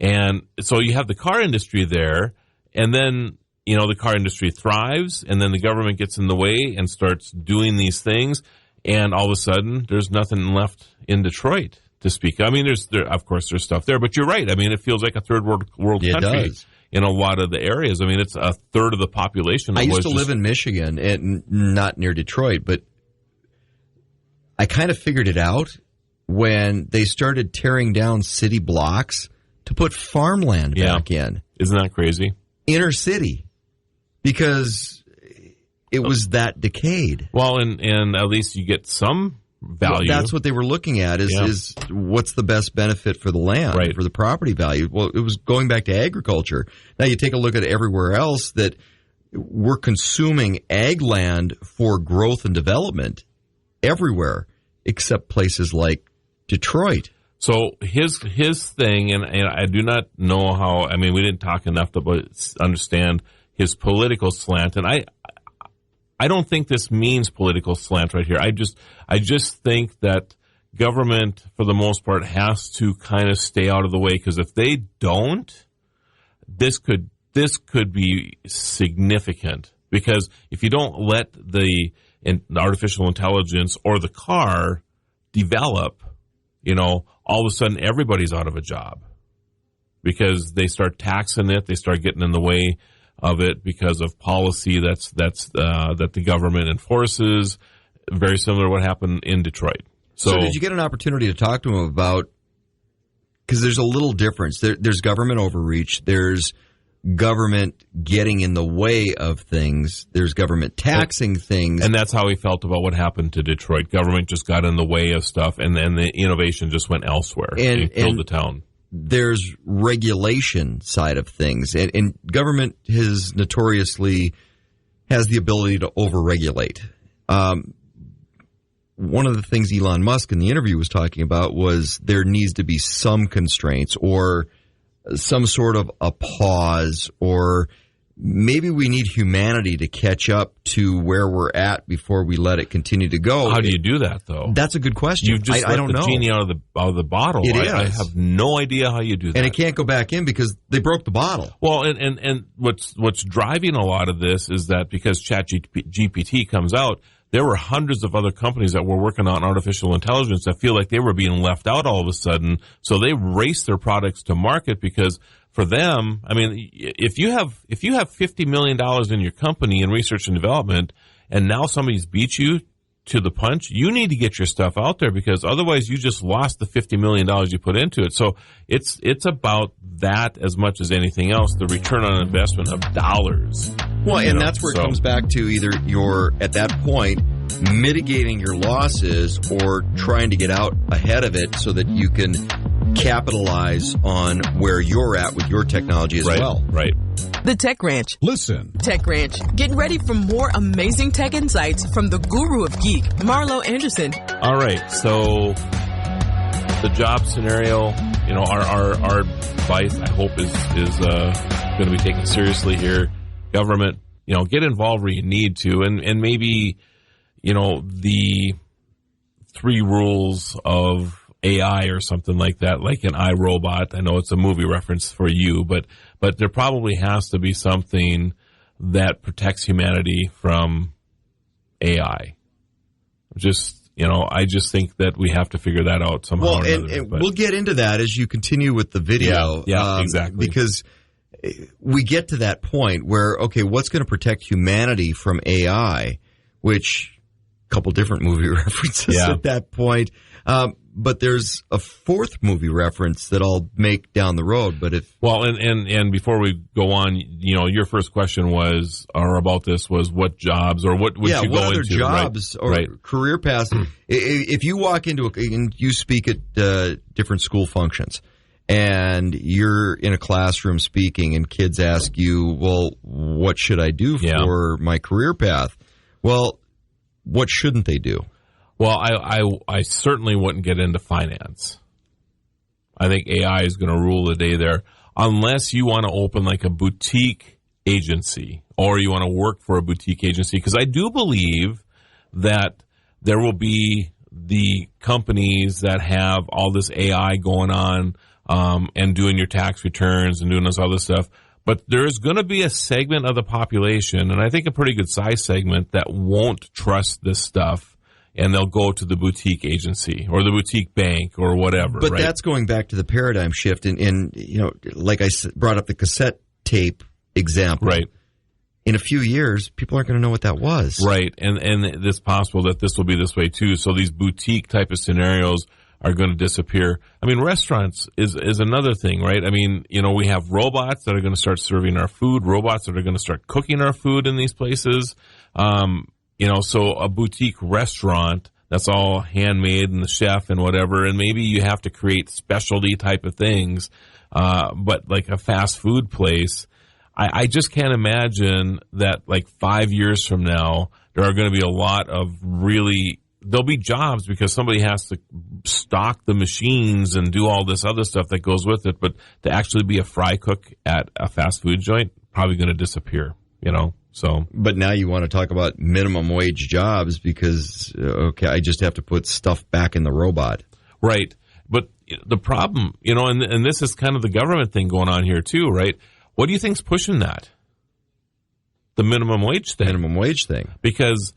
and so you have the car industry there, and then the car industry thrives, and then the government gets in the way and starts doing these things, and all of a sudden there's nothing left in Detroit to speak. I mean, of course there's stuff there, but you're right. I mean, it feels like a third world country. It does. In a lot of the areas. I mean, it's a third of the population. I used to live in Michigan, and not near Detroit, but I kind of figured it out when they started tearing down city blocks to put farmland back in. Isn't that crazy? Inner city, because it was that decayed. Well, and at least you get some value. Well, that's what they were looking at is what's the best benefit for the land, for the property value. Well, it was going back to agriculture. Now you take a look at everywhere else that we're consuming ag land for growth and development everywhere except places like Detroit. So his thing, and I do not know how, I mean, we didn't talk enough to understand his political slant, and I don't think this means political slant right here. I just think that government, for the most part, has to kind of stay out of the way, because if they don't, this could be significant. Because if you don't let the artificial intelligence or the car develop, all of a sudden everybody's out of a job, because they start taxing it, they start getting in the way of it because of policy that the government enforces. Very similar to what happened in Detroit. So did you get an opportunity to talk to him about, because there's a little difference. There's government overreach. There's government getting in the way of things. There's government taxing things. And that's how he felt about what happened to Detroit. Government just got in the way of stuff, and then the innovation just went elsewhere and killed the town. There's regulation side of things, and government has notoriously has the ability to overregulate. One of the things Elon Musk in the interview was talking about was there needs to be some constraints or some sort of a pause, or maybe we need humanity to catch up to where we're at before we let it continue to go. How do you do that, though? That's a good question. You've just I don't know. The genie out of the bottle. I have no idea how you do that. And it can't go back in because they broke the bottle. Well, and what's driving a lot of this is that because ChatGPT comes out, there were hundreds of other companies that were working on artificial intelligence that feel like they were being left out all of a sudden. So they raced their products to market, because for them, I mean, if you have $50 million in your company in research and development, and now somebody's beat you to the punch, you need to get your stuff out there, because otherwise you just lost the $50 million you put into it. So it's about that as much as anything else, the return on investment of dollars. Well, and that's where it comes back to either you're, at that point, mitigating your losses or trying to get out ahead of it so that you can capitalize on where you're at with your technology as well. Right. The Tech Ranch. Listen. Tech Ranch. Get ready for more amazing tech insights from the guru of geek, Marlo Anderson. All right. So the job scenario, our advice, I hope, is going to be taken seriously here. Government, get involved where you need to, and maybe, the 3 rules of AI or something like that, like an iRobot. I know it's a movie reference for you, but there probably has to be something that protects humanity from AI. I just think that we have to figure that out somehow. Well, and we'll get into that as you continue with the video. Yeah, exactly. Because we get to that point where, okay, what's going to protect humanity from AI, which a couple different movie references at that point. But there's a fourth movie reference that I'll make down the road. But if and before we go on, your first question was about this was what jobs or what would you go other into? Jobs or career paths? If you walk into and you speak at different school functions, and you're in a classroom speaking, and kids ask you, "Well, what should I do for my career path?" Well, what shouldn't they do? Well, I certainly wouldn't get into finance. I think AI is going to rule the day there, unless you want to open like a boutique agency or you want to work for a boutique agency. Because I do believe that there will be the companies that have all this AI going on and doing your tax returns and doing this other stuff. But there's going to be a segment of the population, and I think a pretty good size segment, that won't trust this stuff. And they'll go to the boutique agency or the boutique bank or whatever. But that's going back to the paradigm shift. And like I brought up the cassette tape example. Right. In a few years, people aren't going to know what that was. Right. And it's possible that this will be this way, too. So these boutique type of scenarios are going to disappear. I mean, restaurants is another thing, right? I mean, we have robots that are going to start serving our food, robots that are going to start cooking our food in these places. So a boutique restaurant that's all handmade and the chef and whatever, and maybe you have to create specialty type of things, but like a fast food place, I just can't imagine that like 5 years from now, there are going to be a lot of there'll be jobs because somebody has to stock the machines and do all this other stuff that goes with it, but to actually be a fry cook at a fast food joint, probably going to disappear, So, but now you want to talk about minimum wage jobs because, I just have to put stuff back in the robot. Right. But the problem, and this is kind of the government thing going on here too, right? What do you think's pushing that? The minimum wage thing. Minimum wage thing. Because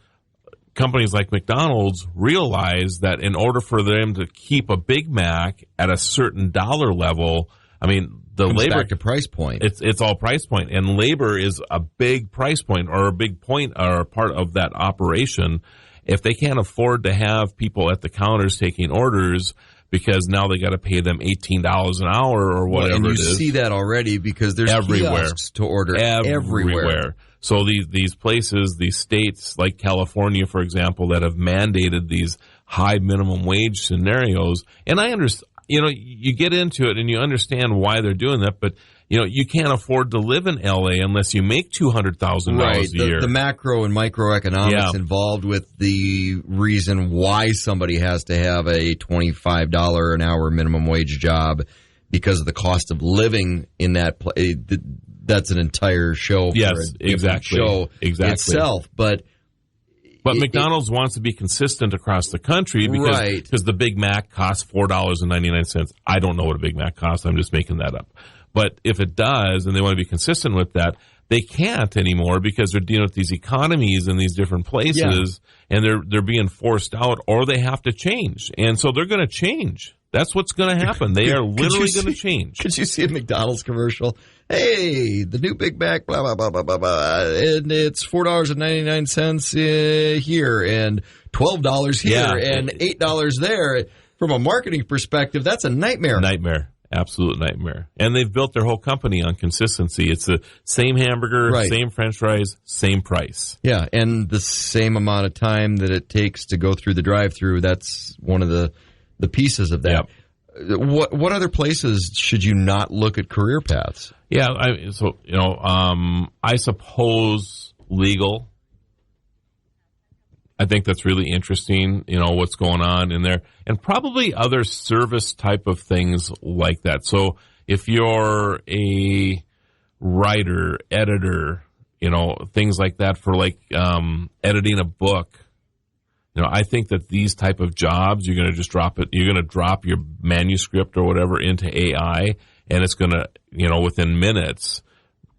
companies like McDonald's realize that in order for them to keep a Big Mac at a certain dollar level, I mean, the comes labor back to price point. It's all price point, and labor is a big price point or a big point or a part of that operation. If they can't afford to have people at the counters taking orders because now they got to pay them $18 an hour or whatever and you it is. see that already because there's everywhere kiosks to order everywhere. So these places, these states like California, for example, that have mandated these high minimum wage scenarios, and I understand. You get into it and you understand why they're doing that, but you can't afford to live in LA unless you make $200,000 a year. The macro and microeconomics involved with the reason why somebody has to have a $25 an hour minimum wage job because of the cost of living in that place. That's an entire show. Show itself, But McDonald's wants to be consistent across the country because the Big Mac costs $4.99. I don't know what a Big Mac costs. I'm just making that up. But if it does, and they want to be consistent with that, they can't anymore because they're dealing with these economies in these different places, and they're being forced out, or they have to change. And so they're going to change. That's what's going to happen. They are literally going to change. Could you see a McDonald's commercial? Hey, the new Big Mac, blah, blah, blah, blah, blah, blah. And it's $4.99 here and $12 here and $8 there. From a marketing perspective, that's a nightmare. Absolute nightmare. And they've built their whole company on consistency. It's the same hamburger, same French fries, same price. Yeah, and the same amount of time that it takes to go through the drive-through. That's one of the pieces of that. Yep. What other places should you not look at career paths? Yeah, I suppose legal. I think that's really interesting, what's going on in there. And probably other service type of things like that. So if you're a writer, editor, things like that for editing a book, I think that these type of jobs, you're going to just drop it. You're going to drop your manuscript or whatever into AI, and it's going to, within minutes,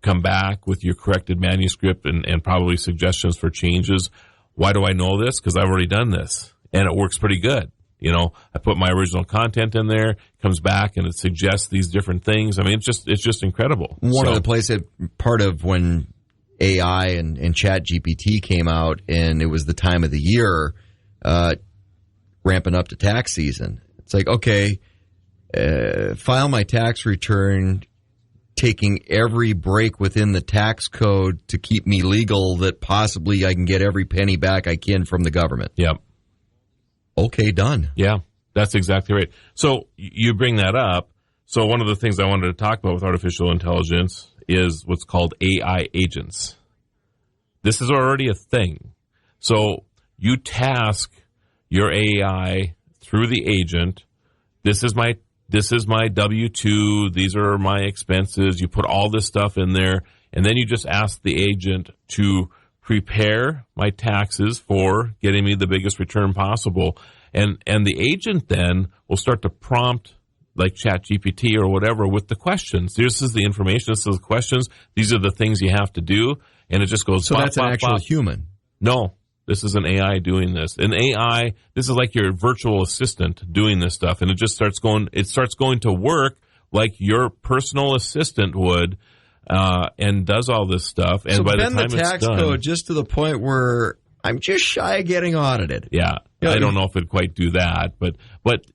come back with your corrected manuscript and probably suggestions for changes. Why do I know this? Because I've already done this, and it works pretty good. I put my original content in there, comes back, and it suggests these different things. I mean, it's just incredible. One of the places, part of when AI and ChatGPT came out, and it was the time of the year, ramping up to tax season. It's like, okay, file my tax return, taking every break within the tax code to keep me legal that possibly I can get every penny back I can from the government. Yep. Okay, done. Yeah, that's exactly right. So you bring that up. So one of the things I wanted to talk about with artificial intelligence is what's called AI agents. This is already a thing. So you task your AI through the agent. This is my W-2. These are my expenses. You put all this stuff in there, and then you just ask the agent to prepare my taxes for getting me the biggest return possible. And the agent then will start to prompt, like ChatGPT or whatever, with the questions. This is the information. This is the questions. These are the things you have to do. And it just goes. So that's an actual human. No. This is an AI doing this. An AI, this is like your virtual assistant doing this stuff, and it starts going to work like your personal assistant would, and does all this stuff. And so by the bend time the tax it's done, code just to the point where I'm just shy of getting audited. Yeah. I don't know if it'd quite do that, but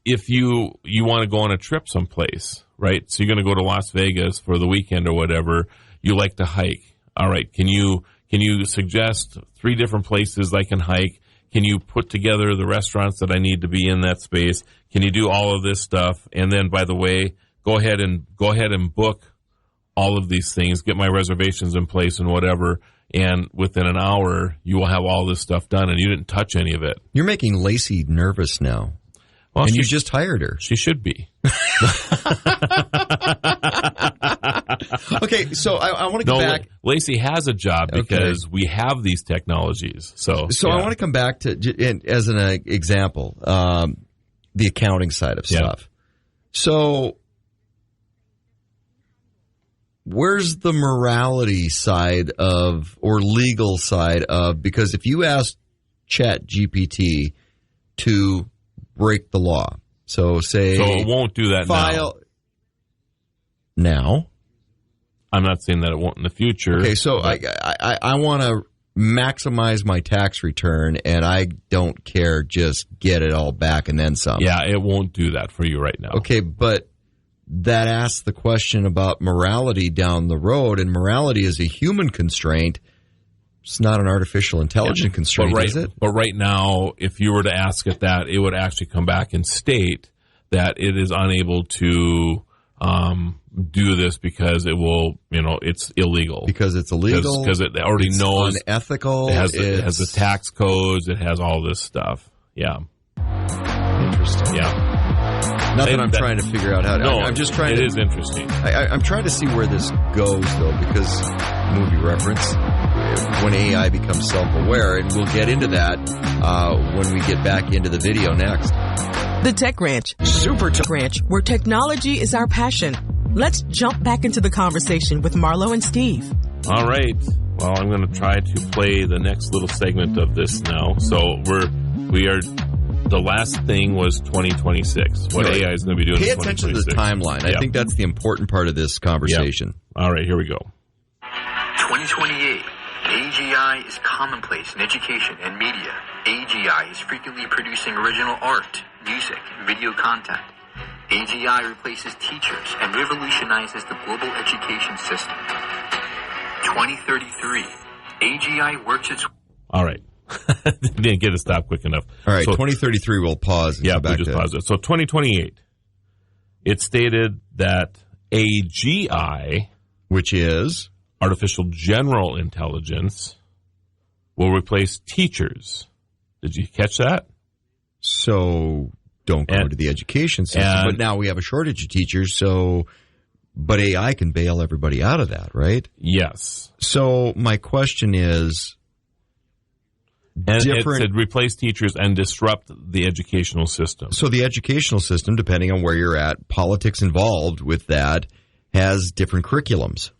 if you want to go on a trip someplace, right? So you're going to go to Las Vegas for the weekend or whatever, you like to hike. All right, can you suggest 3 different places I can hike? Can you put together the restaurants that I need to be in that space? Can you do all of this stuff? And then, by the way, go ahead and book all of these things, get my reservations in place and whatever. And within an hour, you will have all this stuff done, and you didn't touch any of it. You're making Lacey nervous now. Well, and you just hired her. She should be. Okay, so I want to go back. Lacey has a job because we have these technologies. So I want to come back to, as an example, the accounting side of stuff. So where's the morality side of, or legal side of, because if you ask ChatGPT to break the law, so it won't do that now. I'm not saying that it won't in the future. Okay, so I want to maximize my tax return, and I don't care, just get it all back and then some. Yeah, it won't do that for you right now. Okay, but that asks the question about morality down the road, and morality is a human constraint. It's not an artificial intelligence constraint, is it? But right now, if you were to ask it that, it would actually come back and state that it is unable to do this because it will, it's illegal. Because it's illegal? Because it already knows. It's unethical. It has the tax codes. It has all this stuff. Yeah. Interesting. Yeah. Nothing I'm trying to figure out how to. No, I'm just trying it is interesting. I'm trying to see where this goes, though, because movie reference, when AI becomes self-aware, and we'll get into that when we get back into the video next. The Tech Ranch. Super Tech Ranch, where technology is our passion. Let's jump back into the conversation with Marlo and Steve. All right. Well, I'm going to try to play the next little segment of this now. So we are. The last thing was 2026. What AI is going to be doing in 2026. Pay attention to the timeline. I think that's the important part of this conversation. All right, here we go. 2028. AGI is commonplace in education and media. AGI is frequently producing original art, music, and video content. AGI replaces teachers and revolutionizes the global education system. 2033. AGI works its... All right. Didn't get it stopped quick enough. All right, so, 2033 we'll pause. Yeah, we'll just pause it. So 2028, it stated that AGI, which is artificial general intelligence, will replace teachers. Did you catch that? So don't go to the education system. But now we have a shortage of teachers, but AI can bail everybody out of that, right? Yes. So my question is... And it said replace teachers and disrupt the educational system. So the educational system, depending on where you're at, politics involved with that, has different curriculums.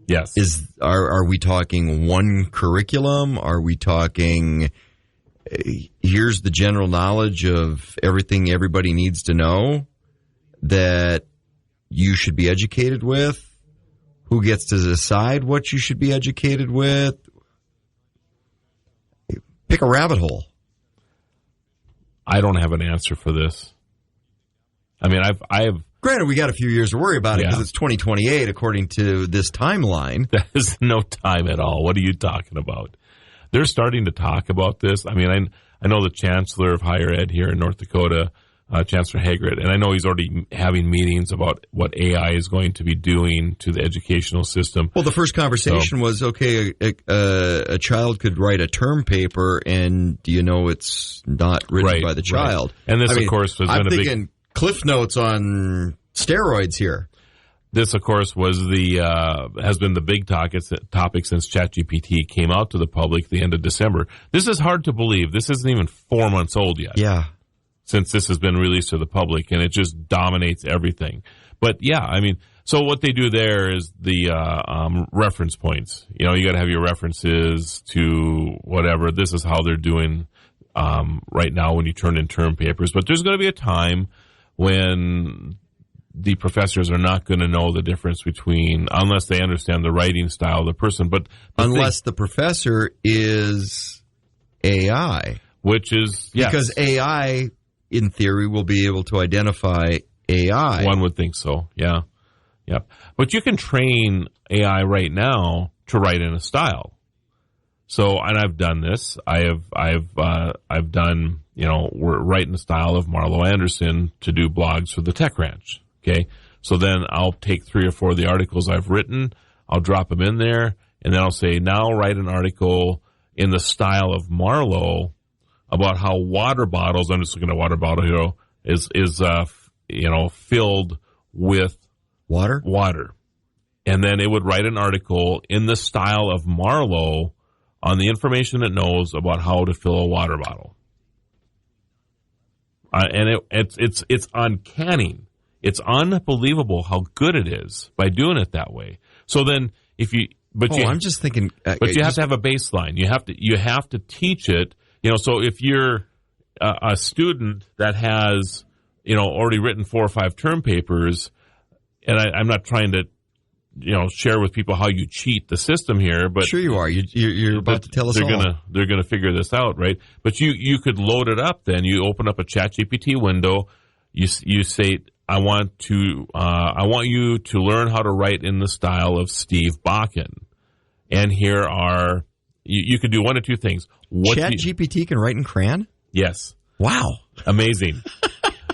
Yes. Are we talking one curriculum? Are we talking, here's the general knowledge of everything everybody needs to know that you should be educated with? Who gets to decide what you should be educated with? Pick a rabbit hole. I don't have an answer for this. I mean, I've Granted, we got a few years to worry about it because it's 2028 according to this timeline. That is no time at all. What are you talking about? They're starting to talk about this. I mean, I know the Chancellor of Higher Ed here in North Dakota, Chancellor Hagrid, and I know he's already having meetings about what AI is going to be doing to the educational system. Well, the first conversation was, okay, a child could write a term paper, and it's not written by the child. Right. And this, of course, was I'm thinking Cliff Notes on steroids here. This, of course, was has been the big topic since ChatGPT came out to the public the end of December. This is hard to believe. This isn't even 4 months old yet. Yeah. Since this has been released to the public, and it just dominates everything. But yeah, I mean, so what they do there is the reference points. You got to have your references to whatever. This is how they're doing right now when you turn in term papers. But there's going to be a time when the professors are not going to know the difference between, unless they understand the writing style of the person. But unless the professor is AI. Which is, yes. Because AI, in theory, will be able to identify AI. One would think so, yeah. Yep. But you can train AI right now to write in a style. So, and I've done this. I've done, we're writing the style of Marlo Anderson to do blogs for the Tech Ranch. Okay. So then I'll take 3 or 4 of the articles I've written, I'll drop them in there, and then I'll say, now write an article in the style of Marlo about how water bottles, I'm just looking at water bottle here, is filled with water. And then it would write an article in the style of Marlo on the information it knows about how to fill a water bottle. And it's uncanny. It's unbelievable how good it is by doing it that way. So then I'm just thinking, but you have to have a baseline. You have to teach it. So if you're a student that has, already written 4 or 5 term papers, and I'm not trying to, share with people how you cheat the system here, but sure you are. You're about to tell us all. They're gonna figure this out, right? But you could load it up. Then you open up a ChatGPT window. You say, I want you to learn how to write in the style of Steve Bakken, and here are. You could do one of 2 things. ChatGPT can write in crayon? Yes. Wow. Amazing.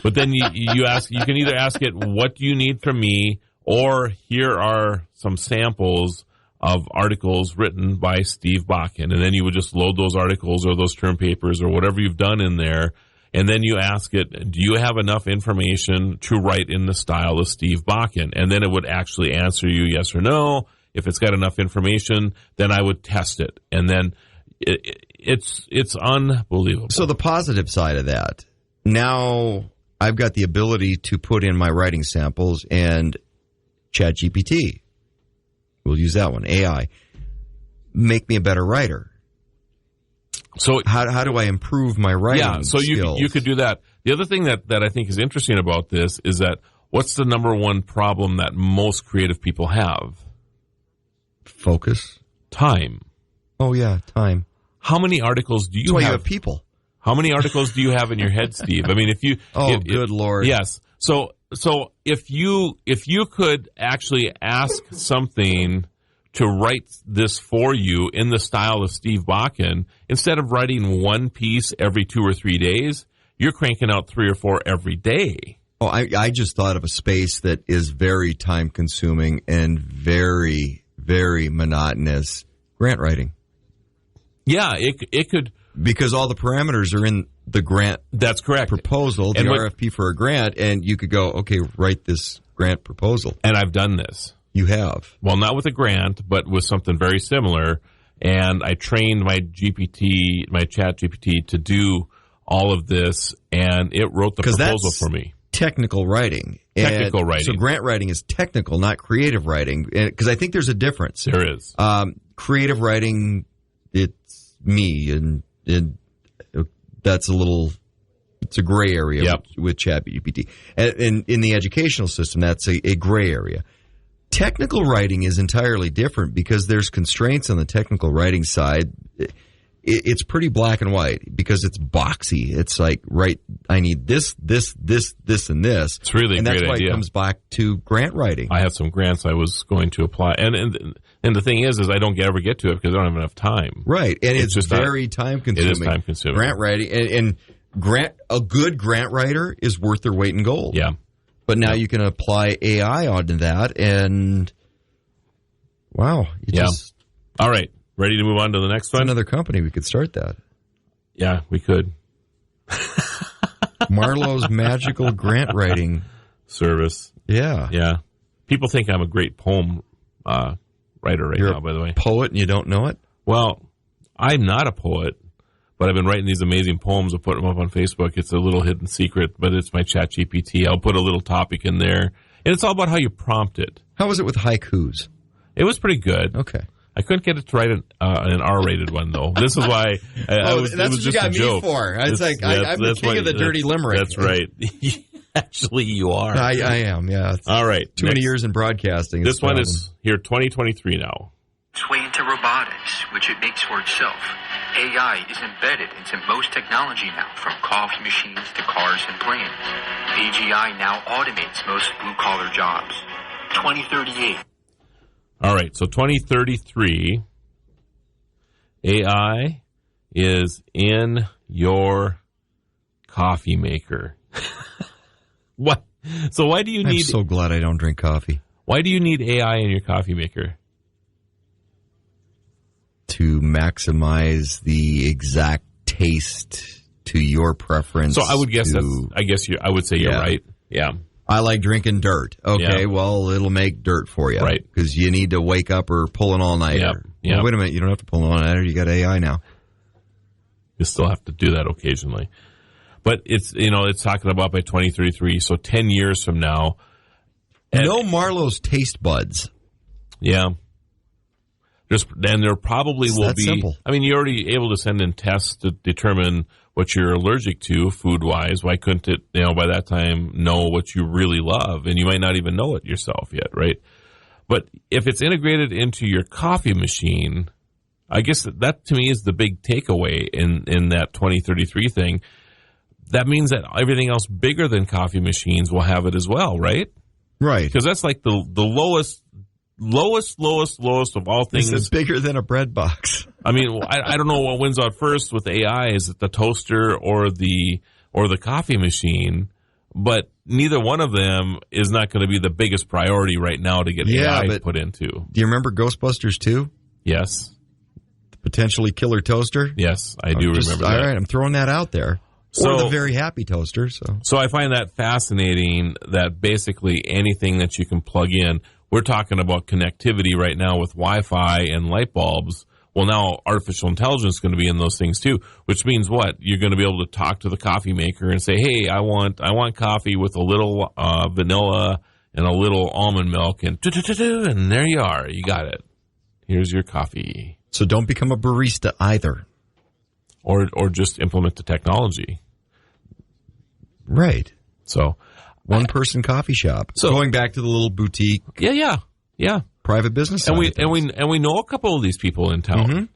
But then you can either ask it, what do you need from me? Or here are some samples of articles written by Steve Bakken. And then you would just load those articles or those term papers or whatever you've done in there. And then you ask it, do you have enough information to write in the style of Steve Bakken? And then it would actually answer you yes or no. If it's got enough information, then I would test it. And then it's unbelievable. So the positive side of that, now I've got the ability to put in my writing samples, and ChatGPT, we'll use that one, AI, make me a better writer. So how do I improve my writing skills? You could do that. The other thing that I think is interesting about this is that what's the number one problem that most creative people have? Focus. Time. Oh, yeah, time. How many articles do you have? That's why you have people. How many articles do you have in your head, Steve? I mean, if you... good Lord. Yes. So if you could actually ask something to write this for you in the style of Steve Bakken, instead of writing one piece every 2 or 3 days, you're cranking out 3 or 4 every day. Oh, I just thought of a space that is very time-consuming and very, very monotonous. Grant writing. Yeah, it could... Because all the parameters are in the grant. That's correct. Proposal, the RFP for a grant, and you could go, okay, write this grant proposal. And I've done this. You have? Well, not with a grant, but with something very similar. And I trained my ChatGPT to do all of this, and it wrote the proposal for me. Technical writing. Technical writing. So grant writing is technical, not creative writing. Because I think there's a difference. There is. Creative writing, it's me, and that's it's a gray area with ChatGPT. And in the educational system, that's a gray area. Technical writing is entirely different because there's constraints on the technical writing side. it's pretty black and white because it's boxy. It's like, right, I need this, and this. It's really a and great that's why idea. it comes back to grant writing. I have some grants I was going to apply, and the thing is I don't ever get to it because I don't have enough time. Right, and it's just very time consuming. It is time consuming. Grant writing and a good grant writer is worth their weight in gold. Yeah, but now you can apply AI onto that, and wow, all right. Ready to move on to the next one? Another company, we could start that. Yeah, we could. Marlowe's Magical Grant Writing Service. Yeah. Yeah. People think I'm a great poem writer now, by the way. Poet and you don't know it? Well, I'm not a poet, but I've been writing these amazing poems. I'll put them up on Facebook. It's a little hidden secret, but it's my ChatGPT. I'll put a little topic in there, and it's all about how you prompt it. How was it with haikus? It was pretty good. Okay. I couldn't get it to write an R-rated one, though. This is why that's it was what just you got a joke. me for. It's like, I'm the king of the dirty limerick. That's right. Actually, you are. I am, yeah. All right. Too many years in broadcasting. This one is here, 2023 now. Its way into robotics, which it makes for itself. AI is embedded into most technology now, from coffee machines to cars and planes. AGI now automates most blue-collar jobs. 2038. All right, so 2033, AI is in your coffee maker. What? So why do you need... I'm so glad I don't drink coffee. Why do you need AI in your coffee maker? To maximize the exact taste to your preference. So I would guess I would say you're right. Yeah. I like drinking dirt. Okay, Yeah. well, it'll make dirt for you. Right. Because you need to wake up or pull an all-nighter. Yep. Well, wait a minute, you don't have to pull an all-nighter. You got AI now. You still have to do that occasionally. But it's talking about by 2033, so 10 years from now. No Marlowe's taste buds. Yeah. And there probably will be. Simple. I mean, you're already able to send in tests to determine what you're allergic to food-wise. Why couldn't it, by that time, know what you really love? And you might not even know it yourself yet, right? But if it's integrated into your coffee machine, I guess that to me is the big takeaway in that 2033 thing. That means that everything else bigger than coffee machines will have it as well, right? Right. Because that's like the lowest of all things. It's bigger than a bread box. I mean, I don't know what wins out first with AI. Is it the toaster or the coffee machine? But neither one of them is not going to be the biggest priority right now to get AI put into. Do you remember Ghostbusters 2? Yes. The potentially killer toaster? Yes, I do remember that. All right, I'm throwing that out there. Or the very happy toaster. So I find that fascinating that basically anything that you can plug in, we're talking about connectivity right now with Wi-Fi and light bulbs. Well, now artificial intelligence is going to be in those things too, which means what? You're going to be able to talk to the coffee maker and say, hey, I want coffee with a little vanilla and a little almond milk, and there you are. You got it. Here's your coffee. So don't become a barista either. Or just implement the technology. Right. So one-person coffee shop. So going back to the little boutique. Yeah. Private business. And we know a couple of these people in town.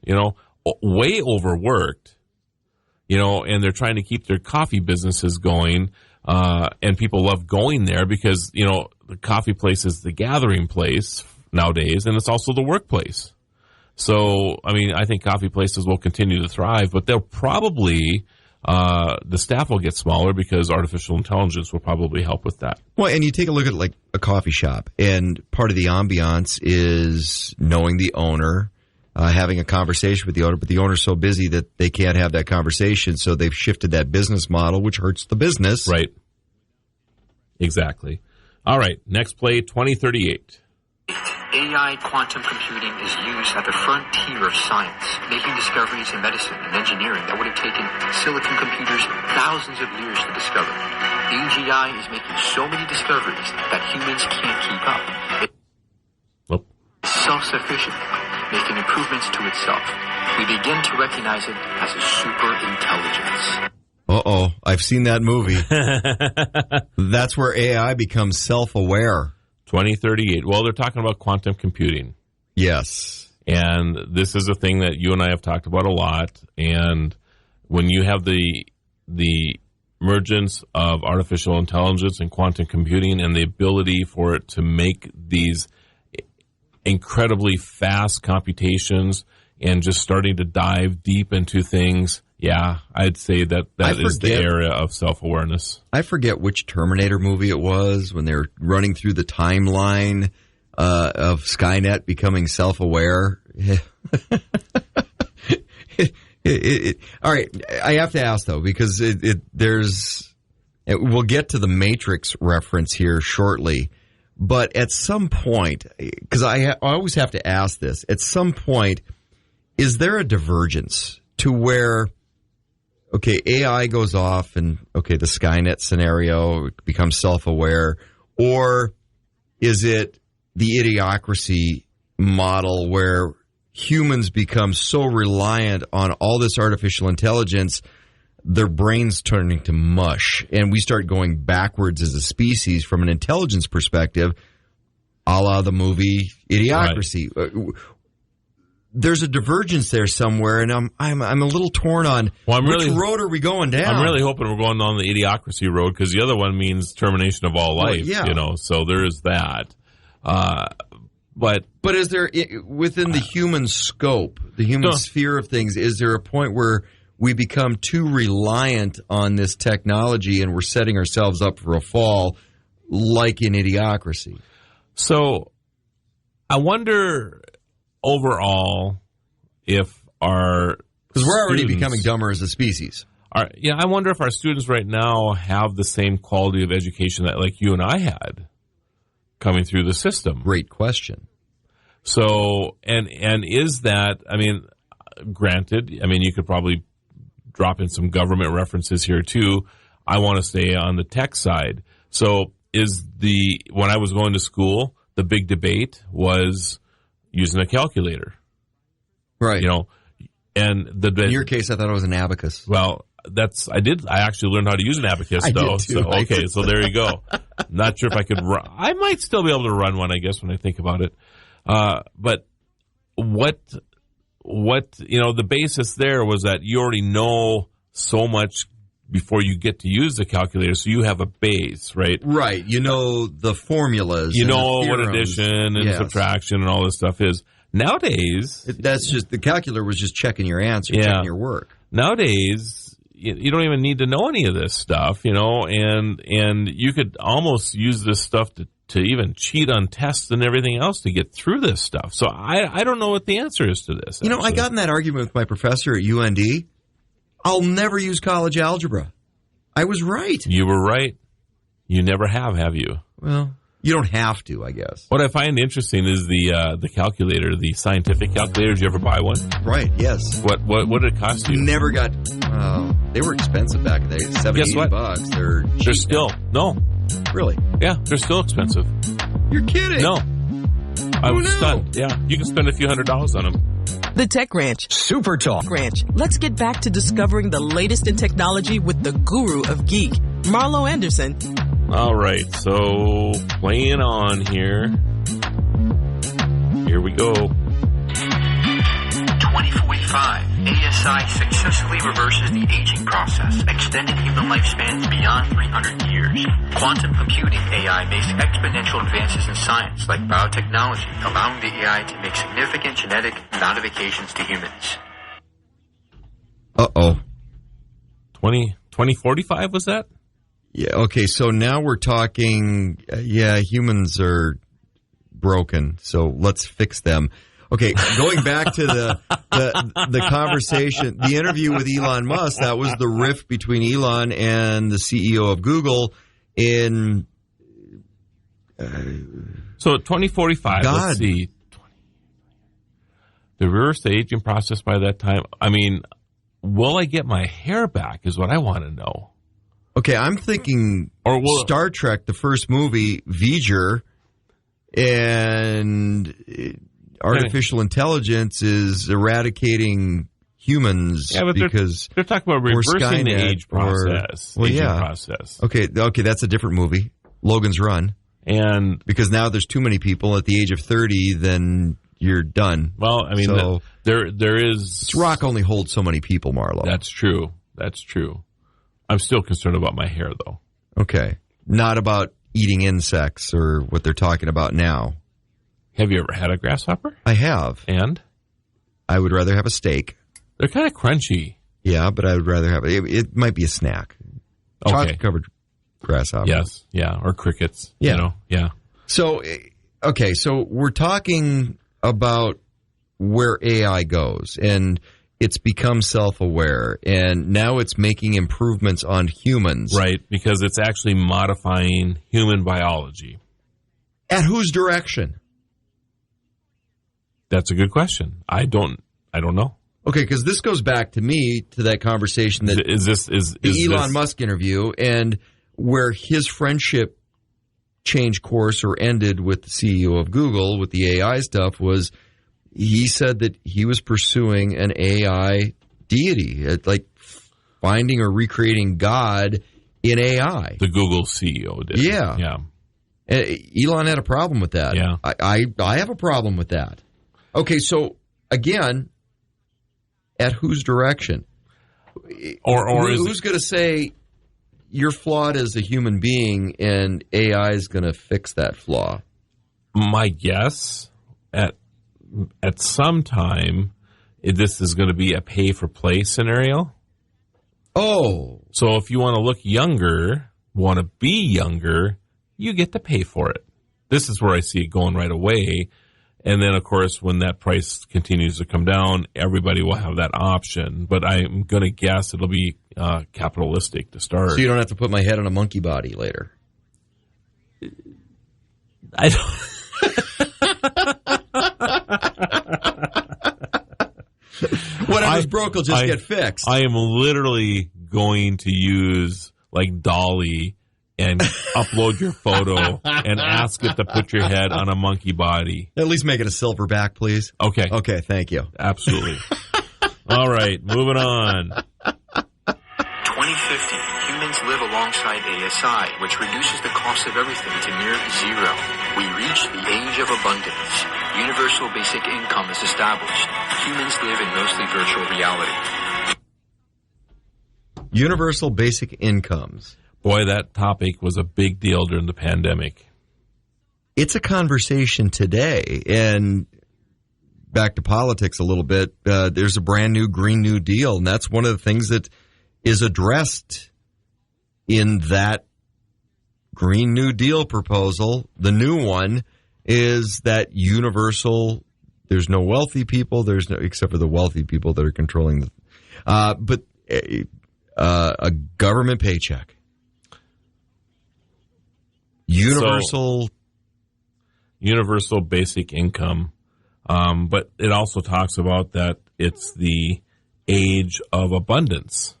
Way overworked. And they're trying to keep their coffee businesses going. And people love going there because the coffee place is the gathering place nowadays, and it's also the workplace. So, I mean, I think coffee places will continue to thrive, but they'll probably, the staff will get smaller because artificial intelligence will probably help with that. Well, and you take a look at like a coffee shop, and part of the ambiance is knowing the owner, having a conversation with the owner, but the owner's so busy that they can't have that conversation, so they've shifted that business model, which hurts the business. Right. Exactly. All right, next play, 2038. AI quantum computing is used at the frontier of science, making discoveries in medicine and engineering that would have taken silicon computers thousands of years to discover. AGI is making so many discoveries that humans can't keep up. It's self-sufficient, making improvements to itself. We begin to recognize it as a super intelligence. Uh-oh, I've seen that movie. That's where AI becomes self-aware. 2038. Well, they're talking about quantum computing. Yes. And this is a thing that you and I have talked about a lot. And when you have the emergence of artificial intelligence and quantum computing and the ability for it to make these incredibly fast computations and just starting to dive deep into things, yeah, I'd say that is the area of self-awareness. I forget which Terminator movie it was when they were running through the timeline of Skynet becoming self-aware. All right, I have to ask, though, because we'll get to the Matrix reference here shortly, but at some point, because I always have to ask this, at some point, is there a divergence to where, okay, AI goes off and, okay, the Skynet scenario becomes self-aware, or is it the Idiocracy model where humans become so reliant on all this artificial intelligence, their brains turning to mush, and we start going backwards as a species from an intelligence perspective, a la the movie Idiocracy. Right. There's a divergence there somewhere, and I'm a little torn on which road are we going down. I'm really hoping we're going down the Idiocracy road, because the other one means termination of all life. Well, yeah. So there is that. But is there, within the human scope, the human sphere of things, is there a point where we become too reliant on this technology and we're setting ourselves up for a fall, like in Idiocracy? So I wonder overall if our... Because we're already becoming dumber as a species. I wonder if our students right now have the same quality of education that like you and I had coming through the system. Great question. So, and is that, I mean, granted, I mean, you could probably drop in some government references here too. I want to stay on the tech side. So when I was going to school, the big debate was using a calculator. Right. And in your case, I thought it was an abacus. Well, I actually learned how to use an abacus, though. So there you go. Not sure if I could run. I might still be able to run one, I guess, when I think about it. But what the basis there was that you already know so much before you get to use the calculator, so you have a base, right? Right. You know the formulas. You know what addition and subtraction and all this stuff is. Nowadays, that's just the calculator was just checking your answer, checking your work. Nowadays, you don't even need to know any of this stuff, and you could almost use this stuff to even cheat on tests and everything else to get through this stuff. So I don't know what the answer is to this. Actually. I got in that argument with my professor at UND. I'll never use college algebra. I was right. You were right. You never have you? Well, you don't have to, I guess. What I find interesting is the calculator, the scientific calculator. Did you ever buy one? Right, yes. What did it cost you? Never got... they were expensive back in the day. $70-$80. They're still... No. Really? Yeah, they're still expensive. You're kidding. No. I was stunned. Yeah, you can spend a few $100s on them. The Tech Ranch. Super Talk Ranch. Let's get back to discovering the latest in technology with the guru of geek, Marlo Anderson. All right, so playing on here. Here we go. 2045, ASI successfully reverses the aging process, extending human lifespans beyond 300 years. Quantum computing AI makes exponential advances in science like biotechnology, allowing the AI to make significant genetic modifications to humans. 2045 was that? Yeah, okay, so now we're talking, humans are broken, so let's fix them. Okay, going back to the conversation, the interview with Elon Musk, that was the rift between Elon and the CEO of Google in... so 2045, let's see. The reverse aging process by that time, I mean, will I get my hair back is what I want to know. Okay, I'm thinking Star Trek, the first movie, V'ger, and artificial intelligence is eradicating humans because they're talking about reversing the age process. Process. Okay, that's a different movie, Logan's Run. And because now there's too many people at the age of 30, then you're done. Well, I mean, so, there is... This rock only holds so many people, Marlo. That's true. I'm still concerned about my hair, though. Okay. Not about eating insects or what they're talking about now. Have you ever had a grasshopper? I have. And? I would rather have a steak. They're kind of crunchy. Yeah, but I would rather have it. It might be a snack. Okay. Chocolate-covered grasshopper. Yes, yeah, or crickets. Yeah. You know? Yeah. So, okay, so we're talking about where AI goes, and it's become self-aware, and now it's making improvements on humans. Right, because it's actually modifying human biology. At whose direction? That's a good question. I don't know. Okay, because this goes back to me to that conversation that is the Elon Musk interview, and where his friendship changed course or ended with the CEO of Google with the AI stuff was he said that he was pursuing an AI deity, like finding or recreating God in AI. The Google CEO did. Yeah. Yeah. Elon had a problem with that. Yeah. I have a problem with that. Okay, so again, at whose direction? Or who's going to say you're flawed as a human being and AI is going to fix that flaw? My guess at some time this is going to be a pay for play scenario. Oh. So if you want to look younger, want to be younger, you get to pay for it. This is where I see it going right away. And then, of course, when that price continues to come down, everybody will have that option. But I'm going to guess it'll be capitalistic to start. So you don't have to put my head on a monkey body later. I don't. Whatever's broke will just get fixed. I am literally going to use like Dolly and upload your photo and ask it to put your head on a monkey body. At least make it a silver back, please. Okay. Okay, thank you. Absolutely. All right, moving on. 2050, humans live alongside ASI, which reduces the cost of everything to near zero. We reach the age of abundance. Universal basic income is established. Humans live in mostly virtual reality. Universal basic incomes. Boy, that topic was a big deal during the pandemic. It's a conversation today. And back to politics a little bit, there's a brand new Green New Deal, and that's one of the things that is addressed in that Green New Deal proposal. The new one is that universal, there's no wealthy people, there's no, except for the wealthy people that are controlling but a government paycheck. Universal basic income. But it also talks about that it's the age of abundance.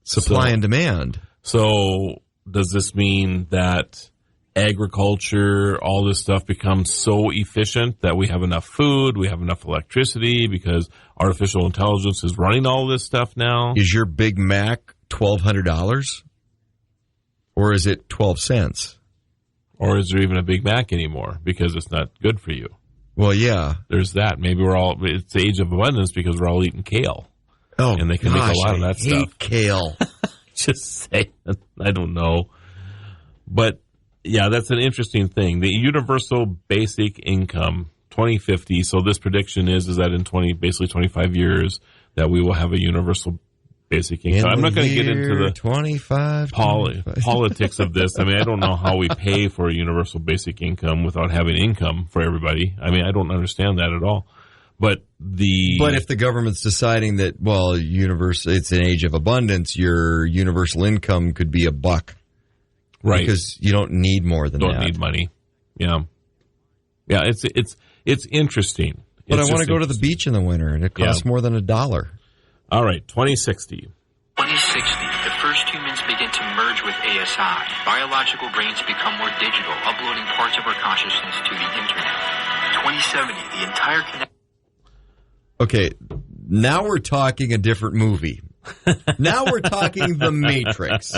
Supply and demand. So does this mean that agriculture, all this stuff becomes so efficient that we have enough food, we have enough electricity because artificial intelligence is running all this stuff now? Is your Big Mac $1,200? Or is it 12 cents? Or is there even a Big Mac anymore because it's not good for you? Well, yeah. There's that. Maybe it's the age of abundance because we're all eating kale. Oh, and they can make a lot of that I hate stuff. Kale. Just saying. I don't know. But, yeah, that's an interesting thing. The universal basic income, 2050. So this prediction is that in basically 25 years that we will have a universal basic income. I'm not going to get into the 25 politics of this. I mean, I don't know how we pay for a universal basic income without having income for everybody. I mean, I don't understand that at all. But if the government's deciding that, well, it's an age of abundance, your universal income could be $1. Right. Because you don't need more than that. Don't need money. Yeah. Yeah, it's interesting. But I want to go to the beach in the winter, and it costs more than $1. All right, 2060. 2060, the first humans begin to merge with ASI. Biological brains become more digital, uploading parts of our consciousness to the internet. 2070, the entire Okay, now we're talking a different movie. Now we're talking The Matrix.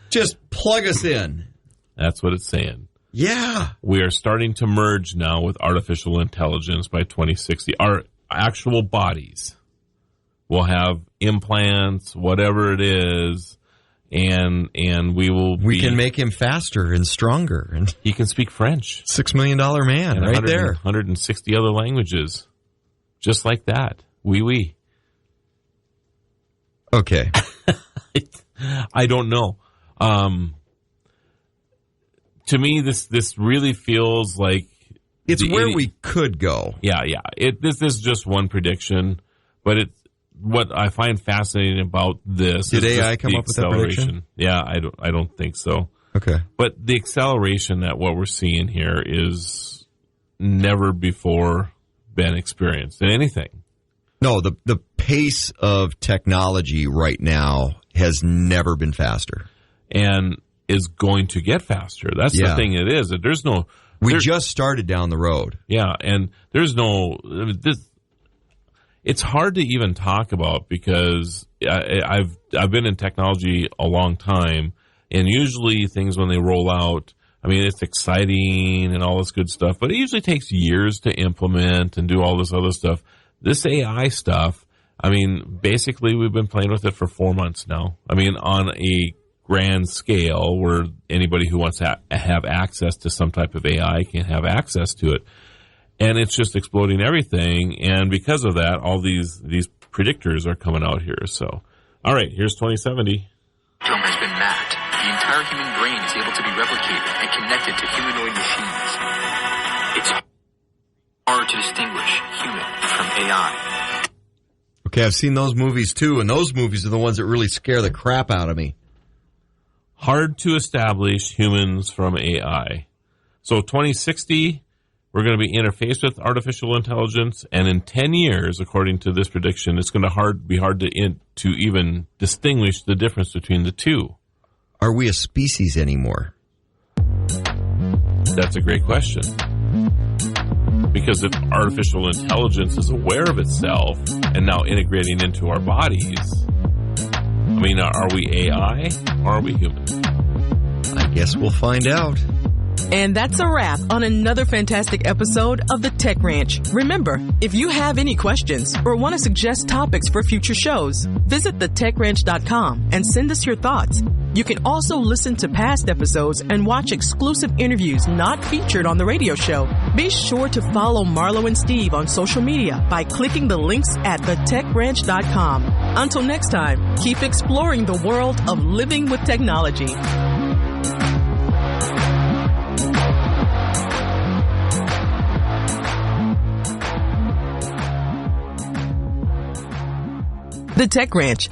Just plug us in. That's what it's saying. Yeah. We are starting to merge now with artificial intelligence by 2060. Our actual bodies will have implants, whatever it is, and we can make him faster and stronger. And he can speak French. $6 million man, and right there. 160 other languages. Just like that. Oui. Okay. I don't know. To me, this really feels like it's where we could go. Yeah. This is just one prediction, but what I find fascinating about this. Did AI come up with that prediction? Yeah, I don't think so. Okay, but the acceleration that what we're seeing here is never before been experienced in anything. No, the pace of technology right now has never been faster. And is going to get faster. That's the thing it is. We just started down the road. Yeah, and there's it's hard to even talk about because I've been in technology a long time, and usually things when they roll out, I mean, it's exciting and all this good stuff, but it usually takes years to implement and do all this other stuff. This AI stuff, I mean, basically we've been playing with it for 4 months now. I mean, on a grand scale where anybody who wants to have access to some type of AI can have access to it. And it's just exploding everything. And because of that, all these predictors are coming out here. So, all right, here's 2070. Dome has been mapped. The entire human brain is able to be replicated and connected to humanoid machines. It's hard to distinguish human from AI. Okay, I've seen those movies too, and those movies are the ones that really scare the crap out of me. Hard to establish humans from AI. So 2060, we're going to be interfaced with artificial intelligence, and in 10 years, according to this prediction, it's going to be hard to even distinguish the difference between the two. Are we a species anymore? That's a great question. Because if artificial intelligence is aware of itself and now integrating into our bodies, I mean, are we AI or are we human? I guess we'll find out. And that's a wrap on another fantastic episode of The Tech Ranch. Remember, if you have any questions or want to suggest topics for future shows, visit thetechranch.com and send us your thoughts. You can also listen to past episodes and watch exclusive interviews not featured on the radio show. Be sure to follow Marlo and Steve on social media by clicking the links at thetechranch.com. Until next time, keep exploring the world of living with technology. The Tech Ranch,